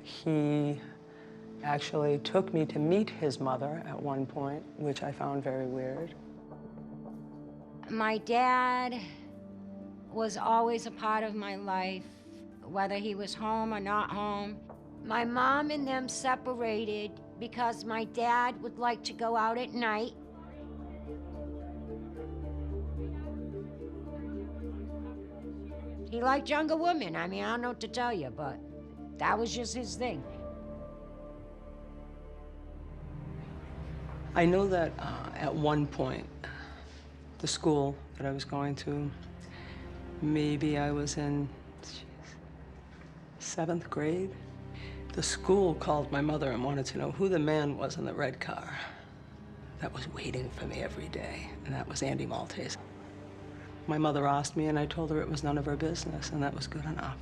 Speaker 27: He actually took me to meet his mother at one point, which I found very weird.
Speaker 8: My dad was always a part of my life, whether he was home or not home. My mom and them separated because my dad would like to go out at night. He liked younger women. I mean, I don't know what to tell you, but that was just his thing.
Speaker 27: I know that at one point, the school that I was going to, maybe I was in 7th grade. The school called my mother and wanted to know who the man was in the red car that was waiting for me every day, and that was Andy Maltese. My mother asked me, and I told her it was none of her business, and that was good enough.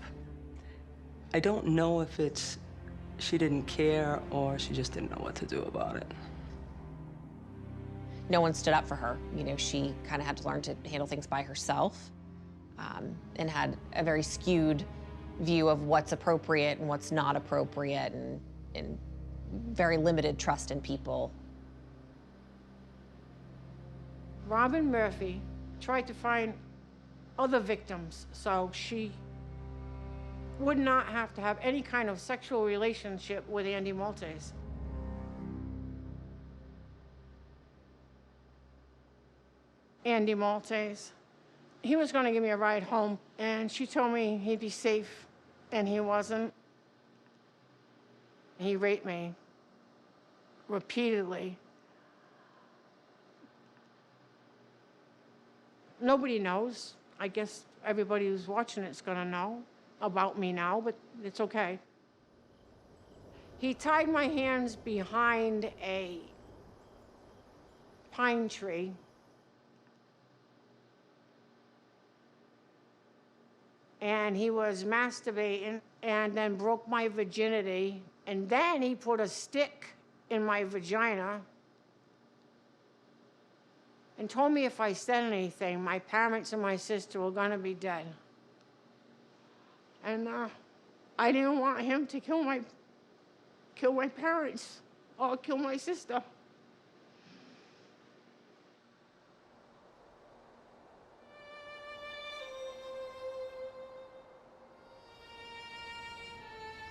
Speaker 27: I don't know if it's she didn't care or she just didn't know what to do about it.
Speaker 6: No one stood up for her. You know, she kind of had to learn to handle things by herself, and had a very skewed view of what's appropriate and what's not appropriate, and very limited trust in people.
Speaker 15: Robin Murphy tried to find other victims so she would not have to have any kind of sexual relationship with Andy Maltese. Andy Maltese, he was going to give me a ride home, and she told me he'd be safe, and he wasn't. He raped me repeatedly. Nobody knows. I guess everybody who's watching it's gonna know about me now, but it's okay. He tied my hands behind a pine tree. And he was masturbating and then broke my virginity. And then he put a stick in my vagina and told me if I said anything, my parents and my sister were gonna be dead. And I didn't want him to kill my parents or kill my sister.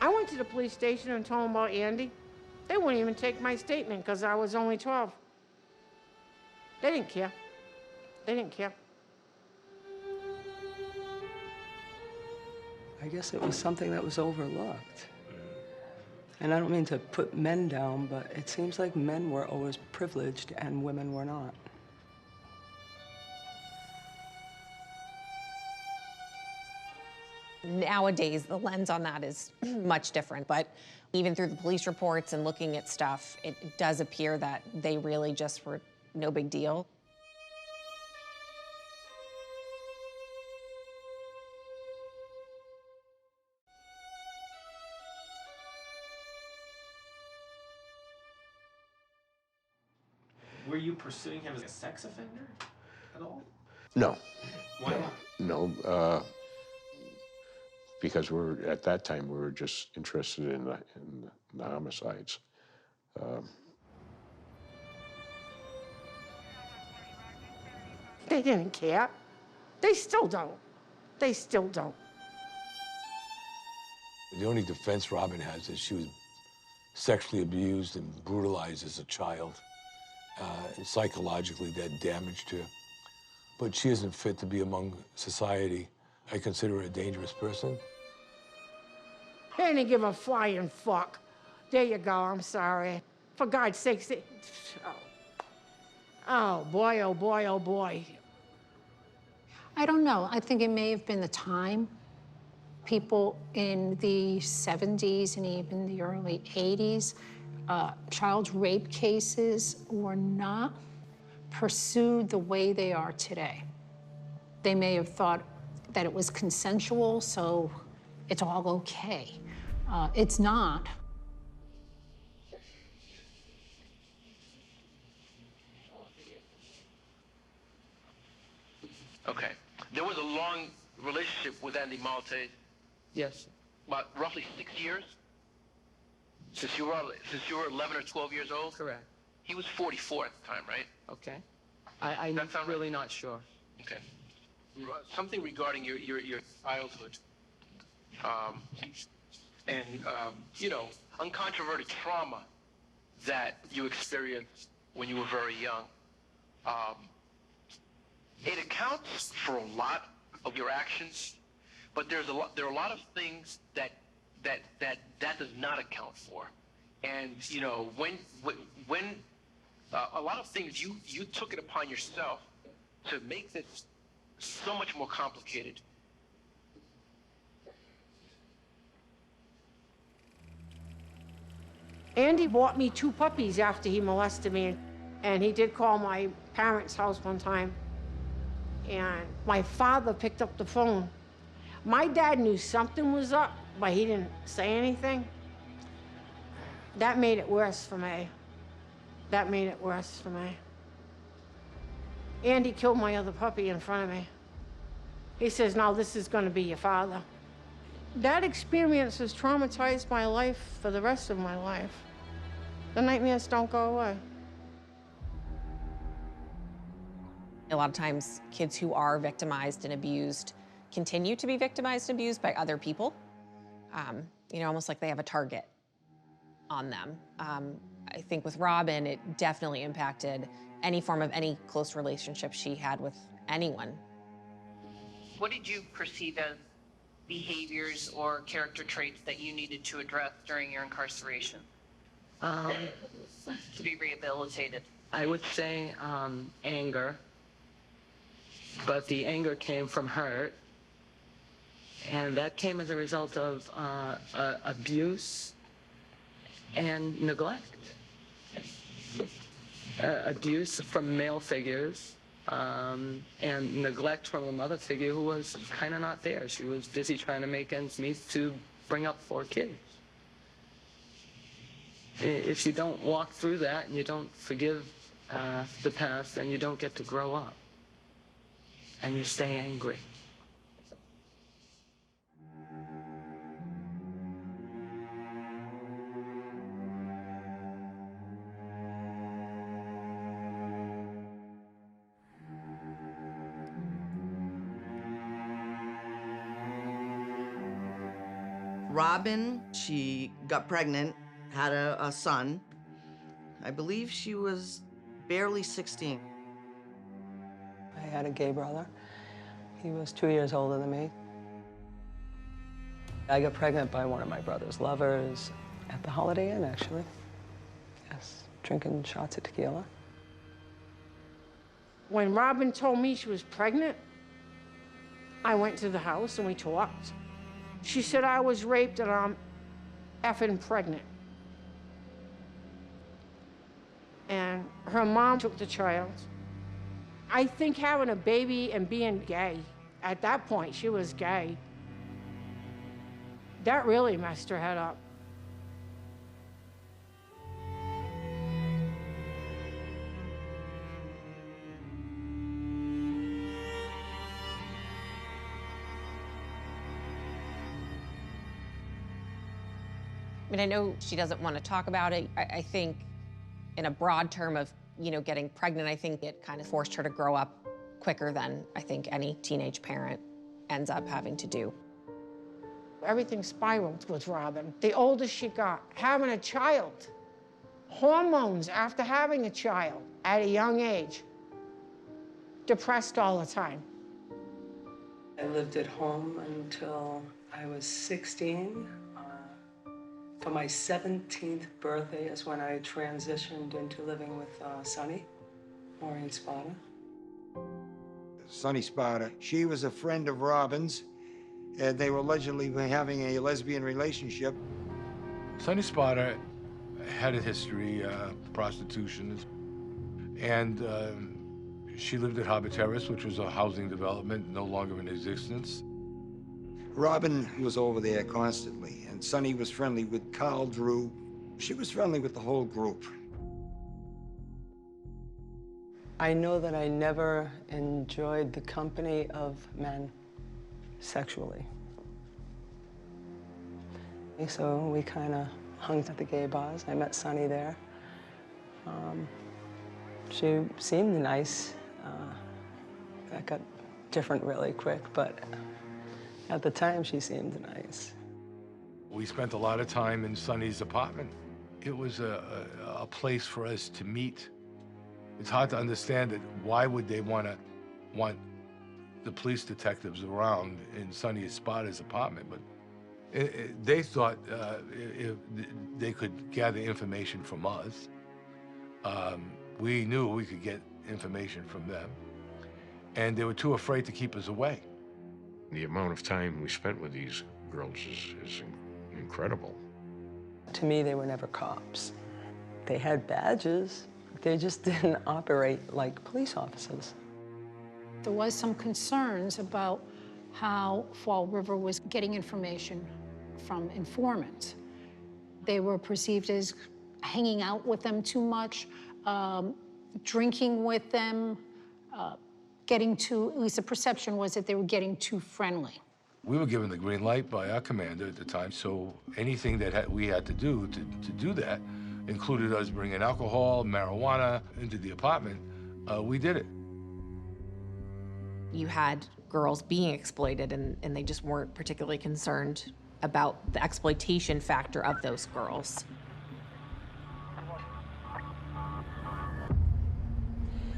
Speaker 15: I went to the police station and told them about Andy. They wouldn't even take my statement because I was only 12. They didn't care. They didn't care.
Speaker 27: I guess it was something that was overlooked. And I don't mean to put men down, but it seems like men were always privileged and women were not.
Speaker 6: Nowadays, the lens on that is much different, but even through the police reports and looking at stuff, it does appear that they really just were no big deal.
Speaker 13: Were you pursuing him as a sex offender at all?
Speaker 7: No.
Speaker 13: Why not?
Speaker 7: No, because at that time, we were just interested in the homicides.
Speaker 15: They didn't care. They still don't. They still don't.
Speaker 1: The only defense Robin has is she was sexually abused and brutalized as a child. And psychologically, that damaged her. but she isn't fit to be among society. I consider her a dangerous person.
Speaker 15: They didn't give a flying fuck. There you go, I'm sorry. For God's sakes, oh boy, oh boy, oh boy.
Speaker 25: I don't know. I think it may have been the time. People in the 70s and even the early 80s, child rape cases were not pursued the way they are today. They may have thought that it was consensual, so it's all okay. It's not.
Speaker 10: Okay. There was a long relationship with Andy Malte.
Speaker 11: Yes.
Speaker 10: About roughly 6 years? Since you were 11 or 12 years old?
Speaker 11: Correct.
Speaker 10: He was 44 at the time, right?
Speaker 11: Okay. I'm really not sure.
Speaker 10: Okay. Something regarding your childhood, and you know, uncontroverted trauma that you experienced when you were very young. It accounts for a lot of your actions, but there are a lot of things that does not account for. And you know, when a lot of things you took it upon yourself to make this so much more complicated.
Speaker 15: Andy bought me 2 puppies after he molested me, and he did call my parents' house one time, and my father picked up the phone. My dad knew something was up, but he didn't say anything. That made it worse for me. That made it worse for me. Andy killed my other puppy in front of me. He says, "Now this is going to be your father." That experience has traumatized my life for the rest of my life. The nightmares don't go away.
Speaker 6: A lot of times, kids who are victimized and abused continue to be victimized and abused by other people. You know, almost like they have a target on them. I think with Robin, it definitely impacted any form of any close relationship she had with anyone.
Speaker 12: What did you perceive as behaviors or character traits that you needed to address during your incarceration to be rehabilitated?
Speaker 11: I would say anger, but the anger came from hurt, and that came as a result of abuse and neglect. Abuse from male figures, and neglect from a mother figure who was kind of not there. She was busy trying to make ends meet to bring up 4 kids. If you don't walk through that and you don't forgive the past, then you don't get to grow up, and you stay angry.
Speaker 20: Robin, she got pregnant, had a son. I believe she was barely 16.
Speaker 27: I had a gay brother. He was 2 years older than me. I got pregnant by one of my brother's lovers at the Holiday Inn, actually. Yes, drinking shots of tequila.
Speaker 15: When Robin told me she was pregnant, I went to the house and we talked. She said I was raped and I'm effing pregnant. And her mom took the child. I think having a baby and being gay, at that point she was gay, that really messed her head up.
Speaker 6: I mean, I know she doesn't want to talk about it. I think in a broad term of, you know, getting pregnant, I think it kind of forced her to grow up quicker than I think any teenage parent ends up having to do.
Speaker 15: Everything spiraled with Robin. The older she got, having a child, hormones after having a child at a young age, depressed all the time.
Speaker 27: I lived at home until I was 16. For my 17th birthday is when I transitioned into living with Sonny, Maureen Spada.
Speaker 14: Sonny Spada, she was a friend of Robin's, and they were allegedly having a lesbian relationship.
Speaker 1: Sonny Spada had a history of prostitution, and she lived at Harbor Terrace, which was a housing development no longer in existence.
Speaker 14: Robin was over there constantly, and Sonny was friendly with Carl Drew. She was friendly with the whole group.
Speaker 27: I know that I never enjoyed the company of men sexually. So we kind of hung at the gay bars. I met Sonny there. She seemed nice. That got different really quick, but at the time she seemed nice.
Speaker 1: We spent a lot of time in Sonny's apartment. It was a place for us to meet. It's hard to understand it. Why would they want the police detectives around in Sonny Spada's apartment? But they thought if they could gather information from us. We knew we could get information from them, and they were too afraid to keep us away.
Speaker 7: The amount of time we spent with these girls is incredible.
Speaker 27: To me, they were never cops. They had badges. They just didn't operate like police officers.
Speaker 25: There was some concerns about how Fall River was getting information from informants. They were perceived as hanging out with them too much, drinking with them, getting too, at least the perception was that they were getting too friendly.
Speaker 1: We were given the green light by our commander at the time, so anything that we had to do to do that included us bringing alcohol, marijuana into the apartment. We did it.
Speaker 6: You had girls being exploited, and they just weren't particularly concerned about the exploitation factor of those girls.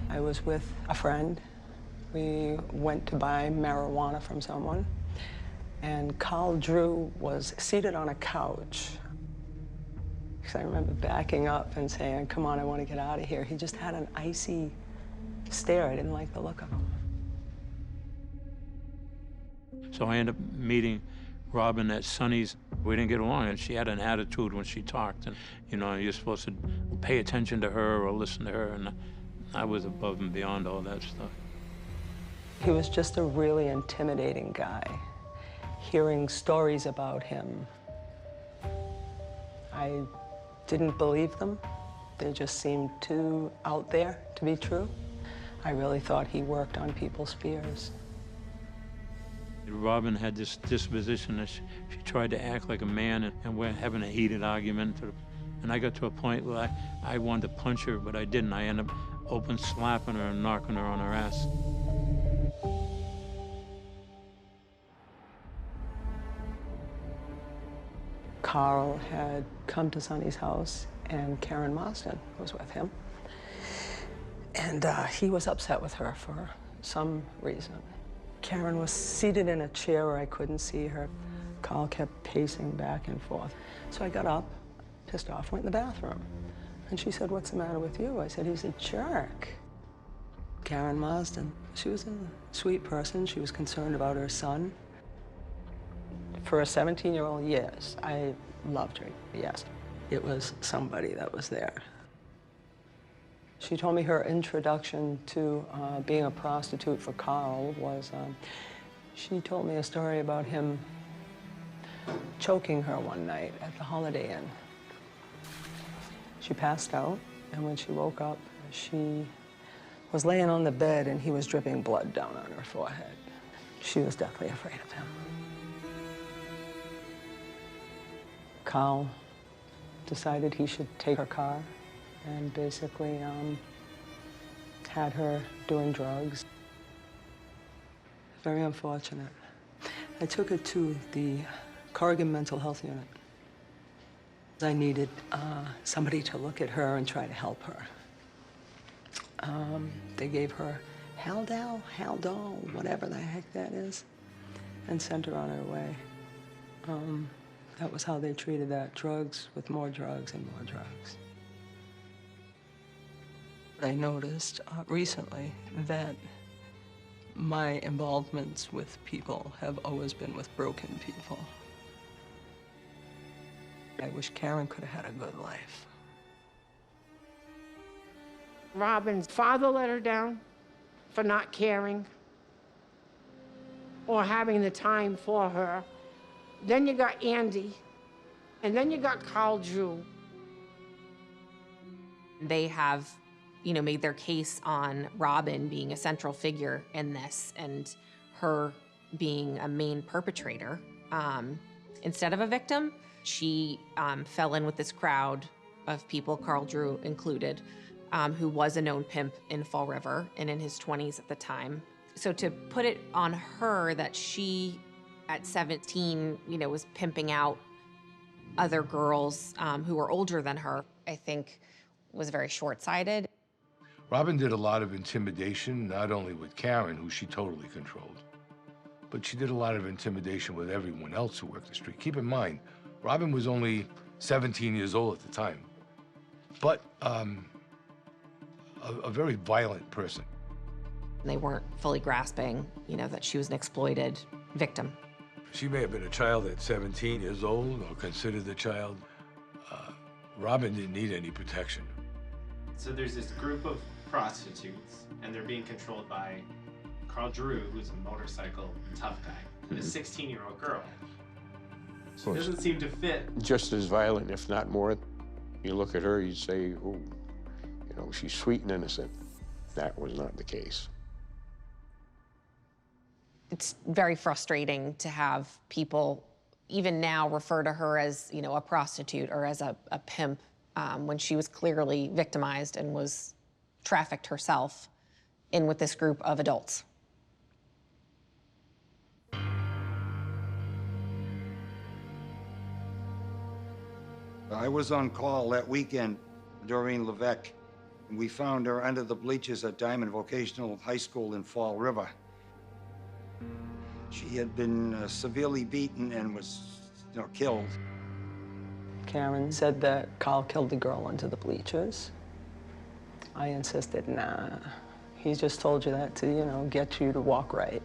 Speaker 27: I was with a friend. We went to buy marijuana from someone, and Carl Drew was seated on a couch. Because I remember backing up and saying, come on, I want to get out of here. He just had an icy stare. I didn't like the look of him.
Speaker 19: So I ended up meeting Robin at Sonny's. We didn't get along, and she had an attitude when she talked. And, you know, you're supposed to pay attention to her or listen to her, and I was above and beyond all that stuff.
Speaker 27: He was just a really intimidating guy. Hearing stories about him, I didn't believe them. They just seemed too out there to be true. I really thought he worked on people's fears.
Speaker 19: Robin had this disposition that she tried to act like a man, and we're having a heated argument. And I got to a point where I wanted to punch her, but I didn't. I ended up open slapping her and knocking her on her ass.
Speaker 27: Carl had come to Sonny's house, and Karen Marsden was with him. And he was upset with her for some reason. Karen was seated in a chair where I couldn't see her. Carl kept pacing back and forth. So I got up, pissed off, went in the bathroom. And she said, "What's the matter with you?" I said, "He's a jerk." Karen Marsden, she was a sweet person. She was concerned about her son. For a 17-year-old, yes, I loved her, yes. It was somebody that was there. She told me her introduction to being a prostitute for Carl was, she told me a story about him choking her one night at the Holiday Inn. She passed out, and when she woke up, she was laying on the bed and he was dripping blood down on her forehead. She was deathly afraid of him. Carl decided he should take her car and basically had her doing drugs. Very unfortunate. I took her to the Corrigan Mental Health Unit. I needed somebody to look at her and try to help her. They gave her Haldol, whatever the heck that is, and sent her on her way. That was how they treated that, drugs with more drugs and more drugs. I noticed recently that my involvements with people have always been with broken people. I wish Karen could have had a good life.
Speaker 15: Robin's father let her down for not caring or having the time for her. Then you got Andy, and then you got Carl Drew.
Speaker 6: They have, made their case on Robin being a central figure in this and her being a main perpetrator. Instead of a victim, she fell in with this crowd of people, Carl Drew included, who was a known pimp in Fall River and in his 20s at the time. So to put it on her that she, at 17, was pimping out other girls who were older than her, I think was very short-sighted.
Speaker 1: Robin did a lot of intimidation, not only with Karen, who she totally controlled, but she did a lot of intimidation with everyone else who worked the street. Keep in mind, Robin was only 17 years old at the time, but a very violent person.
Speaker 6: They weren't fully grasping, that she was an exploited victim.
Speaker 1: She may have been a child at 17 years old or considered a child. Robin didn't need any protection.
Speaker 13: So there's this group of prostitutes, and they're being controlled by Carl Drew, who's a motorcycle tough guy, and a 16-year-old girl. She doesn't seem to fit.
Speaker 7: Just as violent, if not more. You look at her, you'd say, oh, she's sweet and innocent. That was not the case.
Speaker 6: It's very frustrating to have people, even now, refer to her as, a prostitute or as a pimp, when she was clearly victimized and was trafficked herself in with this group of adults.
Speaker 14: I was on call that weekend, Doreen Levesque. We found her under the bleachers at Diamond Vocational High School in Fall River. She had been severely beaten and was, killed.
Speaker 27: Karen said that Carl killed the girl under the bleachers. I insisted, nah, he just told you that to, get you to walk right.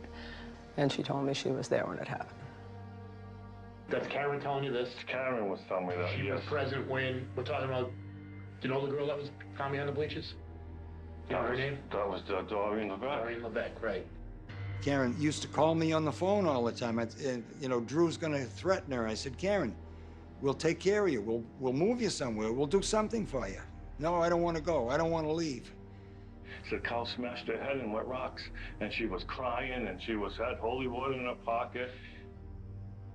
Speaker 27: And she told me she was there when it happened.
Speaker 16: That's Karen telling you this?
Speaker 3: Karen was telling me that,
Speaker 16: She was present when, we're talking about, do you know the girl that was found behind the bleachers? You know her name?
Speaker 3: That was Doreen Levesque.
Speaker 16: Doreen Levesque, right.
Speaker 14: Karen used to call me on the phone all the time. Drew's gonna threaten her. I said, Karen, we'll take care of you. We'll move you somewhere. We'll do something for you. No, I don't want to go. I don't want to leave.
Speaker 3: Said Carl smashed her head in wet rocks, and she was crying, and she had holy water in her pocket.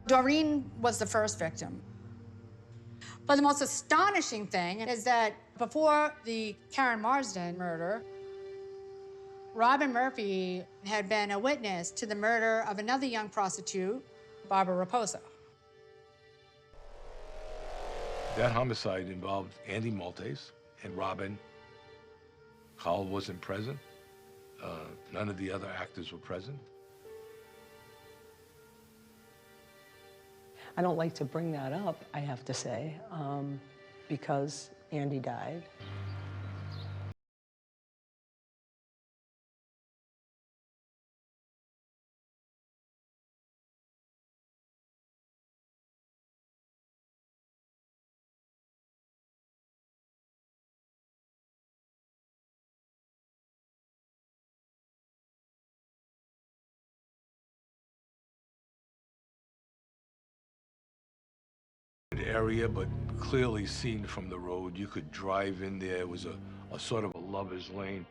Speaker 26: Doreen was the first victim. But the most astonishing thing is that before the Karen Marsden murder, Robin Murphy had been a witness to the murder of another young prostitute, Barbara Raposo.
Speaker 1: That homicide involved Andy Maltese and Robin. Carl wasn't present. None of the other actors were present.
Speaker 27: I don't like to bring that up, I have to say, because Andy died.
Speaker 1: Area, but clearly seen from the road. You could drive in there. It was a sort of a lover's lane.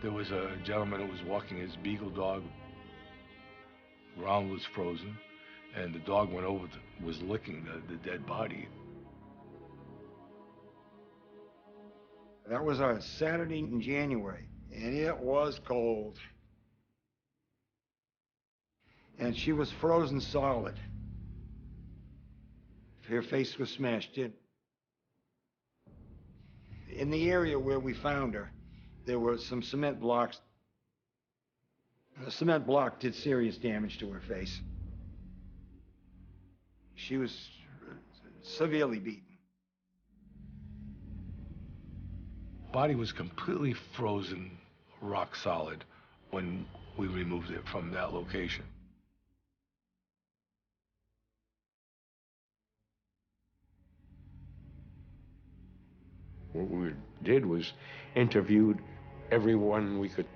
Speaker 1: There was a gentleman who was walking his beagle dog. Ground was frozen, and the dog went over, was licking the dead body.
Speaker 14: That was a Saturday in January, and it was cold. And she was frozen solid. Her face was smashed in. In the area where we found her, There were some cement blocks. The cement block did serious damage to her face. She was severely beaten.
Speaker 1: Body was completely frozen, rock solid, when we removed it from that location.
Speaker 7: What we did was interviewed everyone we could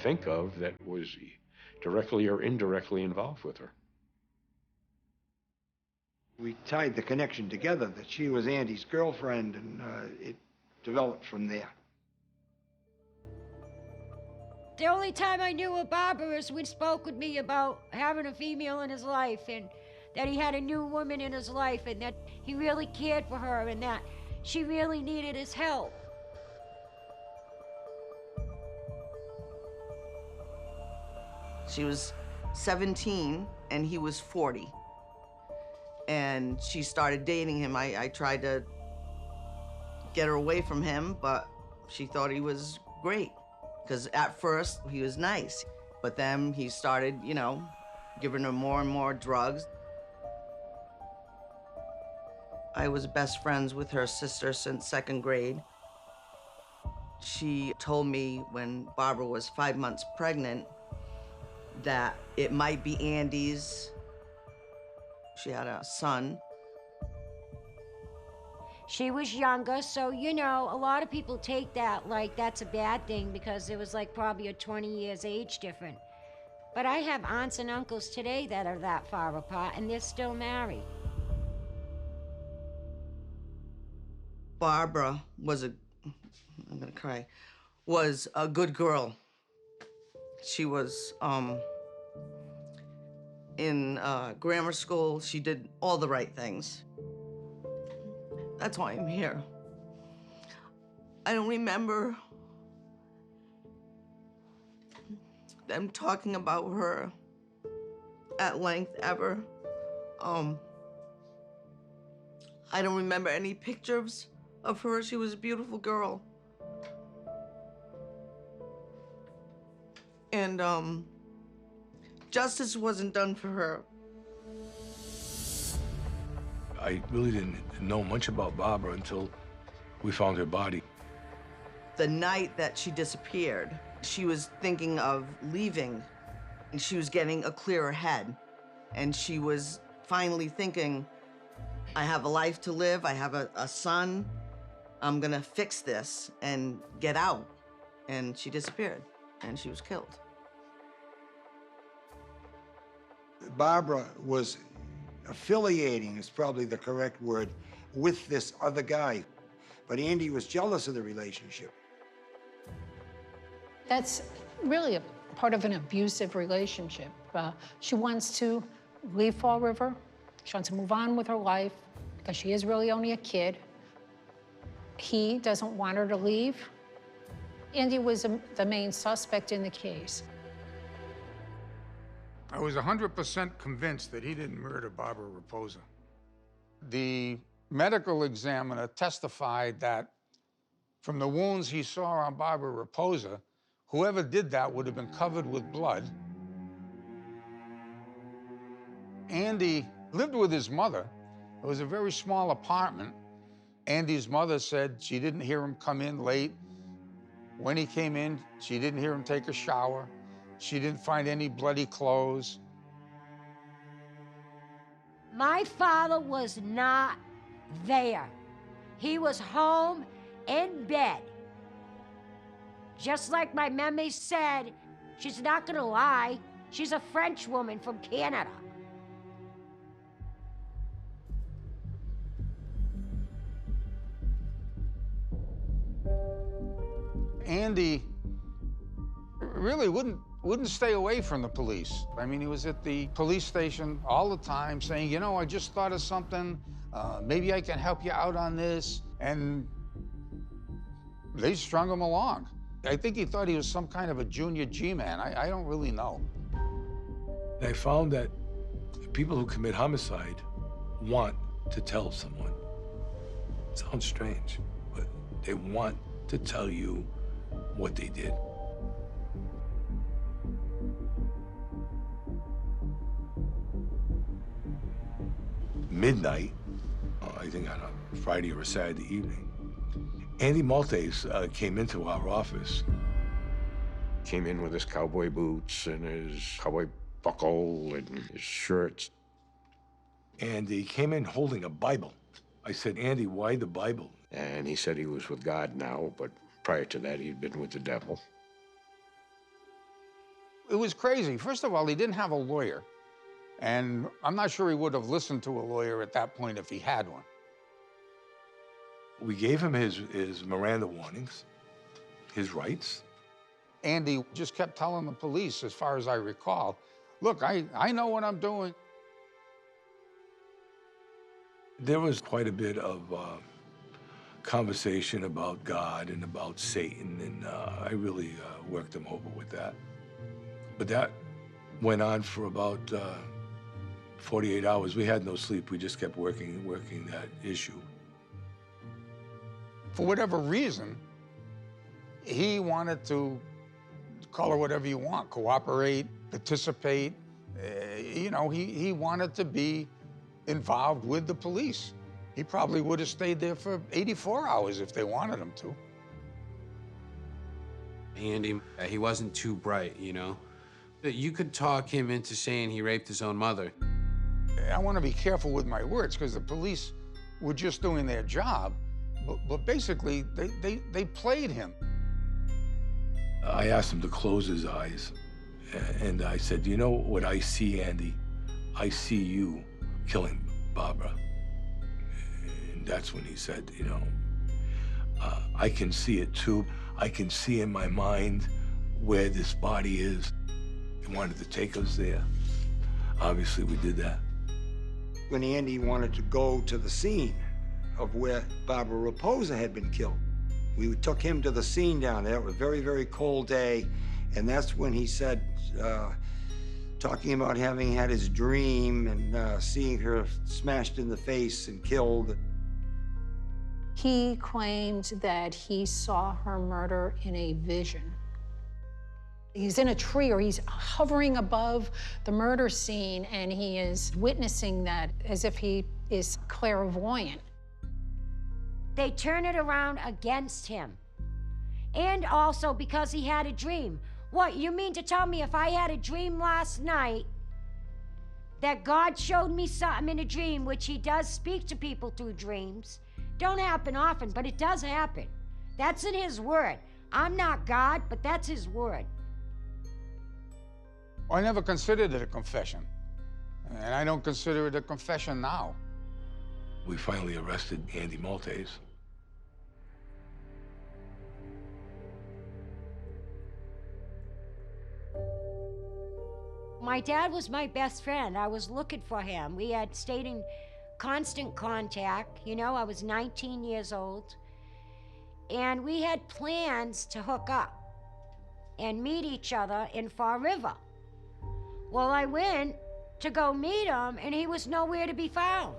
Speaker 7: think of that was directly or indirectly involved with her.
Speaker 14: We tied the connection together that she was Andy's girlfriend, and it developed from there.
Speaker 8: The only time I knew of Barbara is when he spoke with me about having a female in his life, and that he had a new woman in his life, and that he really cared for her, and that she really needed his help.
Speaker 20: She was 17 and he was 40. And she started dating him. I tried to get her away from him, but she thought he was great. Because at first he was nice, but then he started, you know, giving her more and more drugs. I was best friends with her sister since 2nd grade. She told me when Barbara was 5 months pregnant that it might be Andy's. She had a son.
Speaker 8: She was younger, so, you know, a lot of people take that like that's a bad thing because it was like probably a 20 years age difference. But I have aunts and uncles today that are that far apart, and they're still married.
Speaker 20: Barbara was I'm gonna cry, was a good girl. She was in grammar school. She did all the right things. That's why I'm here. I don't remember them talking about her at length ever. I don't remember any pictures of her. She was a beautiful girl. And justice wasn't done for her.
Speaker 1: I really didn't know much about Barbara until we found her body.
Speaker 20: The night that she disappeared, she was thinking of leaving, and she was getting a clearer head. And she was finally thinking, I have a life to live, I have a son, I'm gonna fix this and get out. And she disappeared, and she was killed.
Speaker 14: Barbara was affiliating, is probably the correct word, with this other guy. But Andy was jealous of the relationship.
Speaker 25: That's really a part of an abusive relationship. She wants to leave Fall River. She wants to move on with her life because she is really only a kid. He doesn't want her to leave. Andy was the main suspect in the case.
Speaker 9: I was 100% convinced that he didn't murder Barbara Raposa. The medical examiner testified that from the wounds he saw on Barbara Raposa, whoever did that would have been covered with blood. Andy lived with his mother. It was a very small apartment. Andy's mother said she didn't hear him come in late. When he came in, she didn't hear him take a shower. She didn't find any bloody clothes.
Speaker 8: My father was not there. He was home in bed. Just like my memory said, she's not gonna lie. She's a French woman from Canada.
Speaker 9: Andy really wouldn't stay away from the police. I mean, he was at the police station all the time saying, you know, I just thought of something. Maybe I can help you out on this. And they strung him along. I think he thought he was some kind of a junior G-man. I don't really know.
Speaker 1: I found that people who commit homicide want to tell someone. It sounds strange, but they want to tell you what they did. Midnight, I think on a Friday or a Saturday evening, Andy Maltese came into our office.
Speaker 7: Came in with his cowboy boots and his cowboy buckle and his shirts.
Speaker 1: And he came in holding a Bible. I said, Andy, why the Bible?
Speaker 7: And he said he was with God now, but prior to that, he'd been with the devil.
Speaker 9: It was crazy. First of all, he didn't have a lawyer. And I'm not sure he would have listened to a lawyer at that point if he had one.
Speaker 1: We gave him his Miranda warnings, his rights.
Speaker 9: Andy just kept telling the police, as far as I recall, look, I know what I'm doing.
Speaker 1: There was quite a bit of conversation about God and about Satan, and I really worked him over with that. But that went on for about 48 hours. We had no sleep. We just kept working that issue.
Speaker 9: For whatever reason, he wanted to call it whatever you want, cooperate, participate. You know, he wanted to be involved with the police. He probably would have stayed there for 84 hours if they wanted him to.
Speaker 5: Andy, he wasn't too bright, you know? You could talk him into saying he raped his own mother.
Speaker 9: I want to be careful with my words because the police were just doing their job, but basically they played him.
Speaker 1: I asked him to close his eyes, and I said, you know what I see, Andy? I see you killing Barbara. And that's when he said, you know, I can see it too. I can see in my mind where this body is. He wanted to take us there. Obviously, we did that.
Speaker 14: When Andy wanted to go to the scene of where Barbara Raposa had been killed, we took him to the scene down there. It was a very, very cold day, and that's when he said, talking about having had his dream and seeing her smashed in the face and killed.
Speaker 25: He claimed that he saw her murder in a vision. He's in a tree or he's hovering above the murder scene and he is witnessing that as if he is clairvoyant.
Speaker 8: They turn it around against him. And also because he had a dream. What, you mean to tell me if I had a dream last night that God showed me something in a dream, which he does speak to people through dreams. Don't happen often, but it does happen. That's in his word. I'm not God, but that's his word.
Speaker 9: I never considered it a confession, and I don't consider it a confession now.
Speaker 1: We finally arrested Andy Maltese.
Speaker 8: My dad was my best friend. I was looking for him. We had stayed in constant contact. You know, I was 19 years old. And we had plans to hook up and meet each other in Fall River. Well, I went to go meet him, and he was nowhere to be found.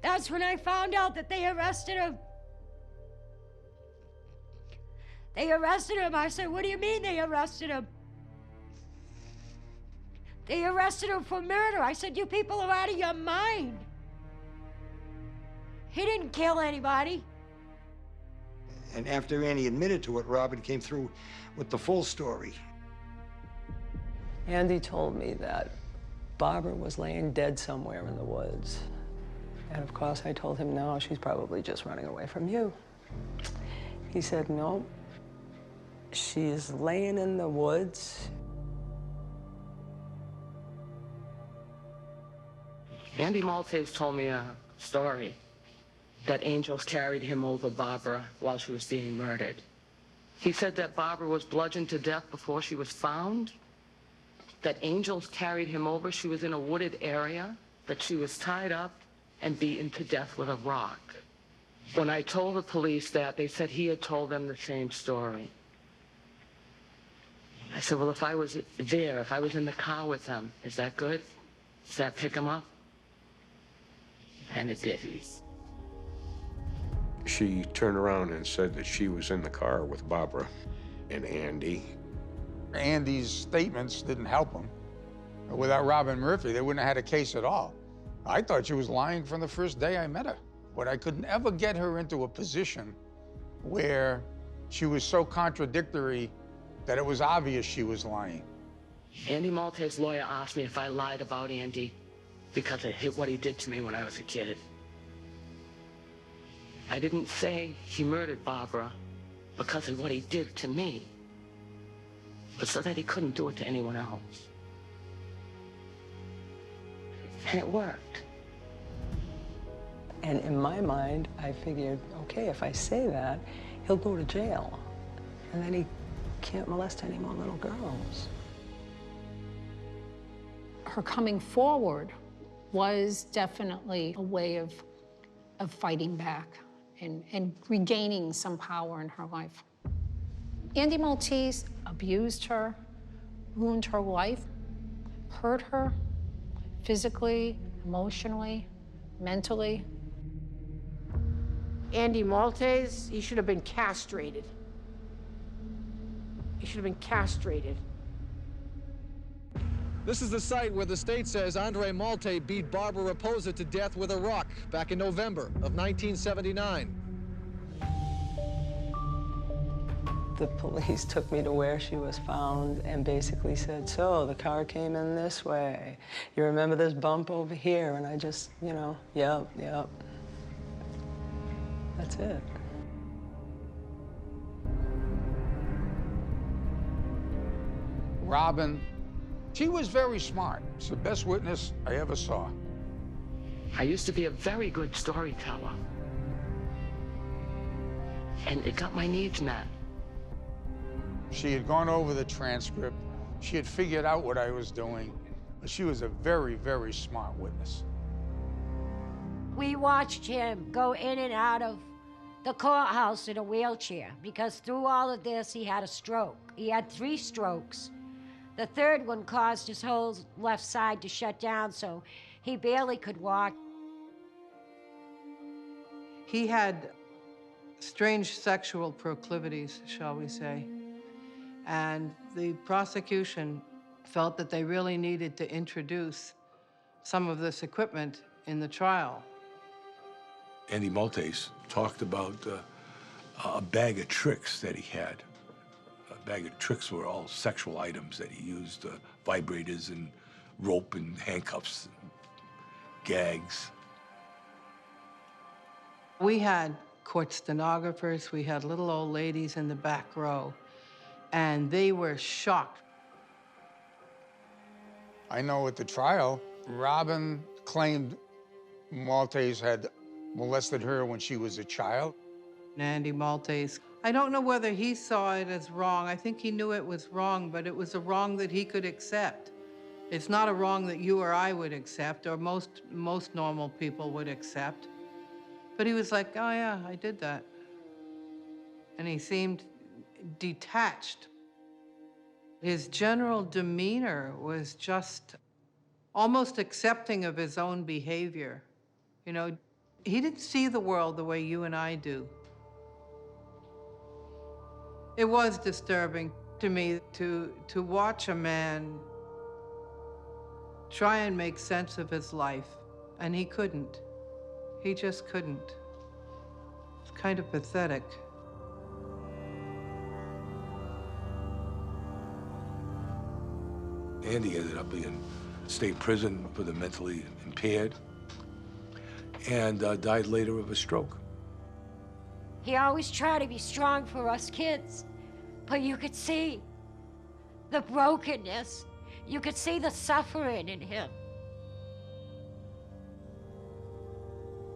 Speaker 8: That's when I found out that they arrested him. They arrested him. I said, what do you mean they arrested him? They arrested him for murder. I said, you people are out of your mind. He didn't kill anybody.
Speaker 14: And after Andy admitted to it, Robin came through with the full story.
Speaker 27: Andy told me that Barbara was laying dead somewhere in the woods. And of course, I told him, no, she's probably just running away from you. He said, no, she's laying in the woods.
Speaker 11: Andy Maltese told me a story that angels carried him over Barbara while she was being murdered. He said that Barbara was bludgeoned to death before she was found, that angels carried him over. She was in a wooded area, that she was tied up and beaten to death with a rock. When I told the police that, they said he had told them the same story. I said, well, if I was there, if I was in the car with them, is that good? Does that pick him up? And it did.
Speaker 7: She turned around and said that she was in the car with Barbara and Andy.
Speaker 9: Andy's statements didn't help him. Without Robin Murphy, they wouldn't have had a case at all. I thought she was lying from the first day I met her. But I could never get her into a position where she was so contradictory that it was obvious she was lying.
Speaker 11: Andy Malte's lawyer asked me if I lied about Andy because of what he did to me when I was a kid. I didn't say he murdered Barbara because of what he did to me, but so that he couldn't do it to anyone else. And it worked.
Speaker 27: And in my mind, I figured, okay, if I say that, he'll go to jail. And then he can't molest any more little girls.
Speaker 25: Her coming forward was definitely a way of fighting back and regaining some power in her life. Andy Maltese abused her, ruined her life, hurt her physically, emotionally, mentally.
Speaker 2: Andy Maltese, he should have been castrated. He should have been castrated.
Speaker 17: This is the site where the state says Andre Malte beat Barbara Raposa to death with a rock back in November of 1979.
Speaker 27: The police took me to where she was found and basically said, so the car came in this way. You remember this bump over here? And I just, you know, yep. That's it.
Speaker 9: Robin, she was very smart. She's the best witness I ever saw.
Speaker 11: I used to be a very good storyteller. And it got my needs met.
Speaker 9: She had gone over the transcript. She had figured out what I was doing. But she was a very, very smart witness.
Speaker 8: We watched him go in and out of the courthouse in a wheelchair because through all of this, he had a stroke. He had 3 strokes. The third one caused his whole left side to shut down, so he barely could walk.
Speaker 18: He had strange sexual proclivities, shall we say. And the prosecution felt that they really needed to introduce some of this equipment in the trial.
Speaker 1: Andy Maltese talked about a bag of tricks that he had. A bag of tricks were all sexual items that he used, vibrators and rope and handcuffs, and gags.
Speaker 18: We had court stenographers, we had little old ladies in the back row, and they were shocked.
Speaker 9: I know at the trial, Robin claimed Maltese had molested her when she was a child.
Speaker 18: Andy Maltese, I don't know whether he saw it as wrong. I think he knew it was wrong, but it was a wrong that he could accept. It's not a wrong that you or I would accept, or most normal people would accept. But he was like, oh yeah, I did that. And he seemed detached. His general demeanor was just almost accepting of his own behavior. You know, he didn't see the world the way you and I do. It was disturbing to me to watch a man try and make sense of his life, and he couldn't. He just couldn't. It's kind of pathetic.
Speaker 1: Andy ended up in state prison for the mentally impaired and died later of a stroke.
Speaker 8: He always tried to be strong for us kids, but you could see the brokenness. You could see the suffering in him.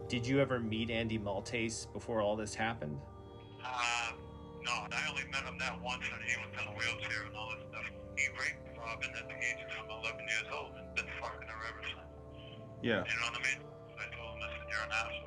Speaker 13: Did you ever meet Andy Maltese before all this happened?
Speaker 3: No, I only met him that once when he was in a wheelchair and all this stuff. He raped Robin at the age of 11 years old and been fucking her ever since.
Speaker 13: Yeah.
Speaker 3: You know what I mean? I told him, listen, you're an asshole.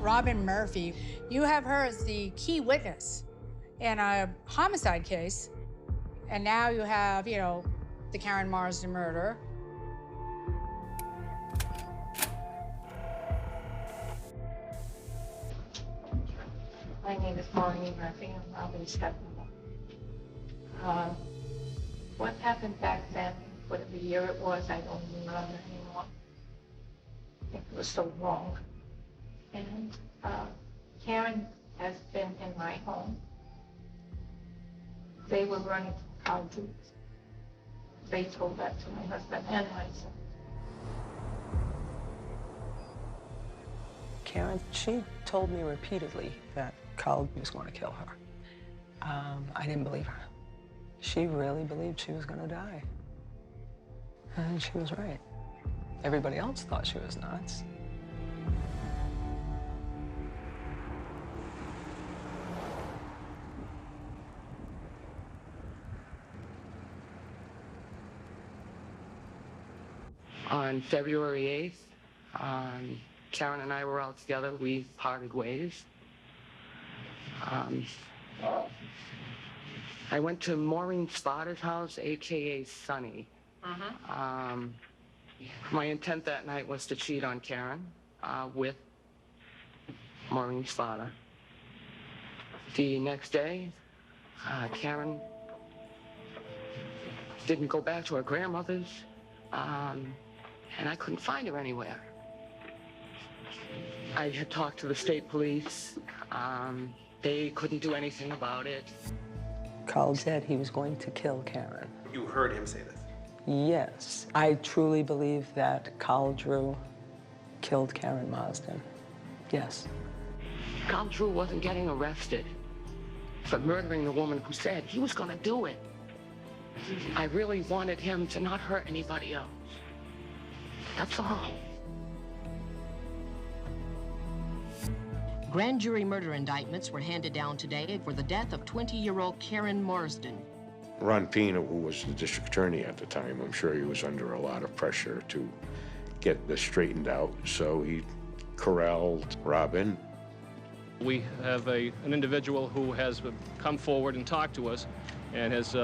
Speaker 26: Robin Murphy. You have her as the key witness in a homicide case, and now you have, you know, the Karen Marsden murder.
Speaker 25: My name is Maureen Murphy. I'm Robin's stepmother. What happened back then, whatever year it was, I don't remember anymore. I think it was so wrong. And Karen has been in my home. They were running houses. They told that to my husband and myself.
Speaker 27: Karen, she told me repeatedly that Carl was going to kill her. I didn't believe her. She really believed she was going to die. And she was right. Everybody else thought she was nuts.
Speaker 11: On February 8th, Karen and I were all together. We parted ways. I went to Maureen Spotter's house, AKA Sunny. My intent that night was to cheat on Karen with Maureen Spotter. The next day, Karen didn't go back to her grandmother's, and I couldn't find her anywhere. I had talked to the state police. They couldn't do anything about it.
Speaker 27: Carl said he was going to kill Karen.
Speaker 4: You heard him say this?
Speaker 27: Yes. I truly believe that Carl Drew killed Karen Marsden. Yes.
Speaker 11: Carl Drew wasn't getting arrested for murdering the woman who said he was going to do it. I really wanted him to not hurt anybody else. That's all.
Speaker 10: Grand jury murder indictments were handed down today for the death of 20-year-old Karen Marsden.
Speaker 7: Ron Pena, who was the district attorney at the time, I'm sure he was under a lot of pressure to get this straightened out, so he corralled Robin.
Speaker 12: We have an individual who has come forward and talked to us and has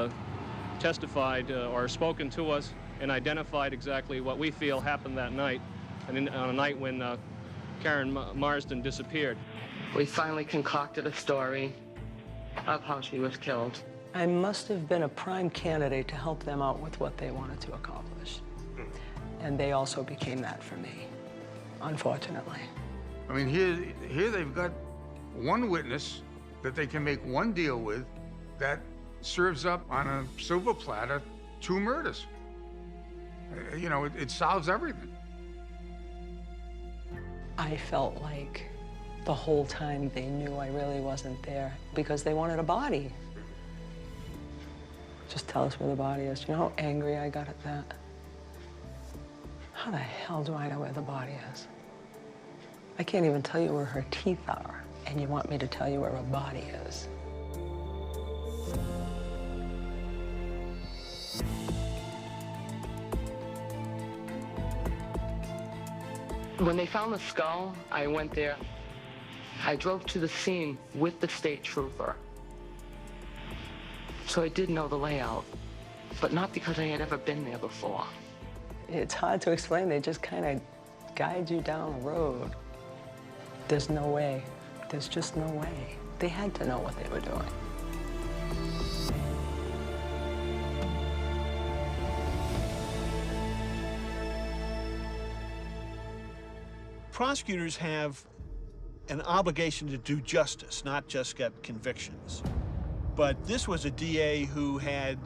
Speaker 12: testified or spoken to us and identified exactly what we feel happened that night, and on a night when Karen Marsden disappeared.
Speaker 11: We finally concocted a story of how she was killed.
Speaker 27: I must have been a prime candidate to help them out with what they wanted to accomplish. And they also became that for me, unfortunately.
Speaker 9: I mean, here they've got one witness that they can make one deal with that serves up on a silver platter 2 murders. You know, it solves everything.
Speaker 27: I felt like the whole time they knew I really wasn't there because they wanted a body. Just tell us where the body is. You know how angry I got at that? How the hell do I know where the body is? I can't even tell you where her teeth are, and you want me to tell you where her body is.
Speaker 11: When they found the skull, I went there. I drove to the scene with the state trooper. So I did know the layout, but not because I had ever been there before.
Speaker 27: It's hard to explain. They just kind of guide you down a road. There's no way. There's just no way. They had to know what they were doing.
Speaker 21: Prosecutors have an obligation to do justice, not just get convictions. But this was a DA who had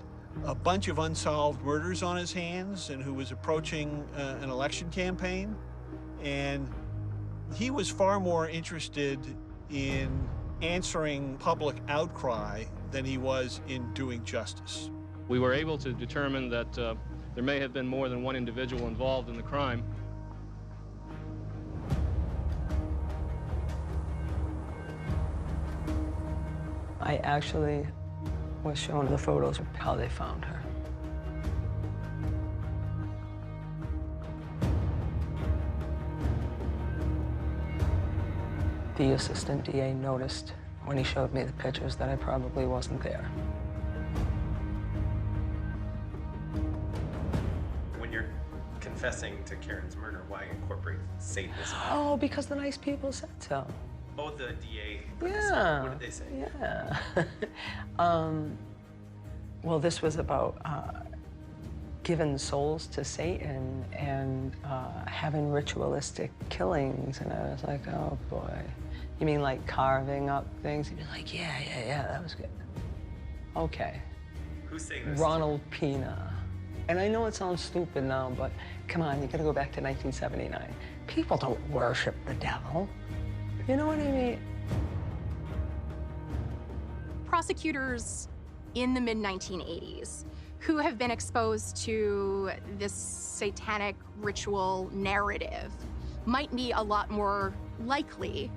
Speaker 21: a bunch of unsolved murders on his hands and who was approaching an election campaign. And he was far more interested in answering public outcry than he was in doing justice.
Speaker 12: We were able to determine that there may have been more than one individual involved in the crime.
Speaker 27: I actually was shown the photos of how they found her. The assistant DA noticed when he showed me the pictures that I probably wasn't there.
Speaker 13: When you're confessing to Karen's murder, why incorporate Satanism?
Speaker 27: Oh, because the nice people said so.
Speaker 13: Oh, the DA.
Speaker 27: Yeah.
Speaker 13: What did they say?
Speaker 27: Yeah. Well, this was about giving souls to Satan and having ritualistic killings. And I was like, oh boy. You mean like carving up things? You'd be like, yeah, that was good. Okay.
Speaker 13: Who's saying this?
Speaker 27: Ronald Pena. And I know it sounds stupid now, but come on, you gotta go back to 1979. People don't worship the devil. You know what I mean?
Speaker 4: Prosecutors in the mid-1980s who have been exposed to this satanic ritual narrative might be a lot more likely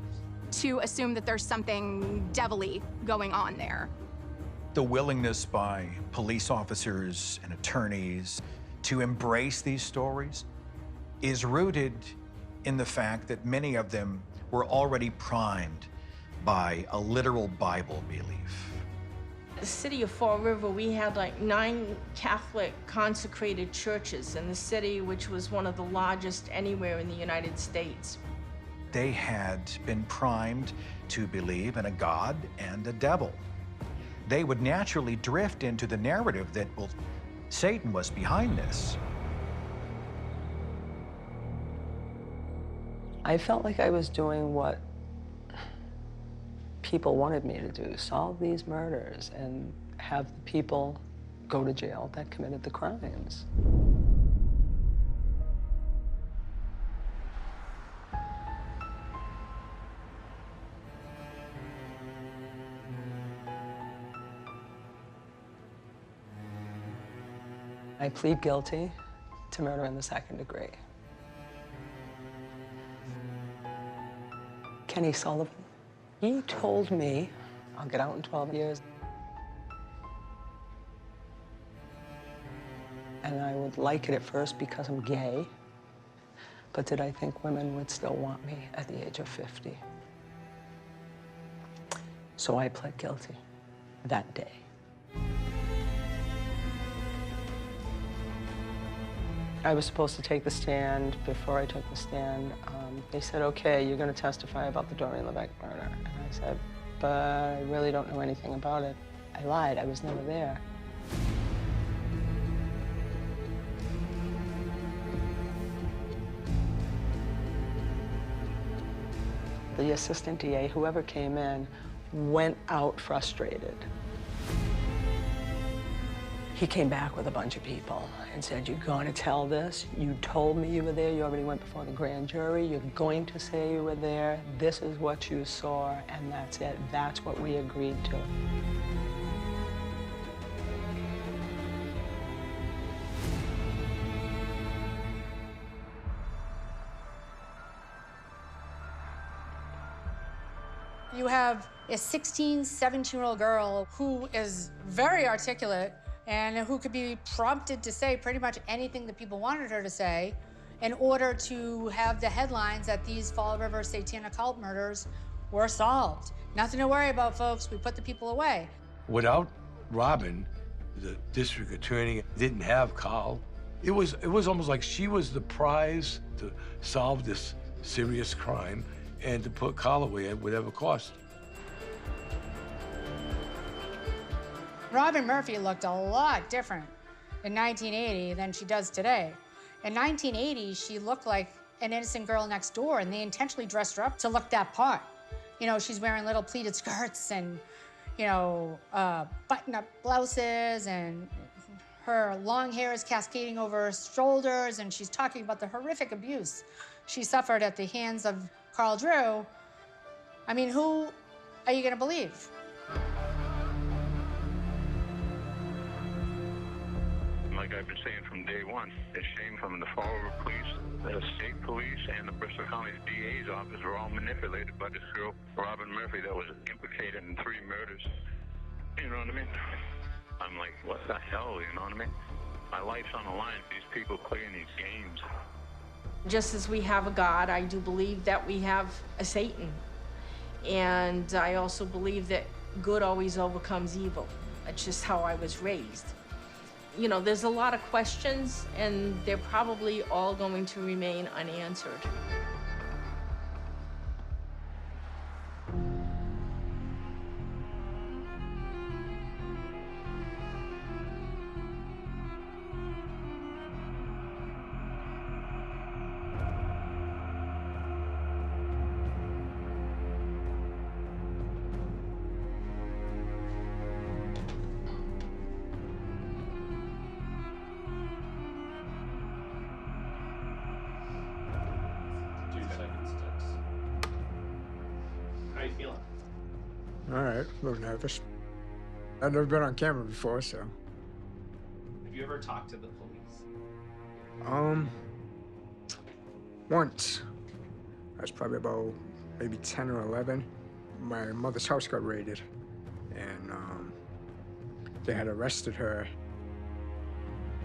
Speaker 4: to assume that there's something devilly going on there.
Speaker 6: The willingness by police officers and attorneys to embrace these stories is rooted in the fact that many of them were already primed by a literal Bible belief.
Speaker 15: The city of Fall River, we had like 9 Catholic consecrated churches in the city, which was one of the largest anywhere in the United States.
Speaker 6: They had been primed to believe in a God and a devil. They would naturally drift into the narrative that, well, Satan was behind this.
Speaker 27: I felt like I was doing what people wanted me to do, solve these murders and have the people go to jail that committed the crimes. I plead guilty to murder in the 2nd degree. Kenny Sullivan, he told me I'll get out in 12 years. And I would like it at first because I'm gay. But did I think women would still want me at the age of 50? So I pled guilty that day. I was supposed to take the stand. Before I took the stand, they said, okay, you're going to testify about the Doreen LeVeque murder. And I said, but I really don't know anything about it. I lied, I was never there. The assistant DA, whoever came in, went out frustrated. He came back with a bunch of people and said, you're going to tell this? You told me you were there. You already went before the grand jury. You're going to say you were there. This is what you saw, and that's it. That's what we agreed to.
Speaker 26: You have a 16, 17-year-old girl who is very articulate and who could be prompted to say pretty much anything that people wanted her to say in order to have the headlines that these Fall River satanic cult murders were solved. Nothing to worry about, folks. We put the people away.
Speaker 1: Without Robin, the district attorney didn't have Carl. It was almost like she was the prize to solve this serious crime and to put Carl away at whatever cost.
Speaker 26: Robin Murphy looked a lot different in 1980 than she does today. In 1980, she looked like an innocent girl next door, and they intentionally dressed her up to look that part. You know, she's wearing little pleated skirts and, you know, button-up blouses, and her long hair is cascading over her shoulders, and she's talking about the horrific abuse she suffered at the hands of Carl Drew. I mean, who are you gonna believe?
Speaker 3: Like I've been saying from day one, it's shame from the Fall River Police, the state police, and the Bristol County DA's office were all manipulated by this girl, Robin Murphy, that was implicated in 3 murders. You know what I mean? I'm like, what the hell, you know what I mean? My life's on the line for these people playing these games.
Speaker 15: Just as we have a God, I do believe that we have a Satan. And I also believe that good always overcomes evil. That's just how I was raised. You know, there's a lot of questions, and they're probably all going to remain unanswered.
Speaker 13: How are you feeling?
Speaker 5: All right, a little nervous. I've never been on camera before, so.
Speaker 13: Have you ever talked to the police?
Speaker 5: Once. I was probably about maybe 10 or 11. My mother's house got raided, and they had arrested her.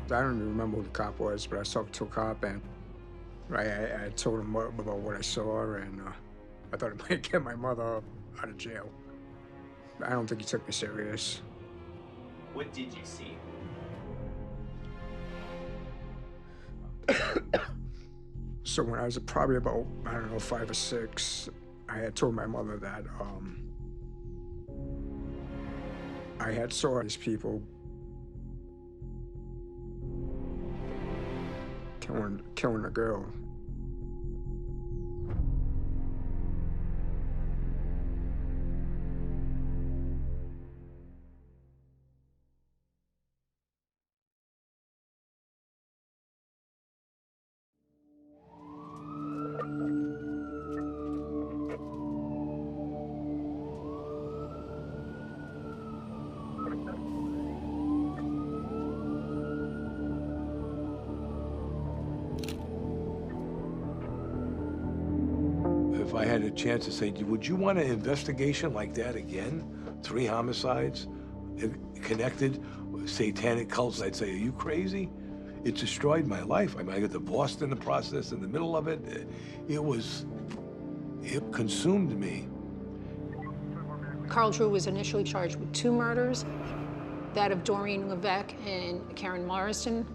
Speaker 5: I don't even remember who the cop was, but I was talking to a cop, and I told him about what I saw, and I thought it might get my mother out of jail. I don't think he took me serious.
Speaker 13: What did you see?
Speaker 5: So when I was probably about, I don't know, 5 or 6, I had told my mother that I had saw these people killing a girl.
Speaker 1: If I had a chance to say, would you want an investigation like that again? 3 homicides, connected, satanic cults, I'd say, are you crazy? It destroyed my life. I mean, I got divorced in the process, in the middle of it. It consumed me.
Speaker 25: Carl Drew was initially charged with 2 murders, that of Doreen Levesque and Karen Morrison.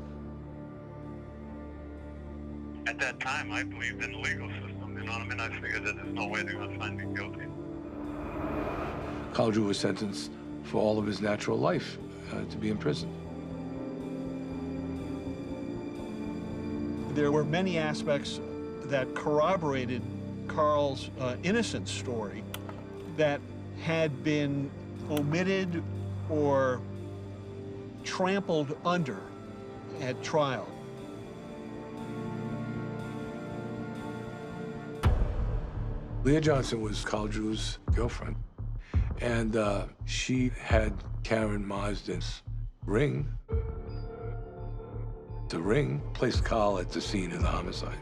Speaker 3: At that time, I believed in the legal system. You know what I mean? I figured that there's no way they're going to find me guilty.
Speaker 1: Carl Drew was sentenced for all of his natural life to be in prison.
Speaker 21: There were many aspects that corroborated Carl's innocence story that had been omitted or trampled under at trial.
Speaker 1: Leah Johnson was Carl Drew's girlfriend, and she had Karen Marsden's ring. The ring placed Carl at the scene of the homicide.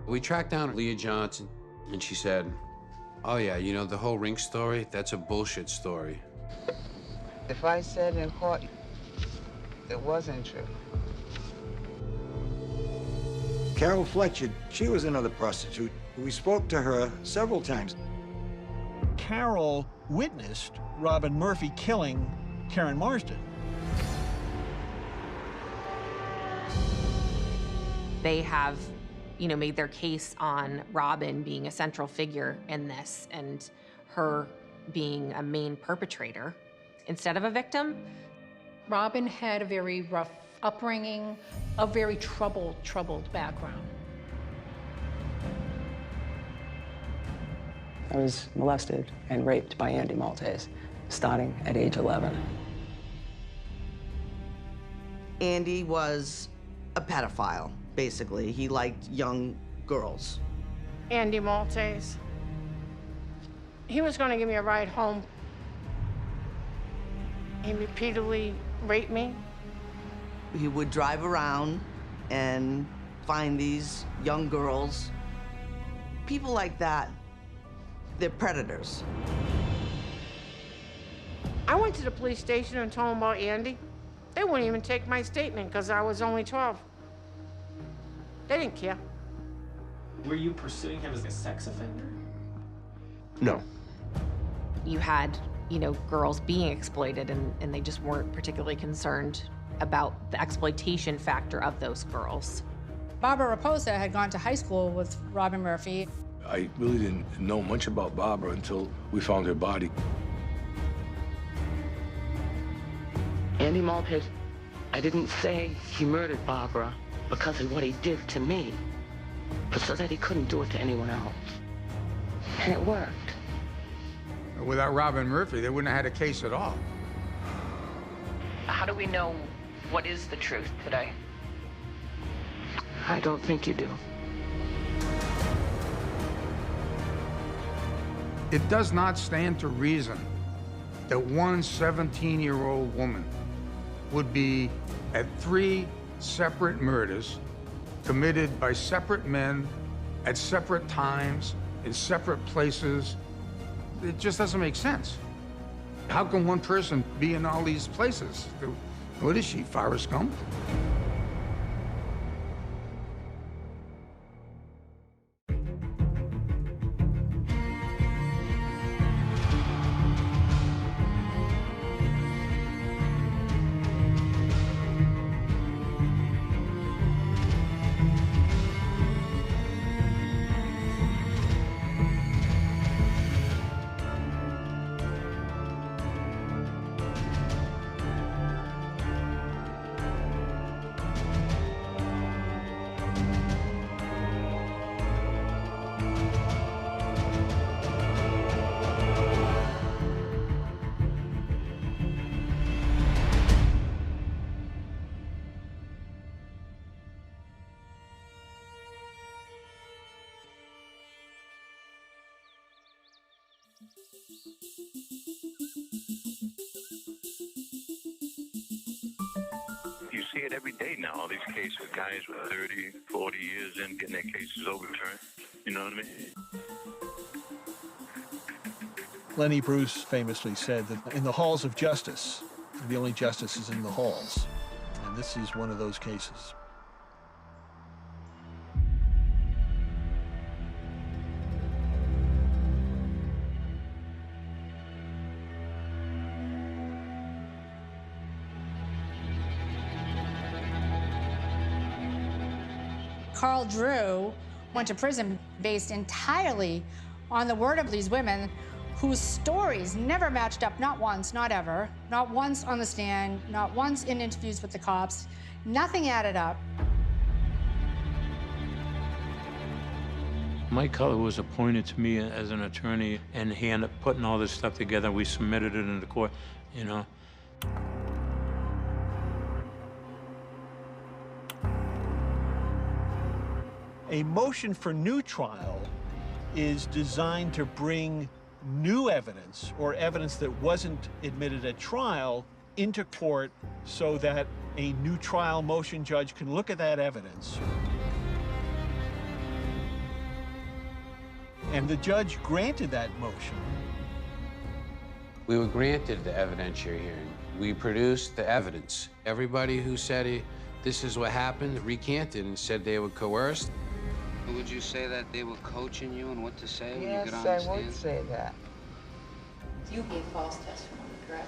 Speaker 16: We tracked down Leah Johnson, and she said, "Oh yeah, you know, the whole ring story, that's a bullshit story."
Speaker 19: If I said in court it wasn't true.
Speaker 14: Carol Fletcher, she was another prostitute. We spoke to her several times.
Speaker 21: Carol witnessed Robin Murphy killing Karen Marsden.
Speaker 20: They have, you know, made their case on Robin being a central figure in this and her being a main perpetrator instead of a victim.
Speaker 25: Robin had a very rough upbringing, a very troubled background.
Speaker 27: I was molested and raped by Andy Maltese, starting at age 11.
Speaker 22: Andy was a pedophile, basically. He liked young girls.
Speaker 2: Andy Maltese. He was going to give me a ride home. He repeatedly raped me.
Speaker 22: He would drive around and find these young girls. People like that, they're predators.
Speaker 2: I went to the police station and told them about Andy. They wouldn't even take my statement because I was only 12. They didn't care.
Speaker 13: Were you pursuing him as a sex offender?
Speaker 7: No.
Speaker 20: You had, girls being exploited, and they just weren't particularly concerned about the exploitation factor of those girls.
Speaker 26: Barbara Raposa had gone to high school with Robin Murphy.
Speaker 1: I really didn't know much about Barbara until we found her body.
Speaker 11: Andy Maltese, I didn't say he murdered Barbara because of what he did to me, but so that he couldn't do it to anyone else. And it worked.
Speaker 9: Without Robin Murphy, they wouldn't have had a case at all.
Speaker 20: How do we know what is the truth today?
Speaker 11: I don't think you do.
Speaker 9: It does not stand to reason that one 17-year-old woman would be at 3 separate murders committed by separate men at separate times, in separate places. It just doesn't make sense. How can one person be in all these places? What is she, Forrest Gump?
Speaker 3: You see it every day now, all these cases, guys with 30, 40 years in getting their cases overturned. You know what I mean?
Speaker 21: Lenny Bruce famously said that in the halls of justice, the only justice is in the halls. And this is one of those cases.
Speaker 26: Carl Drew went to prison based entirely on the word of these women whose stories never matched up, not once, not ever, not once on the stand, not once in interviews with the cops. Nothing added up.
Speaker 8: Mike Cutler was appointed to me as an attorney, and he ended up putting all this stuff together. We submitted it into court,
Speaker 21: A motion for new trial is designed to bring new evidence or evidence that wasn't admitted at trial into court so that a new trial motion judge can look at that evidence. And the judge granted that motion.
Speaker 16: We were granted the evidentiary hearing. We produced the evidence. Everybody who said this is what happened recanted and said they were coerced.
Speaker 10: Would you say that they were coaching you on what to say when you
Speaker 19: Yes,
Speaker 10: get on the
Speaker 19: I
Speaker 10: stand?
Speaker 19: would say that.
Speaker 17: You gave false testimony, correct?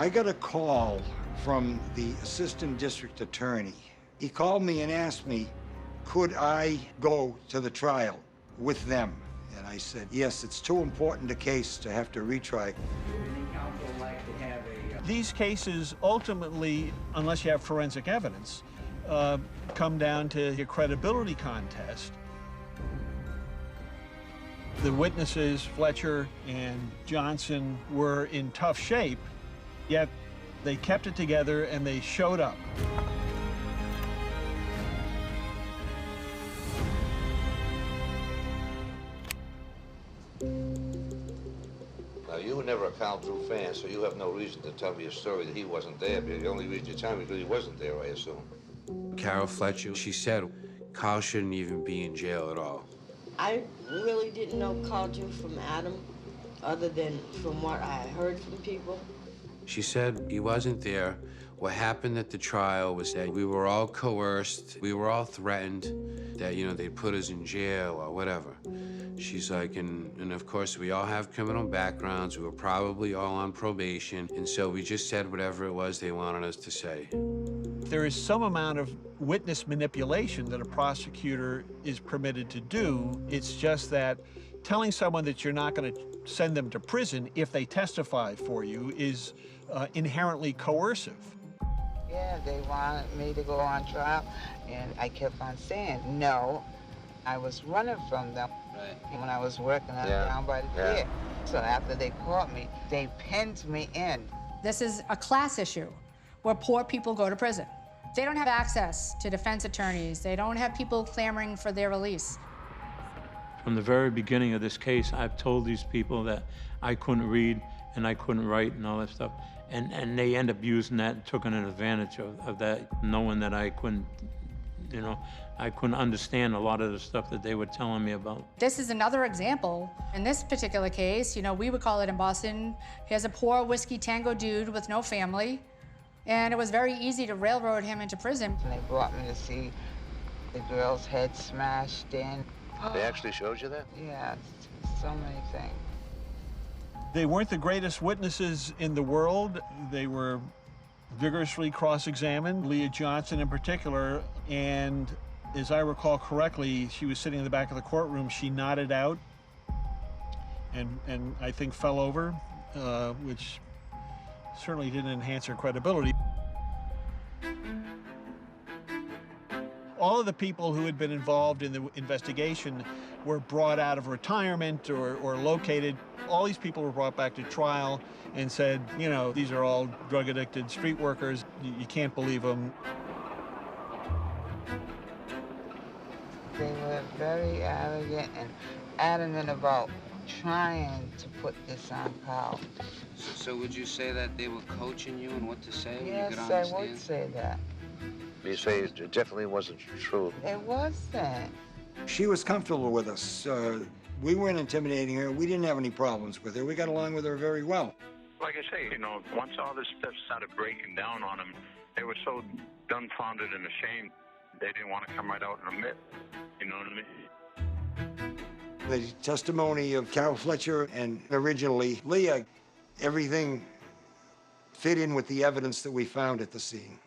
Speaker 14: I got a call from the assistant district attorney. He called me and asked me, could I go to the trial with them? And I said, yes, it's too important a case to have to retry.
Speaker 21: These cases ultimately, unless you have forensic evidence, come down to a credibility contest. The witnesses, Fletcher and Johnson, were in tough shape, yet they kept it together and they showed up.
Speaker 18: Now, you were never a Carl Drew fan, so you have no reason to tell me a story that he wasn't there. The only reason you're telling me is because he wasn't there, I assume.
Speaker 16: Carol Fletcher, she said Carl shouldn't even be in jail at all.
Speaker 23: I really didn't know Carl Drew from Adam, other than from what I heard from people.
Speaker 16: She said he wasn't there What happened at the trial was that we were all coerced, we were all threatened that, you know, they'd put us in jail or whatever. She's like, and of course, we all have criminal backgrounds. We were probably all on probation. And so we just said whatever it was they wanted us to say.
Speaker 21: There is some amount of witness manipulation that a prosecutor is permitted to do. It's just that telling someone that you're not going to send them to prison if they testify for you is inherently coercive.
Speaker 19: Yeah, they wanted me to go on trial, and I kept on saying no. I was running from them when I was working down by the pier. So after they caught me, they pinned me in.
Speaker 26: This is a class issue where poor people go to prison. They don't have access to defense attorneys. They don't have people clamoring for their release.
Speaker 8: From the very beginning of this case, I've told these people that I couldn't read and I couldn't write and all that stuff. And they end up using that and taking advantage of that, knowing that I couldn't, you know, I couldn't understand a lot of the stuff that they were telling me about.
Speaker 26: This is another example. In this particular case, you know, we would call it in Boston, here's a poor whiskey tango dude with no family, and it was very easy to railroad him into prison.
Speaker 19: And they brought me to see the girl's head smashed in.
Speaker 18: They actually showed you that?
Speaker 19: Yeah, so many things.
Speaker 21: They weren't the greatest witnesses in the world. They were vigorously cross-examined, Leah Johnson in particular, and as I recall correctly, she was sitting in the back of the courtroom. She nodded out and I think fell over, which certainly didn't enhance her credibility. All of the people who had been involved in the investigation were brought out of retirement or located. All these people were brought back to trial and said, you know, these are all drug-addicted street workers. You can't believe them.
Speaker 19: They were very arrogant and adamant about trying to put this on Carl.
Speaker 10: So would you say that they were coaching you on what to say when you
Speaker 19: Yes,
Speaker 10: get on the
Speaker 19: I
Speaker 10: stand?
Speaker 19: would say that.
Speaker 18: You say it definitely wasn't true.
Speaker 19: It wasn't.
Speaker 14: She was comfortable with us. We weren't intimidating her. We didn't have any problems with her. We got along with her very well.
Speaker 3: Like I say, you know, once all this stuff started breaking down on them, they were so dumbfounded and ashamed, they didn't want to come right out and admit, you know what I mean?
Speaker 14: The testimony of Carol Fletcher and originally Leah, everything fit in with the evidence that we found at the scene.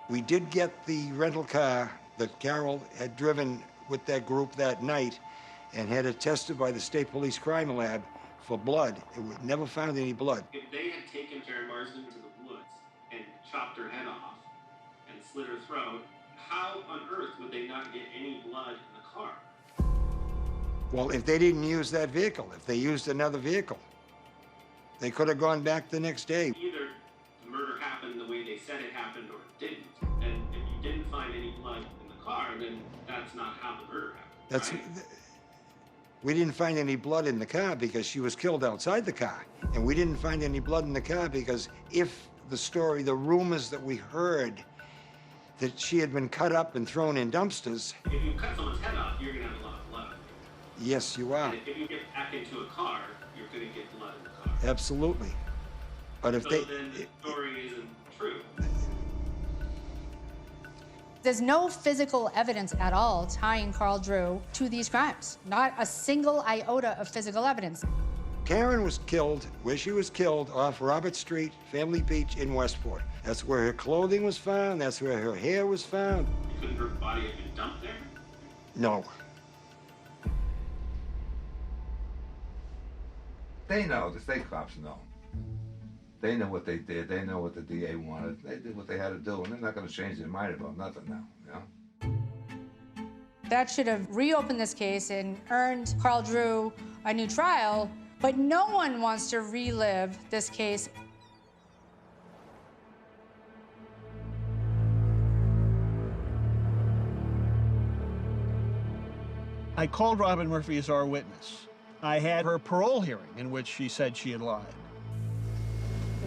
Speaker 14: We did get the rental car that Carol had driven with that group that night and had it tested by the State Police Crime Lab for blood. We never found any blood.
Speaker 13: If they had taken Karen Marsden to the woods and chopped her head off and slit her throat, how on earth would they not get any blood in the car?
Speaker 14: Well, if they didn't use that vehicle, if they used another vehicle, they could have gone back the next day.
Speaker 13: Either the murder happened the way they said it happened or it didn't. And if you didn't find any blood in the car, then that's not how the murder happened.
Speaker 14: That's,
Speaker 13: right?
Speaker 14: we didn't find any blood in the car because she was killed outside the car. And we didn't find any blood in the car because if the story, the rumors that we heard that she had been cut up and thrown in dumpsters.
Speaker 13: If you cut someone's head off, you're gonna have a lot of blood.
Speaker 14: Yes, you are.
Speaker 13: And if you get back into a car, you're gonna get blood in the car.
Speaker 14: Absolutely. But if
Speaker 13: So
Speaker 14: they...
Speaker 13: then the story isn't true.
Speaker 26: There's no physical evidence at all tying Carl Drew to these crimes. Not a single iota of physical evidence.
Speaker 14: Karen was killed where she was killed off Robert Street, Family Beach in Westport. That's where her clothing was found. That's where her hair was found.
Speaker 13: Couldn't her body have been dumped there?
Speaker 14: No.
Speaker 18: They know, the state cops know. They know what they did. They know what the DA wanted. They did what they had to do, and they're not going to change their mind about nothing now, you know?
Speaker 26: That should have reopened this case and earned Carl Drew a new trial, but no one wants to relive this case.
Speaker 21: I called Robin Murphy as our witness. I had her parole hearing in which she said she had lied.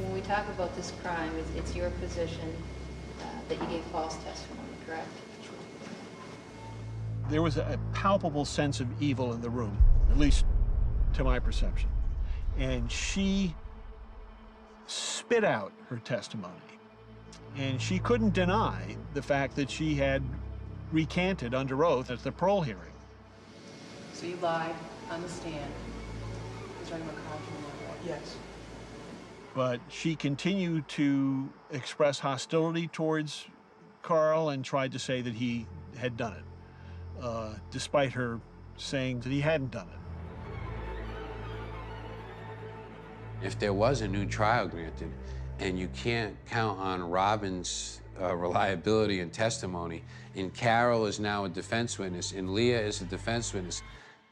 Speaker 17: When we talk about this crime, it's your position that you gave false testimony, correct?
Speaker 21: There was a palpable sense of evil in the room, at least to my perception. And she spit out her testimony. And she couldn't deny the fact that she had recanted under oath at the parole hearing.
Speaker 27: So you lied on the stand. Is there anyone called you on that? Yes.
Speaker 21: But she continued to express hostility towards Carl and tried to say that he had done it, despite her saying that he hadn't done it.
Speaker 16: If there was a new trial granted, and you can't count on Robin's reliability and testimony, and Carol is now a defense witness, and Leah is a defense witness,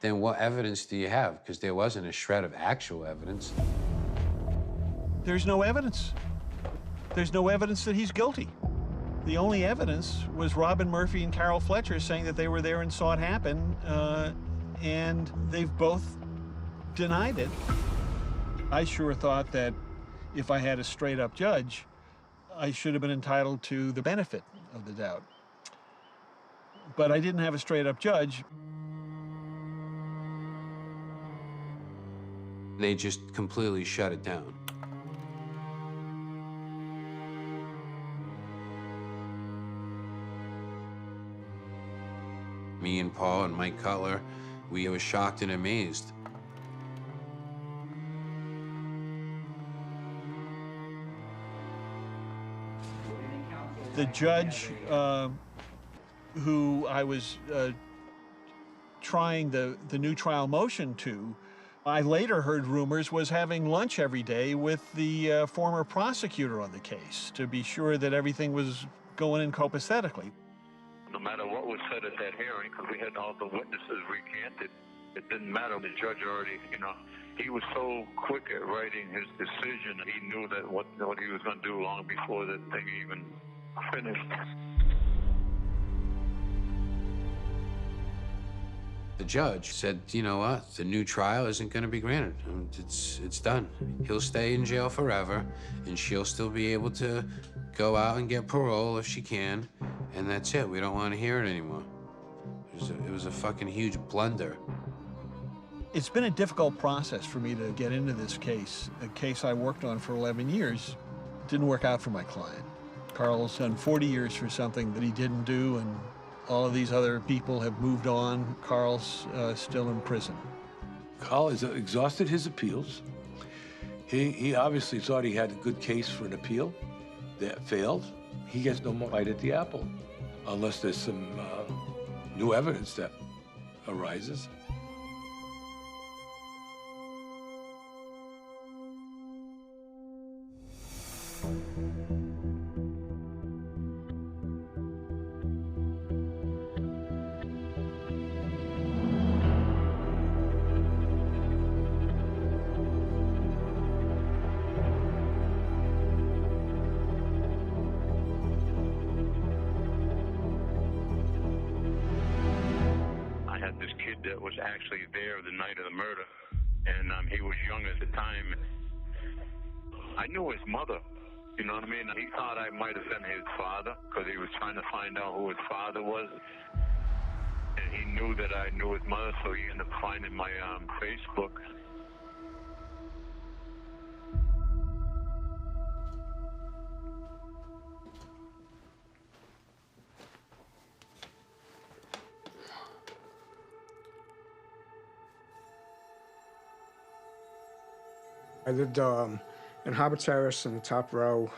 Speaker 16: then what evidence do you have? Because there wasn't a shred of actual evidence.
Speaker 21: There's no evidence. There's no evidence that he's guilty. The only evidence was Robin Murphy and Carol Fletcher saying that they were there and saw it happen, and they've both denied it. I sure thought that if I had a straight-up judge, I should have been entitled to the benefit of the doubt. But I didn't have a straight-up judge.
Speaker 16: They just completely shut it down. Me and Paul and Mike Cutler, we were shocked and amazed.
Speaker 21: The judge who I was trying the new trial motion to, I later heard rumors was having lunch every day with the former prosecutor on the case to be sure that everything was going in copacetically.
Speaker 3: No matter what was said at that hearing, because we had all the witnesses recanted, it didn't matter. The judge already, he was so quick at writing his decision. He knew that what he was going to do long before the thing even finished.
Speaker 16: The judge said, you know what, the new trial isn't going to be granted. It's done. He'll stay in jail forever, and she'll still be able to go out and get parole if she can, and that's it. We don't want to hear it anymore. It was a fucking huge blunder.
Speaker 21: It's been a difficult process for me to get into this case, a case I worked on for 11 years. It didn't work out for my client. Carl's done 40 years for something that he didn't do, and all of these other people have moved on. Carl's still in prison.
Speaker 1: Carl has exhausted his appeals. He obviously thought he had a good case for an appeal. That failed. He gets no more bite at the apple, unless there's some new evidence that arises.
Speaker 3: That was actually there the night of the murder, and he was young at the time. I knew his mother, you know what I mean? He thought I might have been his father because he was trying to find out who his father was, and he knew that I knew his mother, so he ended up finding my Facebook.
Speaker 4: I lived in Harbor Terrace in the top row,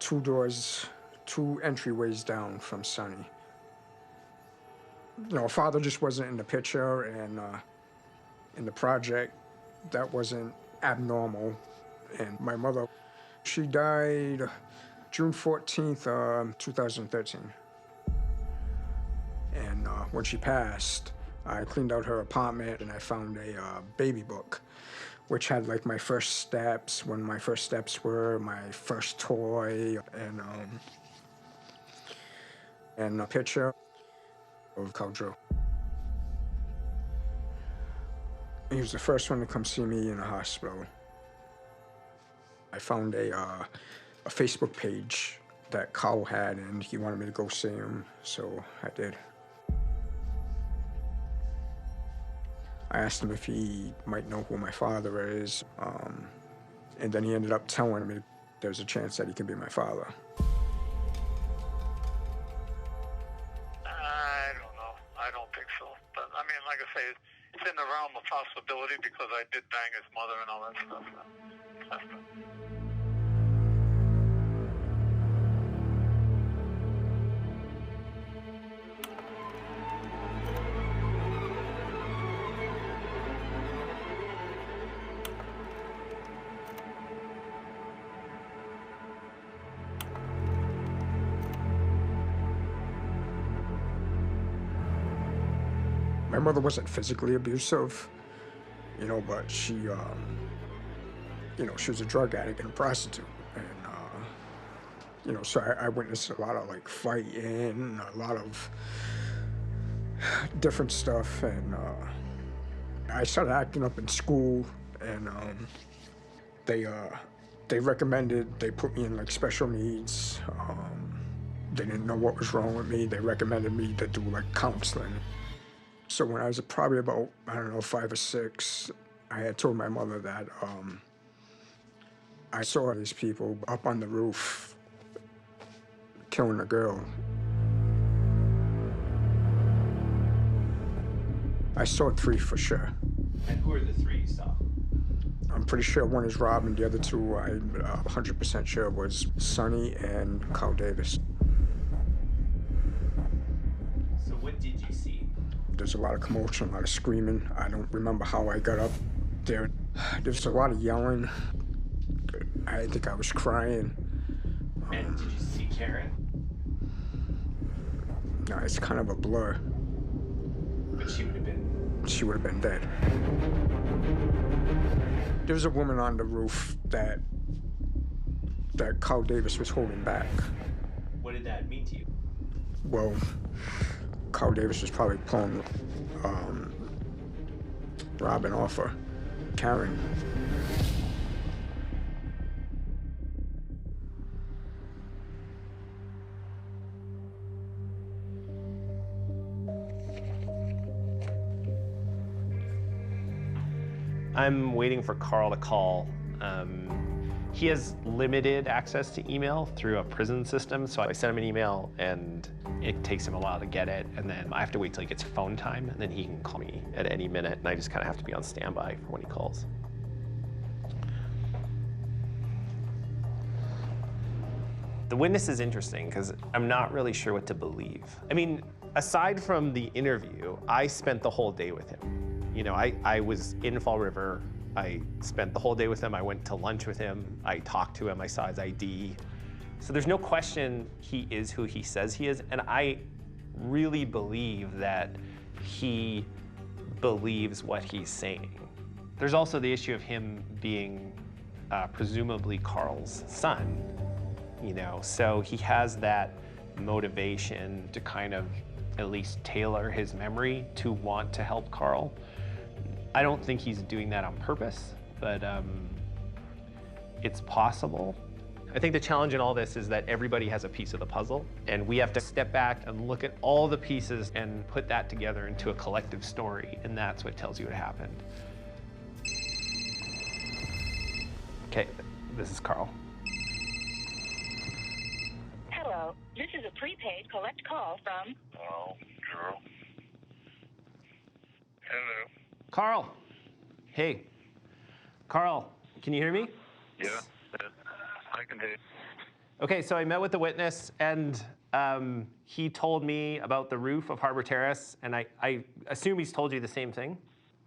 Speaker 4: 2 doors, 2 entryways down from Sonny. Father just wasn't in the picture, and in the project, that wasn't abnormal. And my mother, she died June 14th, 2013. And when she passed, I cleaned out her apartment and I found a baby book, which had like my first steps, when my first steps were, my first toy, and a picture of Carl Drew. He was the first one to come see me in the hospital. I found a Facebook page that Carl had, and he wanted me to go see him, so I did. I asked him if he might know who my father is, and then he ended up telling me there's a chance that he can be my father.
Speaker 5: I don't know. I don't think so. But, I mean, like I say, it's in the realm of possibility because I did bang his mother and all that stuff.
Speaker 4: My mother wasn't physically abusive, you know, but she, you know, she was a drug addict and a prostitute. And, you know, so I witnessed a lot of, like, fighting, a lot of different stuff. And I started acting up in school, and they recommended, they put me in, like, special needs. They didn't know what was wrong with me. They recommended me to do, like, counseling. So when I was probably about, I don't know, 5 or 6, I had told my mother that I saw these people up on the roof killing a girl. I saw 3 for sure.
Speaker 13: And who are the 3 you saw?
Speaker 4: I'm pretty sure one is Robin, the other 2 I'm 100% sure was Sonny and Carl Davis.
Speaker 13: So what did you see?
Speaker 4: There's a lot of commotion, a lot of screaming. I don't remember how I got up there. There was a lot of yelling. I think I was crying.
Speaker 13: And did you see Karen?
Speaker 4: No, it's kind of a blur.
Speaker 13: But she would have been...
Speaker 4: She would have been dead. There was a woman on the roof that Carl Davis was holding back.
Speaker 13: What did that mean to you?
Speaker 4: Well, Carl Davis was probably pulling Robin off her, Karen.
Speaker 13: I'm waiting for Carl to call. He has limited access to email through a prison system, so I sent him an email and it takes him a while to get it, and then I have to wait till he gets phone time, and then he can call me at any minute, and I just kind of have to be on standby for when he calls. The witness is interesting because I'm not really sure what to believe. I mean, aside from the interview, I spent the whole day with him. You know, I was in Fall River. I spent the whole day with him. I went to lunch with him. I talked to him. I saw his ID. So there's no question he is who he says he is. And I really believe that he believes what he's saying. There's also the issue of him being presumably Carl's son, you know, so he has that motivation to kind of at least tailor his memory to want to help Carl. I don't think he's doing that on purpose, but it's possible. I think the challenge in all this is that everybody has a piece of the puzzle, and we have to step back and look at all the pieces and put that together into a collective story, and that's what tells you what happened. Okay, this is Carl.
Speaker 6: Hello, this is a prepaid collect call from...
Speaker 5: Oh, Drew. Hello.
Speaker 13: Carl. Hey. Carl, can you hear me?
Speaker 5: Yeah, I can hear you.
Speaker 13: Okay, so I met with the witness, and he told me about the roof of Harbor Terrace, and I assume he's told you the same thing?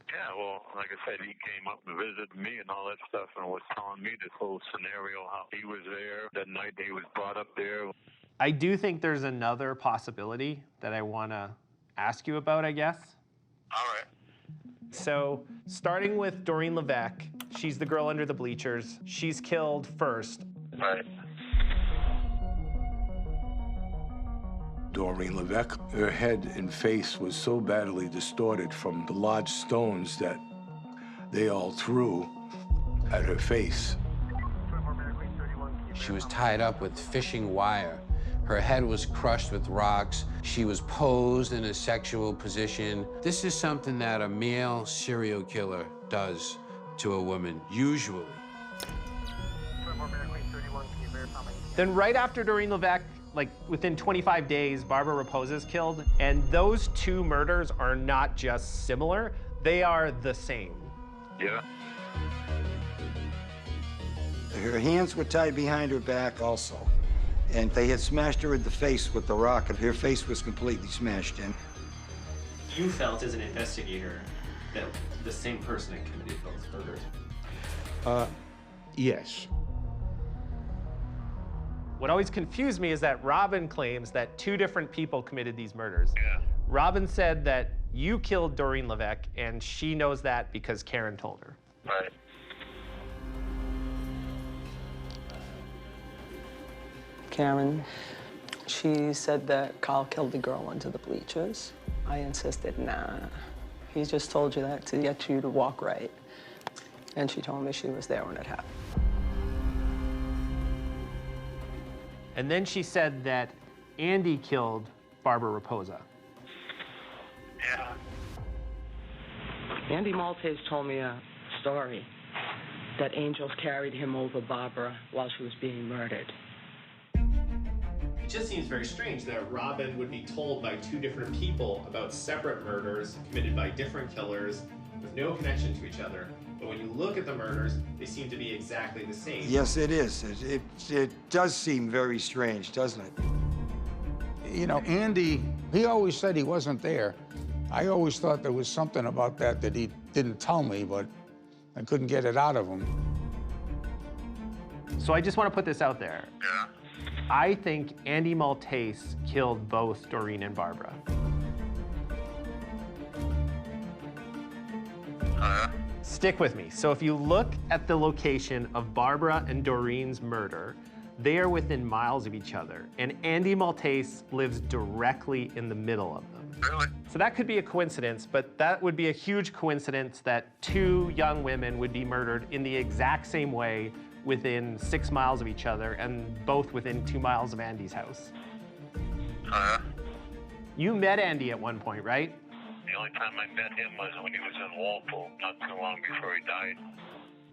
Speaker 5: Yeah, well, like I said, he came up and visited me and all that stuff and was telling me this whole scenario, how he was there that night he was brought up there.
Speaker 13: I do think there's another possibility that I want to ask you about, I guess.
Speaker 5: All right.
Speaker 13: So, starting with Doreen Levesque, she's the girl under the bleachers. She's killed first.
Speaker 5: Right.
Speaker 1: Doreen Levesque, her head and face was so badly distorted from the large stones that they all threw at her face.
Speaker 16: She was tied up with fishing wire. Her head was crushed with rocks. She was posed in a sexual position. This is something that a male serial killer does to a woman, usually.
Speaker 2: Then right after Doreen Levesque, like within 25 days, Barbara Raposa is killed. And those two murders are not just similar, they are the same.
Speaker 3: Yeah.
Speaker 14: Her hands were tied behind her back also. And they had smashed her in the face with the rock, and her face was completely smashed in.
Speaker 13: You felt as an investigator that the same person had committed both murders?
Speaker 14: Yes.
Speaker 2: What always confused me is that Robin claims that two different people committed these murders.
Speaker 3: Yeah.
Speaker 2: Robin said that you killed Doreen Levesque, and she knows that because Karen told her.
Speaker 3: Right.
Speaker 27: Karen, she said that Carl killed the girl under the bleachers. I insisted, nah, he just told you that to get you to walk right. And she told me she was there when it happened.
Speaker 2: And then she said that Andy killed Barbara Raposa.
Speaker 3: Yeah.
Speaker 11: Andy Maltese told me a story that angels carried him over Barbara while she was being murdered.
Speaker 13: It just seems very strange that Robin would be told by two different people about separate murders committed by different killers with no connection to each other. But when you look at the murders, they seem to be exactly the same.
Speaker 14: Yes, it is. It does seem very strange, doesn't it?
Speaker 9: You know, Andy, he always said he wasn't there. I always thought there was something about that that he didn't tell me, but I couldn't get it out of him.
Speaker 2: So I just want to put this out there.
Speaker 3: Yeah.
Speaker 2: I think Andy Maltese killed both Doreen and Barbara. Stick with me. So if you look at the location of Barbara and Doreen's murder, they are within miles of each other, and Andy Maltese lives directly in the middle of them.
Speaker 3: Really?
Speaker 2: So that could be a coincidence, but that would be a huge coincidence that two young women would be murdered in the exact same way within 6 miles of each other and both within 2 miles of Andy's house. You met Andy at one point, right?
Speaker 3: The only time I met him was when he was in Walpole, not too long before he died.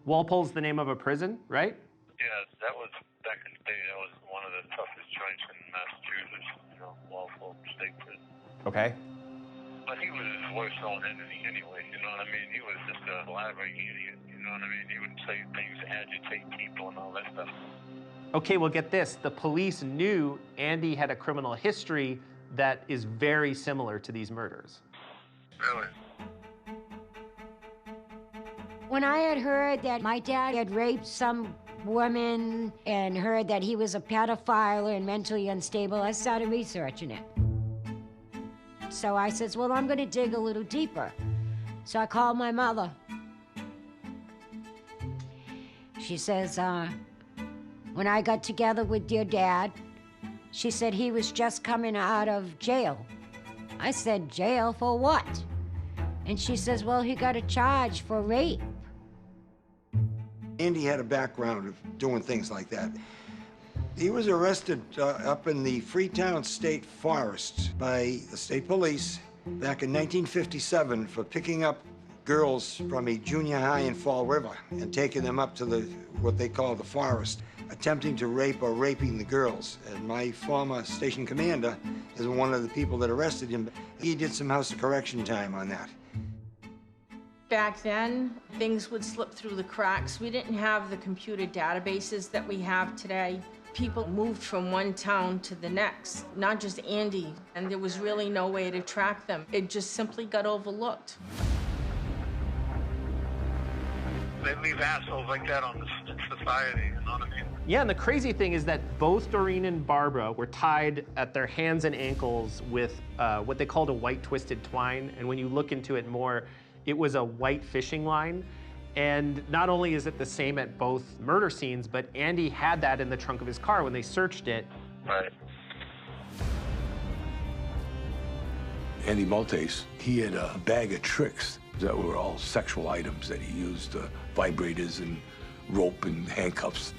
Speaker 2: Walpole's the name of a prison, right?
Speaker 3: Yeah, that was back in the day. That was one of the toughest joints in Massachusetts. You know, Walpole State Prison.
Speaker 2: Okay.
Speaker 3: But he was his worst own enemy anyway. You know what I mean? He was just a blabbering idiot. You know what I mean? He would say things, agitate people, and all that stuff.
Speaker 2: Okay, well, get this. The police knew Andy had a criminal history that is very similar to these murders.
Speaker 3: Really?
Speaker 7: When I had heard that my dad had raped some woman and heard that he was a pedophile and mentally unstable, I started researching it. So I says, well, I'm gonna dig a little deeper. So I called my mother. She says, when I got together with your dad, she said he was just coming out of jail. I said, jail for what? And she says, well, he got a charge for rape.
Speaker 14: Andy had a background of doing things like that. He was arrested up in the Freetown State Forest by the state police back in 1957 for picking up girls from a junior high in Fall River and taking them up to what they call the forest, attempting to rape or raping the girls. And my former station commander is one of the people that arrested him. He did some house correction time on that.
Speaker 12: Back then, things would slip through the cracks. We didn't have the computer databases that we have today. People moved from one town to the next, not just Andy, and there was really no way to track them. It just simply got overlooked.
Speaker 3: They leave assholes like that on in society, you know what I mean?
Speaker 2: Yeah, and the crazy thing is that both Doreen and Barbara were tied at their hands and ankles with what they called a white twisted twine. And when you look into it more, it was a white fishing line. And not only is it the same at both murder scenes, but Andy had that in the trunk of his car when they searched it.
Speaker 3: Right.
Speaker 1: Andy Maltese, he had a bag of tricks that were all sexual items that he used, vibrators and rope and handcuffs.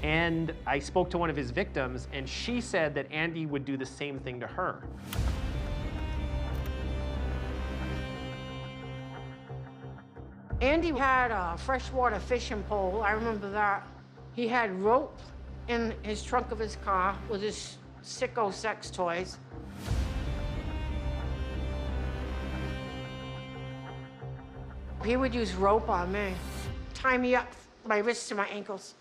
Speaker 2: And I spoke to one of his victims, and she said that Andy would do the same thing to her.
Speaker 12: Andy had a freshwater fishing pole, I remember that. He had rope in his trunk of his car with his sicko sex toys. He would use rope on me, tie me up, my wrists to my ankles.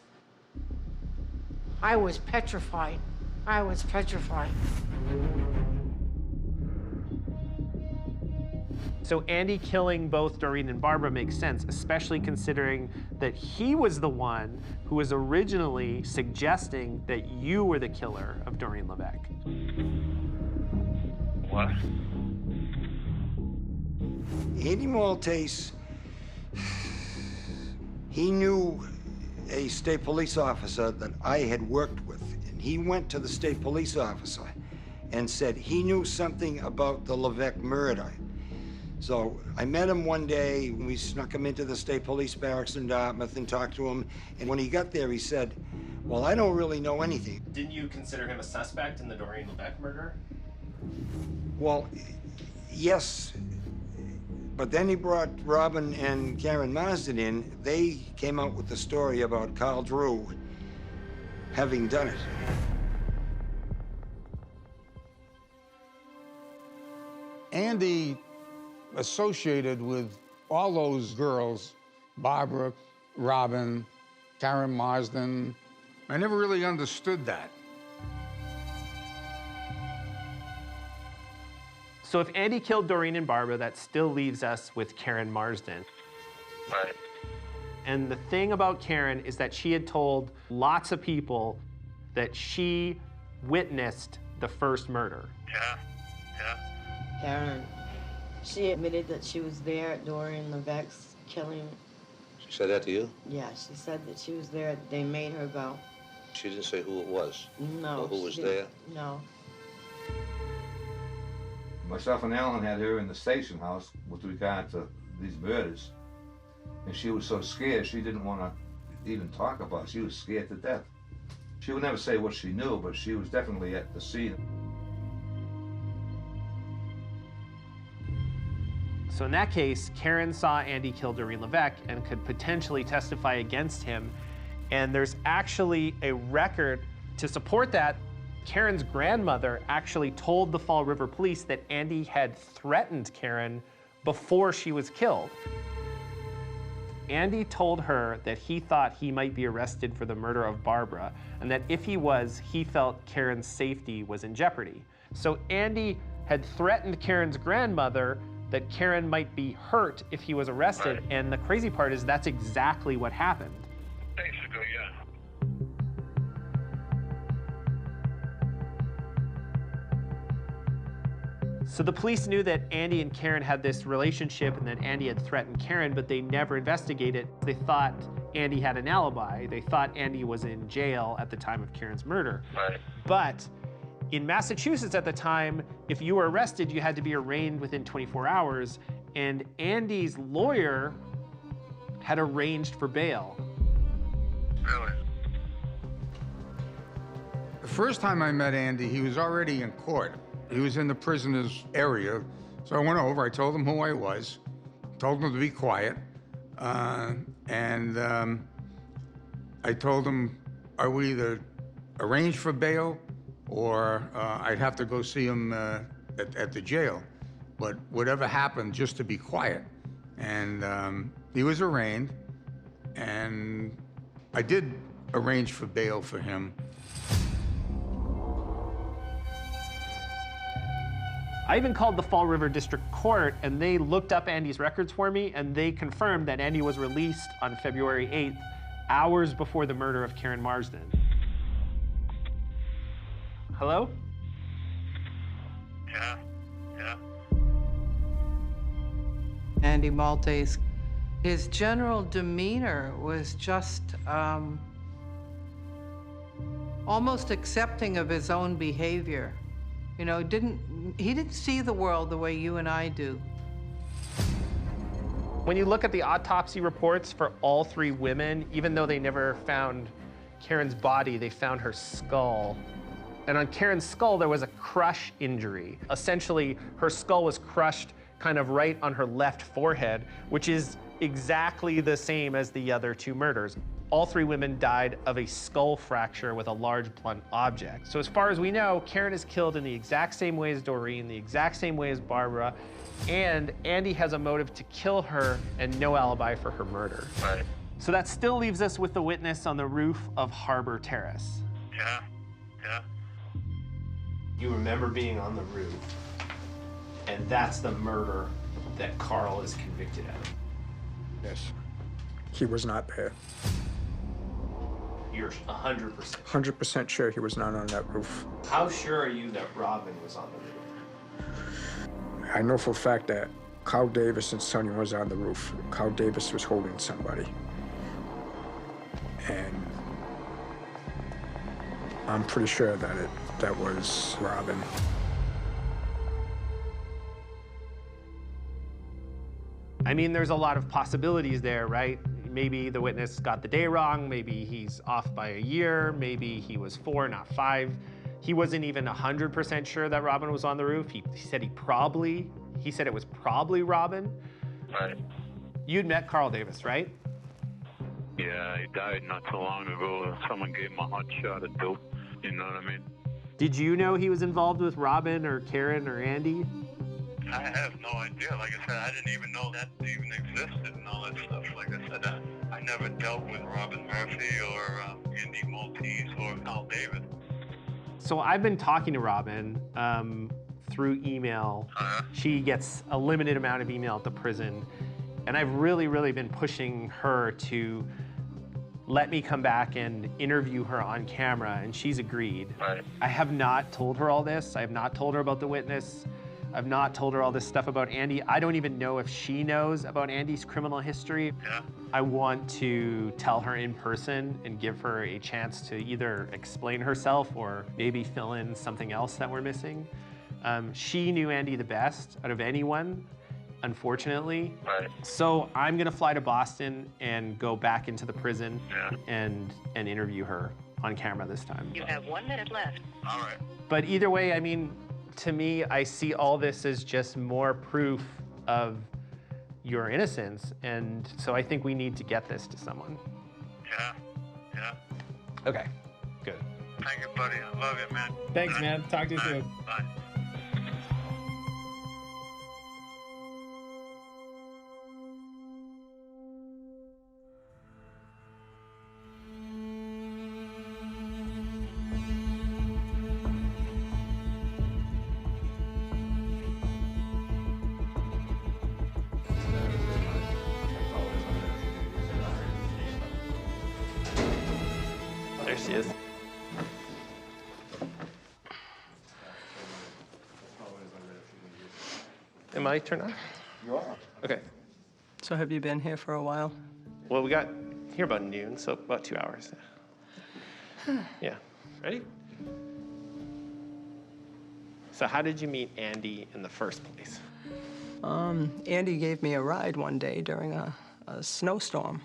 Speaker 12: I was petrified. I was petrified.
Speaker 2: So Andy killing both Doreen and Barbara makes sense, especially considering that he was the one who was originally suggesting that you were the killer of Doreen Levesque.
Speaker 5: What?
Speaker 14: Andy Maltese, he knew a state police officer that I had worked with, and he went to the state police officer and said he knew something about the Levesque murder. So I met him one day, we snuck him into the state police barracks in Dartmouth and talked to him, and when he got there, he said, well, I don't really know anything.
Speaker 13: Didn't you consider him a suspect in the Doreen Levesque murder?
Speaker 14: Well, yes, but then he brought Robin and Karen Marsden in. They came out with the story about Carl Drew having done it.
Speaker 9: Andy associated with all those girls, Barbara, Robin, Karen Marsden. I never really understood that.
Speaker 2: So if Andy killed Doreen and Barbara, that still leaves us with Karen Marsden.
Speaker 5: Right.
Speaker 2: And the thing about Karen is that she had told lots of people that she witnessed the first murder.
Speaker 5: Yeah.
Speaker 8: Karen, she admitted that she was there at Doreen Levesque's killing.
Speaker 15: She said that to you?
Speaker 8: Yeah, she said that she was there. They made her go.
Speaker 15: She didn't say who it was?
Speaker 8: No.
Speaker 15: Or who was
Speaker 8: she
Speaker 15: there?
Speaker 8: didn't. No.
Speaker 18: Myself and Alan had her in the station house with regard to these murders. And she was so scared, she didn't want to even talk about it. She was scared to death. She would never say what she knew, but she was definitely at the scene.
Speaker 2: So in that case, Karen saw Andy kill Doreen Levesque and could potentially testify against him. And there's actually a record to support that. Karen's grandmother actually told the Fall River Police that Andy had threatened Karen before she was killed. Andy told her that he thought he might be arrested for the murder of Barbara, and that if he was, he felt Karen's safety was in jeopardy. So Andy had threatened Karen's grandmother that Karen might be hurt if he was arrested,
Speaker 5: Right.
Speaker 2: and the crazy part is that's exactly what happened.
Speaker 5: Basically, yeah.
Speaker 2: So the police knew that Andy and Karen had this relationship and that Andy had threatened Karen, but they never investigated. They thought Andy had an alibi. They thought Andy was in jail at the time of Karen's murder.
Speaker 5: Right.
Speaker 2: But in Massachusetts at the time, if you were arrested, you had to be arraigned within 24 hours, and Andy's lawyer had arranged for bail.
Speaker 5: Really?
Speaker 9: The first time I met Andy, he was already in court. He was in the prisoner's area. So I went over, I told him who I was, told him to be quiet, and I told him I would either arrange for bail or I'd have to go see him at the jail. But whatever happened, just to be quiet. And he was arraigned, and I did arrange for bail for him.
Speaker 2: I even called the Fall River District Court, and they looked up Andy's records for me, and they confirmed that Andy was released on February 8th, hours before the murder of Karen Marsden. Hello?
Speaker 5: Yeah.
Speaker 20: Andy Maltese, his general demeanor was just almost accepting of his own behavior. You know, he didn't see the world the way you and I do.
Speaker 2: When you look at the autopsy reports for all three women, even though they never found Karen's body, they found her skull. And on Karen's skull, there was a crush injury. Essentially, her skull was crushed kind of right on her left forehead, which is exactly the same as the other two murders. All three women died of a skull fracture with a large blunt object. So as far as we know, Karen is killed in the exact same way as Doreen, the exact same way as Barbara, and Andy has a motive to kill her and no alibi for her murder.
Speaker 5: Right.
Speaker 2: So that still leaves us with the witness on the roof of Harbor Terrace.
Speaker 5: Yeah. Yeah.
Speaker 2: You remember being on the roof, and that's the murder that Carl is convicted of.
Speaker 4: Yes. He was not there.
Speaker 2: You're 100%.
Speaker 4: 100% sure he was not on that roof.
Speaker 2: How sure are you that Robin was on the roof?
Speaker 4: I know for a fact that Carl Davis and Sonny was on the roof. Carl Davis was holding somebody. And I'm pretty sure that was Robin.
Speaker 2: I mean, there's a lot of possibilities there, right? Maybe the witness got the day wrong, maybe he's off by a year, maybe he was 4, not 5. He wasn't even 100% sure that Robin was on the roof. He said he said it was probably Robin.
Speaker 5: Right.
Speaker 2: You'd met Carl Davis, right?
Speaker 5: Yeah, he died not too long ago. Someone gave him a hot shot of dope. You know what I mean?
Speaker 2: Did you know he was involved with Robin or Karen or Andy?
Speaker 5: I have no idea. Like I said, I didn't even know that even existed and all that stuff. Like I said, I never dealt with Robin Murphy or Andy Maltese or Carl Davis.
Speaker 2: So I've been talking to Robin through email. She gets a limited amount of email at the prison. And I've really, really been pushing her to let me come back and interview her on camera, and she's agreed.
Speaker 5: Right.
Speaker 2: I have not told her all this. I have not told her about the witness. I've not told her all this stuff about Andy. I don't even know if she knows about Andy's criminal history.
Speaker 5: Yeah.
Speaker 2: I want to tell her in person and give her a chance to either explain herself or maybe fill in something else that we're missing. She knew Andy the best out of anyone, unfortunately.
Speaker 5: Right.
Speaker 2: So I'm gonna fly to Boston and go back into the prison and interview her on camera this time.
Speaker 6: You have 1 minute left.
Speaker 5: All right.
Speaker 2: But either way, I mean, to me, I see all this as just more proof of your innocence, and so I think we need to get this to someone.
Speaker 5: Yeah. Yeah.
Speaker 2: Okay, good.
Speaker 5: Thank you, buddy. I love you, man.
Speaker 2: Thanks, man. Talk to you soon.
Speaker 5: Bye.
Speaker 2: There she is. Am I turned on?
Speaker 14: You are.
Speaker 2: Okay.
Speaker 27: So have you been here for a while?
Speaker 2: Well, we got here about noon, so about 2 hours. Yeah. Ready? So how did you meet Andy in the first place?
Speaker 27: Andy gave me a ride one day during a snowstorm.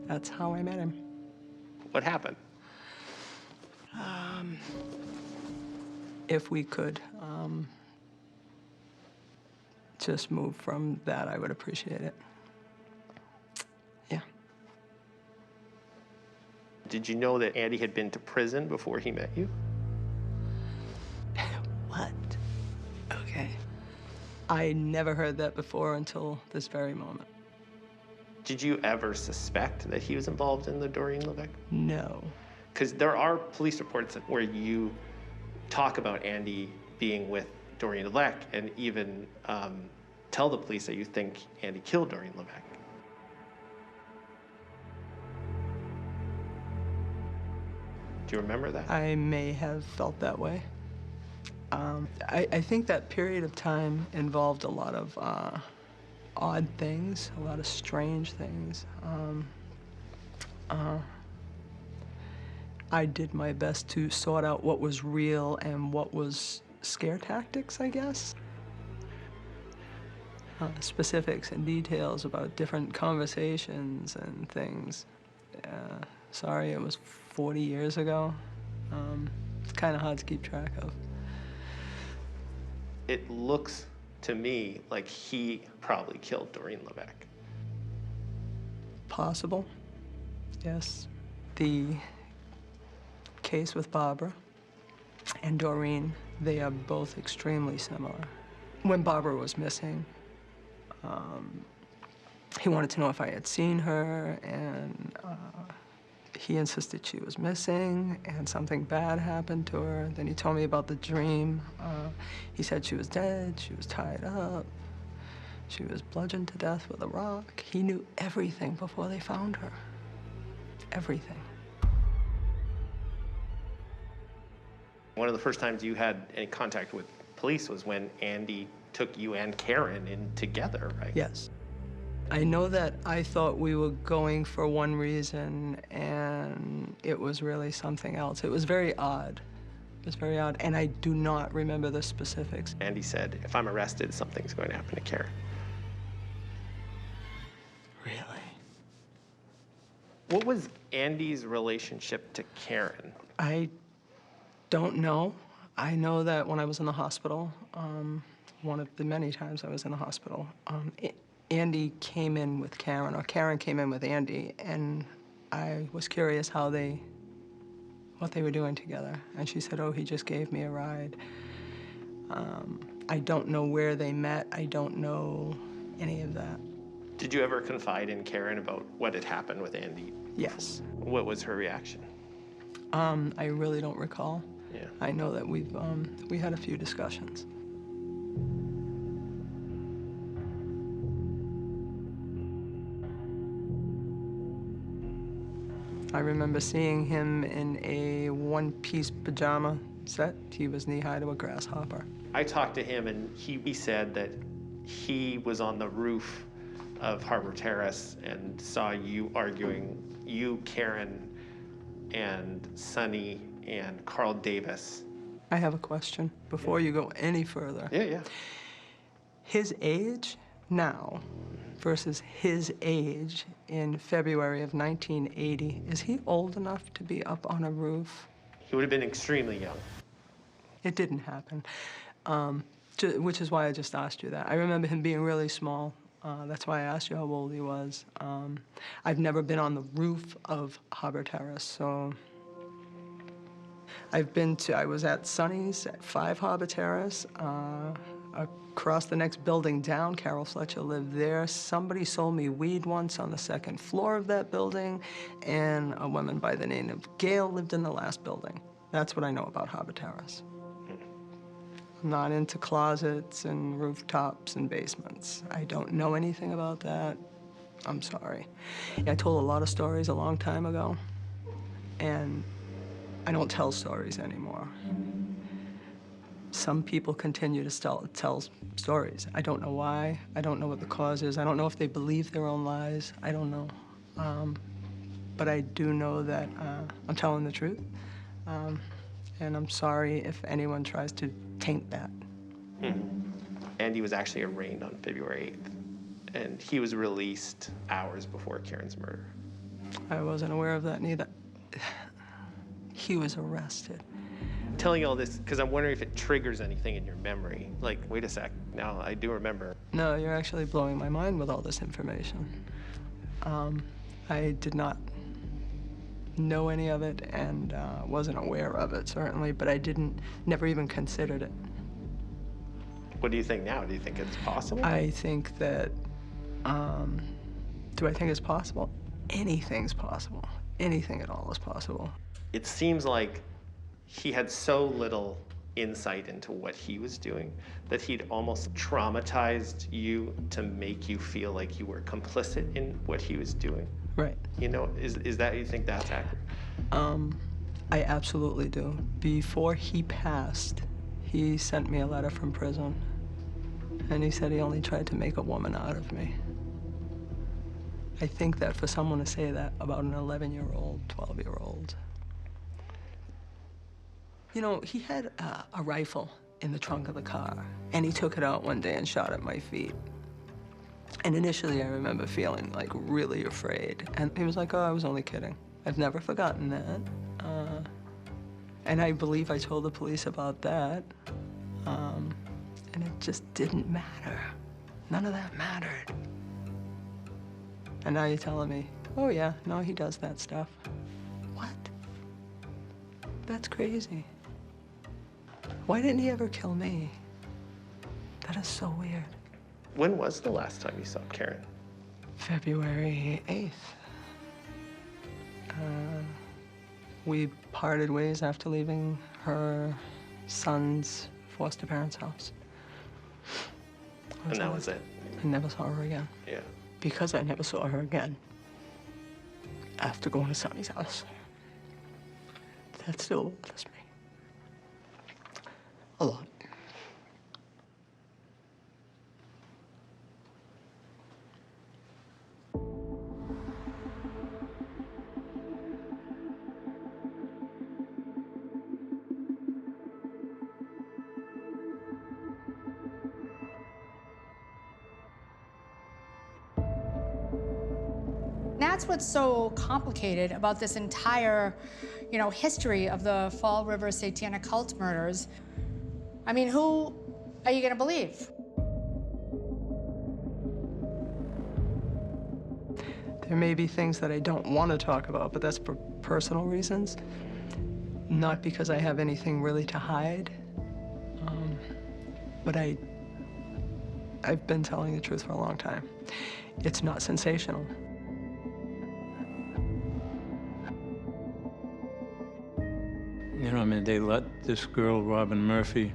Speaker 27: That's how I met him.
Speaker 2: What happened?
Speaker 27: If we could just move from that, I would appreciate it. Yeah.
Speaker 2: Did you know that Andy had been to prison before he met you?
Speaker 27: What? Okay. I never heard that before until this very moment.
Speaker 2: Did you ever suspect that he was involved in the Doreen Levesque?
Speaker 27: No.
Speaker 2: Because there are police reports where you talk about Andy being with Doreen Levesque and even tell the police that you think Andy killed Doreen Levesque. Do you remember that?
Speaker 27: I may have felt that way. I think that period of time involved a lot of odd things, a lot of strange things. I did my best to sort out what was real and what was scare tactics, I guess. Specifics and details about different conversations and things. Sorry, it was 40 years ago. It's kind of hard to keep track of.
Speaker 2: It looks to me like he probably killed Doreen Levesque.
Speaker 27: Possible, yes. The case with Barbara and Doreen, they are both extremely similar. When Barbara was missing, he wanted to know if I had seen her, and he insisted she was missing and something bad happened to her. Then he told me about the dream. He said she was dead, she was tied up, she was bludgeoned to death with a rock. He knew everything before they found her. Everything.
Speaker 2: One of the first times you had any contact with police was when Andy took you and Karen in together, right?
Speaker 27: Yes. I know that I thought we were going for one reason, and it was really something else. It was very odd. It was very odd, and I do not remember the specifics.
Speaker 2: Andy said, if I'm arrested, something's going to happen to Karen.
Speaker 27: Really?
Speaker 2: What was Andy's relationship to Karen?
Speaker 27: I don't know. I know that when I was in the hospital, one of the many times I was in the hospital, Andy came in with Karen, or Karen came in with Andy, and I was curious what they were doing together. And she said, oh, he just gave me a ride. I don't know where they met. I don't know any of that.
Speaker 2: Did you ever confide in Karen about what had happened with Andy?
Speaker 27: Yes.
Speaker 2: What was her reaction?
Speaker 27: I really don't recall.
Speaker 2: Yeah.
Speaker 27: I know that we had a few discussions. I remember seeing him in a one-piece pajama set. He was knee-high to a grasshopper.
Speaker 2: I talked to him, and he said that he was on the roof of Harbor Terrace and saw you arguing, you, Karen, and Sonny, and Carl Davis.
Speaker 27: I have a question before you go any further.
Speaker 2: Yeah.
Speaker 27: His age now versus his age in February of 1980, is he old enough to be up on a roof?
Speaker 2: He would have been extremely young.
Speaker 27: It didn't happen, which is why I just asked you that. I remember him being really small. That's why I asked you how old he was. I've never been on the roof of Harbor Terrace, so I was at Sonny's at 5 Harbor Terrace. Across the next building down, Carol Fletcher lived there. Somebody sold me weed once on the 2nd floor of that building, and a woman by the name of Gail lived in the last building. That's what I know about Harbor Terrace. I'm not into closets and rooftops and basements. I don't know anything about that. I'm sorry. I told a lot of stories a long time ago, and I don't tell stories anymore. Some people continue to tell stories. I don't know why. I don't know what the cause is. I don't know if they believe their own lies. I don't know. But I do know that I'm telling the truth. And I'm sorry if anyone tries to taint that.
Speaker 2: Andy was actually arraigned on February 8th, and he was released hours before Karen's murder.
Speaker 27: I wasn't aware of that neither. He was arrested.
Speaker 2: I'm telling you all this because I'm wondering if it triggers anything in your memory. Like, wait a sec, now I do remember.
Speaker 27: No, you're actually blowing my mind with all this information. I did not know any of it and wasn't aware of it, certainly, but I never even considered it.
Speaker 2: What do you think now? Do you think it's possible?
Speaker 27: I think that, do I think it's possible? Anything's possible. Anything at all is possible.
Speaker 2: It seems like he had so little insight into what he was doing that he'd almost traumatized you to make you feel like you were complicit in what he was doing.
Speaker 27: Right.
Speaker 2: You know, is that, you think that's accurate?
Speaker 27: I absolutely do. Before he passed, he sent me a letter from prison, and he said he only tried to make a woman out of me. I think that for someone to say that about an 11-year-old, 12-year-old, you know, he had a rifle in the trunk of the car, and he took it out one day and shot at my feet. And initially, I remember feeling, like, really afraid. And he was like, oh, I was only kidding. I've never forgotten that. And I believe I told the police about that. And it just didn't matter. None of that mattered. And now you're telling me, oh yeah, no, he does that stuff. What? That's crazy. Why didn't he ever kill me? That is so weird.
Speaker 2: When was the last time you saw Karen?
Speaker 27: February 8th. We parted ways after leaving her son's foster parents' house.
Speaker 2: And that was it?
Speaker 27: I never saw her again.
Speaker 2: Yeah.
Speaker 27: Because I never saw her again after going to Sonny's house. That still bothers me. A lot.
Speaker 10: That's what's so complicated about this entire, history of the Fall River Satanic Cult murders. I mean, who are you gonna believe?
Speaker 27: There may be things that I don't want to talk about, but that's for personal reasons. Not because I have anything really to hide. But I've been telling the truth for a long time. It's not sensational.
Speaker 19: They let this girl, Robin Murphy,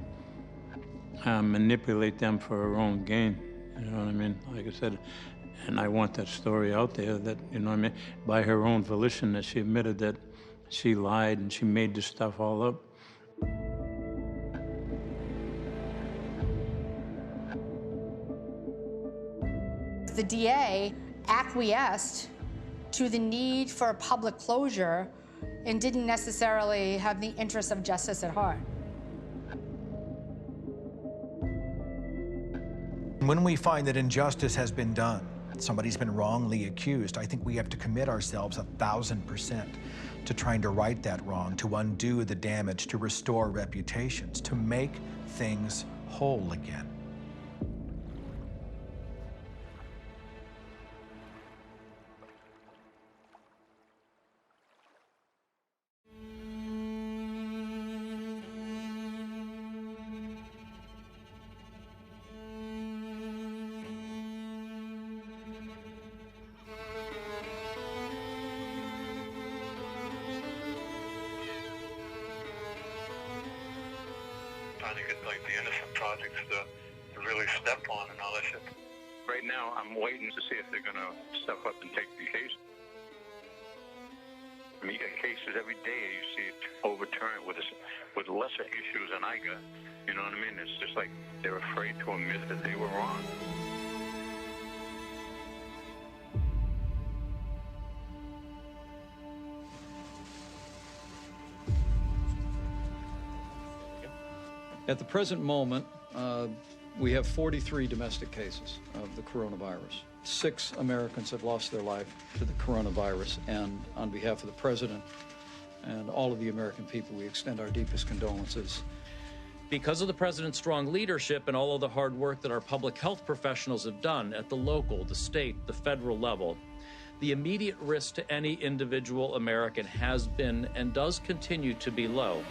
Speaker 19: manipulate them for her own gain. You know what I mean? Like I said, and I want that story out there that, by her own volition, that she admitted that she lied and she made this stuff all up.
Speaker 10: The DA acquiesced to the need for public closure and didn't necessarily have the interests of justice at heart.
Speaker 22: When we find that injustice has been done, somebody's been wrongly accused, I think we have to commit ourselves 1,000% to trying to right that wrong, to undo the damage, to restore reputations, to make things whole again.
Speaker 5: Trying to get like the innocent projects to really step on and all that shit.
Speaker 3: Right now, I'm waiting to see if they're gonna step up and take the case. I mean, you get cases every day you see it overturned with lesser issues than I got. You know what I mean? It's just like they're afraid to admit that they were wrong.
Speaker 23: At the present moment, we have 43 domestic cases of the coronavirus. 6 Americans have lost their life to the coronavirus, and on behalf of the President and all of the American people, we extend our deepest condolences.
Speaker 24: Because of the President's strong leadership and all of the hard work that our public health professionals have done at the local, the state, the federal level, the immediate risk to any individual American has been and does continue to be low.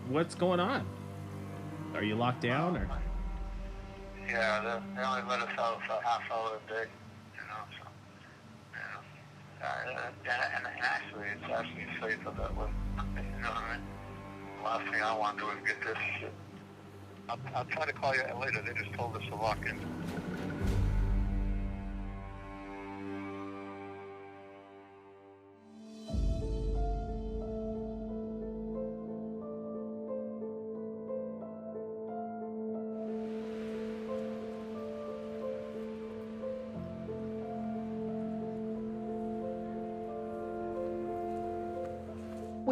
Speaker 2: What's going on? Are you locked down or?
Speaker 5: Yeah, they only let us out for a half hour a day, so, and actually, it's actually safer that way, you know what I mean? The last thing I want to do is get this shit. I'll try to call you later, they just told us to lock in.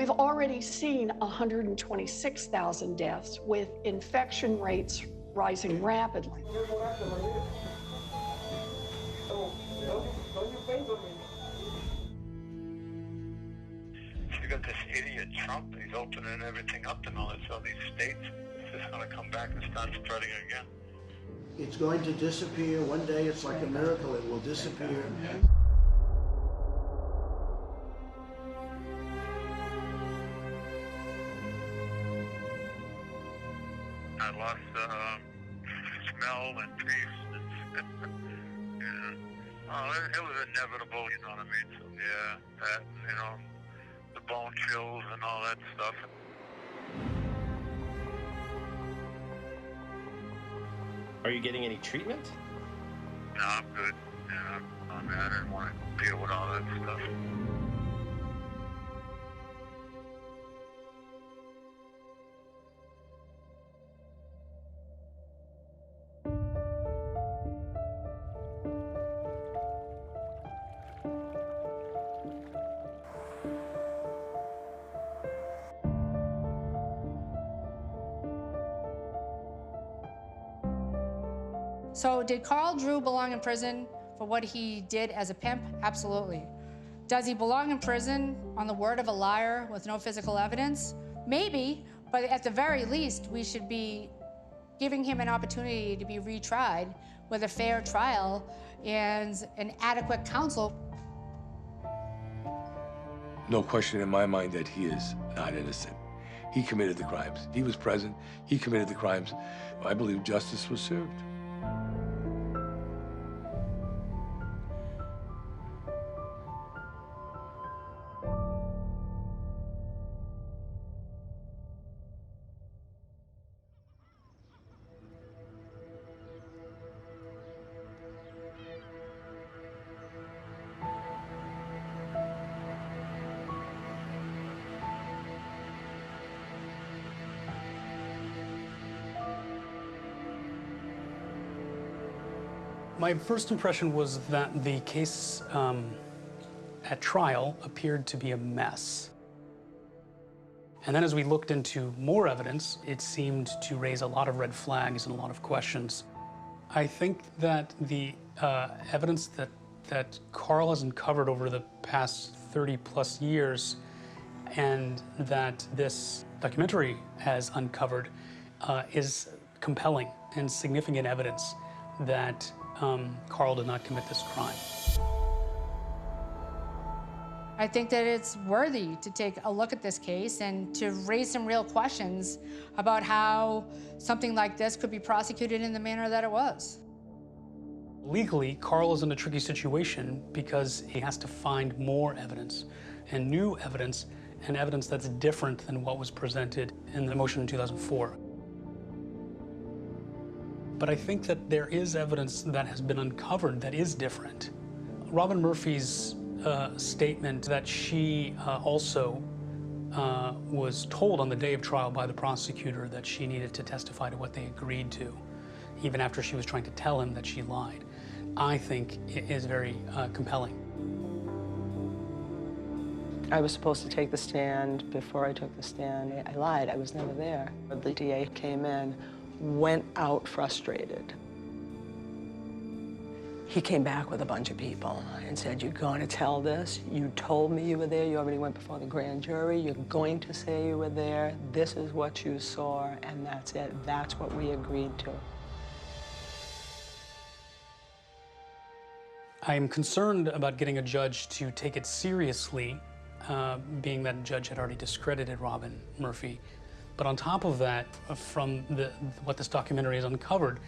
Speaker 7: We've already seen 126,000 deaths, with infection rates rising rapidly.
Speaker 5: You got this idiot Trump, he's opening everything up and all that, so these states, it's just gonna come back and start spreading again.
Speaker 11: It's going to disappear. One day it's like a miracle, it will disappear.
Speaker 5: I lost smell and taste. Yeah. Oh, it was inevitable, you know what I mean? So yeah, that, you know, the bone chills and all that stuff.
Speaker 2: Are you getting any treatment?
Speaker 5: No, I'm good. Yeah, I mean, I didn't want to deal with all that stuff.
Speaker 10: So did Carl Drew belong in prison for what he did as a pimp? Absolutely. Does he belong in prison on the word of a liar with no physical evidence? Maybe, but at the very least, we should be giving him an opportunity to be retried with a fair trial and an adequate counsel.
Speaker 1: No question in my mind that he is not innocent. He committed the crimes. He was present. He committed the crimes. I believe justice was served.
Speaker 16: My first impression was that the case at trial appeared to be a mess. And then as we looked into more evidence, it seemed to raise a lot of red flags and a lot of questions. I think that the evidence that Carl has uncovered over the past 30+ years and that this documentary has uncovered is compelling and significant evidence that Carl did not commit this crime.
Speaker 10: I think that it's worthy to take a look at this case and to raise some real questions about how something like this could be prosecuted in the manner that it was.
Speaker 16: Legally, Carl is in a tricky situation because he has to find more evidence and new evidence and evidence that's different than what was presented in the motion in 2004. But I think that there is evidence that has been uncovered that is different. Robin Murphy's statement that she also was told on the day of trial by the prosecutor that she needed to testify to what they agreed to, even after she was trying to tell him that she lied, I think is very compelling.
Speaker 27: I was supposed to take the stand. Before I took the stand, I lied. I was never there. The DA came in, went out frustrated. He came back with a bunch of people and said, you're going to tell this? You told me you were there. You already went before the grand jury. You're going to say you were there. This is what you saw, and that's it. That's what we agreed to.
Speaker 16: I'm concerned about getting a judge to take it seriously, being that judge had already discredited Robin Murphy. But on top of that, from what this documentary has uncovered,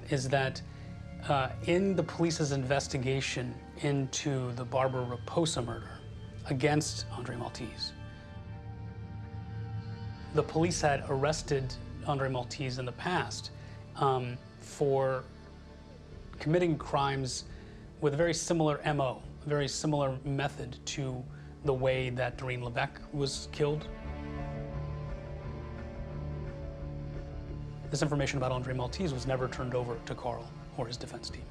Speaker 16: is that in the police's investigation into the Barbara Raposa murder against Andre Maltese, the police had arrested Andre Maltese in the past for committing crimes with a very similar MO, a very similar method to the way that Doreen Levesque was killed. This information about Andre Maltese was never turned over to Carl or his defense team.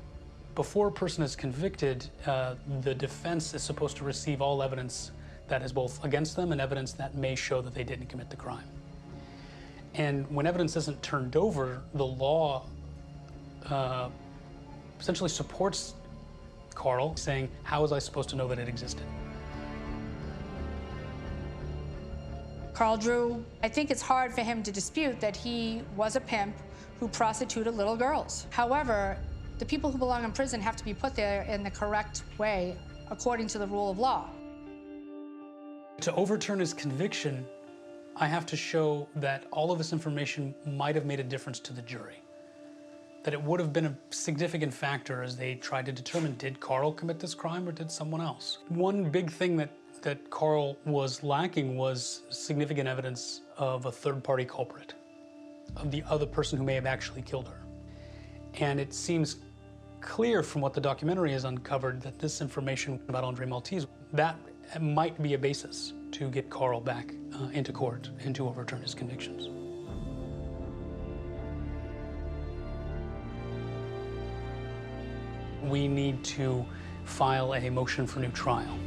Speaker 16: Before a person is convicted, the defense is supposed to receive all evidence that is both against them and evidence that may show that they didn't commit the crime. And when evidence isn't turned over, the law essentially supports Carl, saying, how was I supposed to know that it existed?
Speaker 10: Carl Drew, I think it's hard for him to dispute that he was a pimp who prostituted little girls. However, the people who belong in prison have to be put there in the correct way, according to the rule of law.
Speaker 16: To overturn his conviction, I have to show that all of this information might have made a difference to the jury. That it would have been a significant factor as they tried to determine, did Carl commit this crime or did someone else? One big thing that Carl was lacking was significant evidence of a third-party culprit, of the other person who may have actually killed her. And it seems clear from what the documentary has uncovered that this information about Andre Maltese, that might be a basis to get Carl back into court and to overturn his convictions. We need to file a motion for new trial.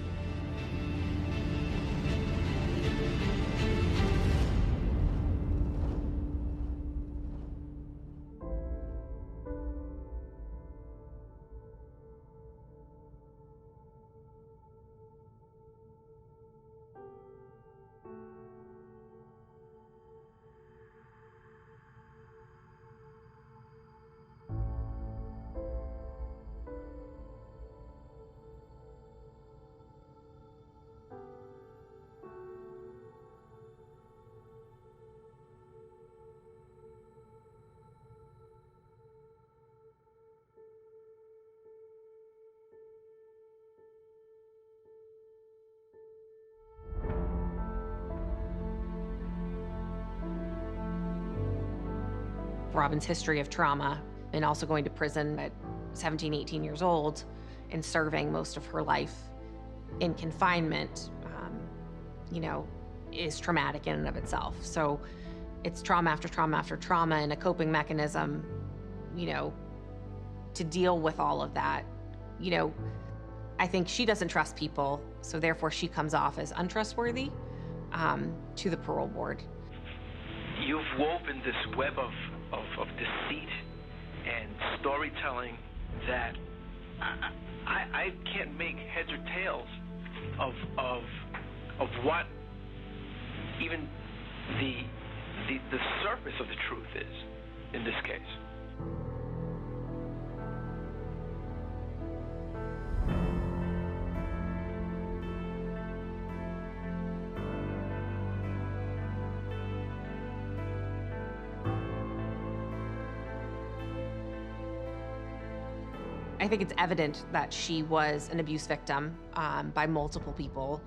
Speaker 12: Robin's history of trauma and also going to prison at 17, 18 years old and serving most of her life in confinement, you know, is traumatic in and of itself. So it's trauma after trauma after trauma and a coping mechanism, you know, to deal with all of that. You know, I think she doesn't trust people, so therefore she comes off as untrustworthy to the parole board.
Speaker 13: You've woven this web of deceit and storytelling that I can't make heads or tails of what even the surface of the truth is in this case.
Speaker 12: I think it's evident that she was an abuse victim by multiple people.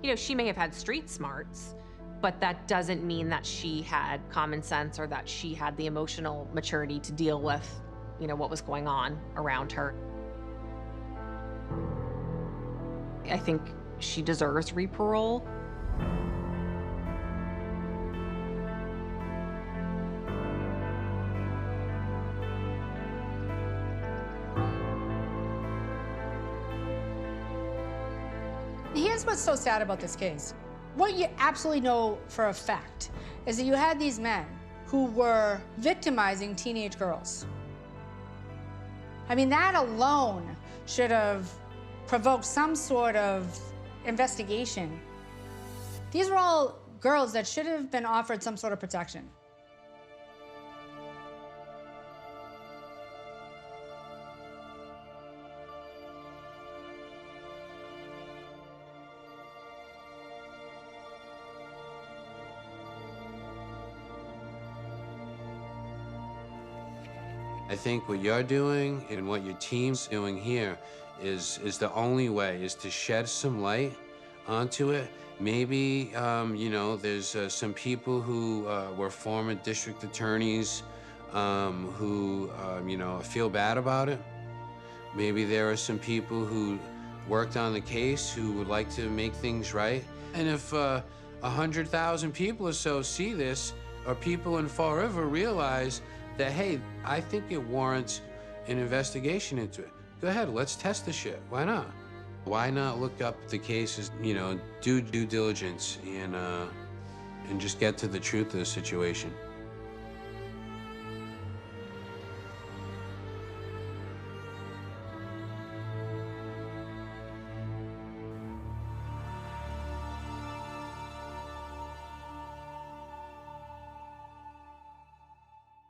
Speaker 12: You know, she may have had street smarts, but that doesn't mean that she had common sense or that she had the emotional maturity to deal with, you know, what was going on around her. I think she deserves re-parole.
Speaker 10: Here's what's so sad about this case. What you absolutely know for a fact is that you had these men who were victimizing teenage girls. I mean, that alone should have provoked some sort of investigation. These were all girls that should have been offered some sort of protection.
Speaker 15: I think what you're doing and what your team's doing here is the only way, is to shed some light onto it. Maybe, you know, there's some people who were former district attorneys who, you know, feel bad about it. Maybe there are some people who worked on the case who would like to make things right. And if 100,000 people or so see this, or people in Fall River realize that, hey, I think it warrants an investigation into it. Go ahead, let's test the shit. Why not? Why not look up the cases, you know, do due diligence and just get to the truth of the situation?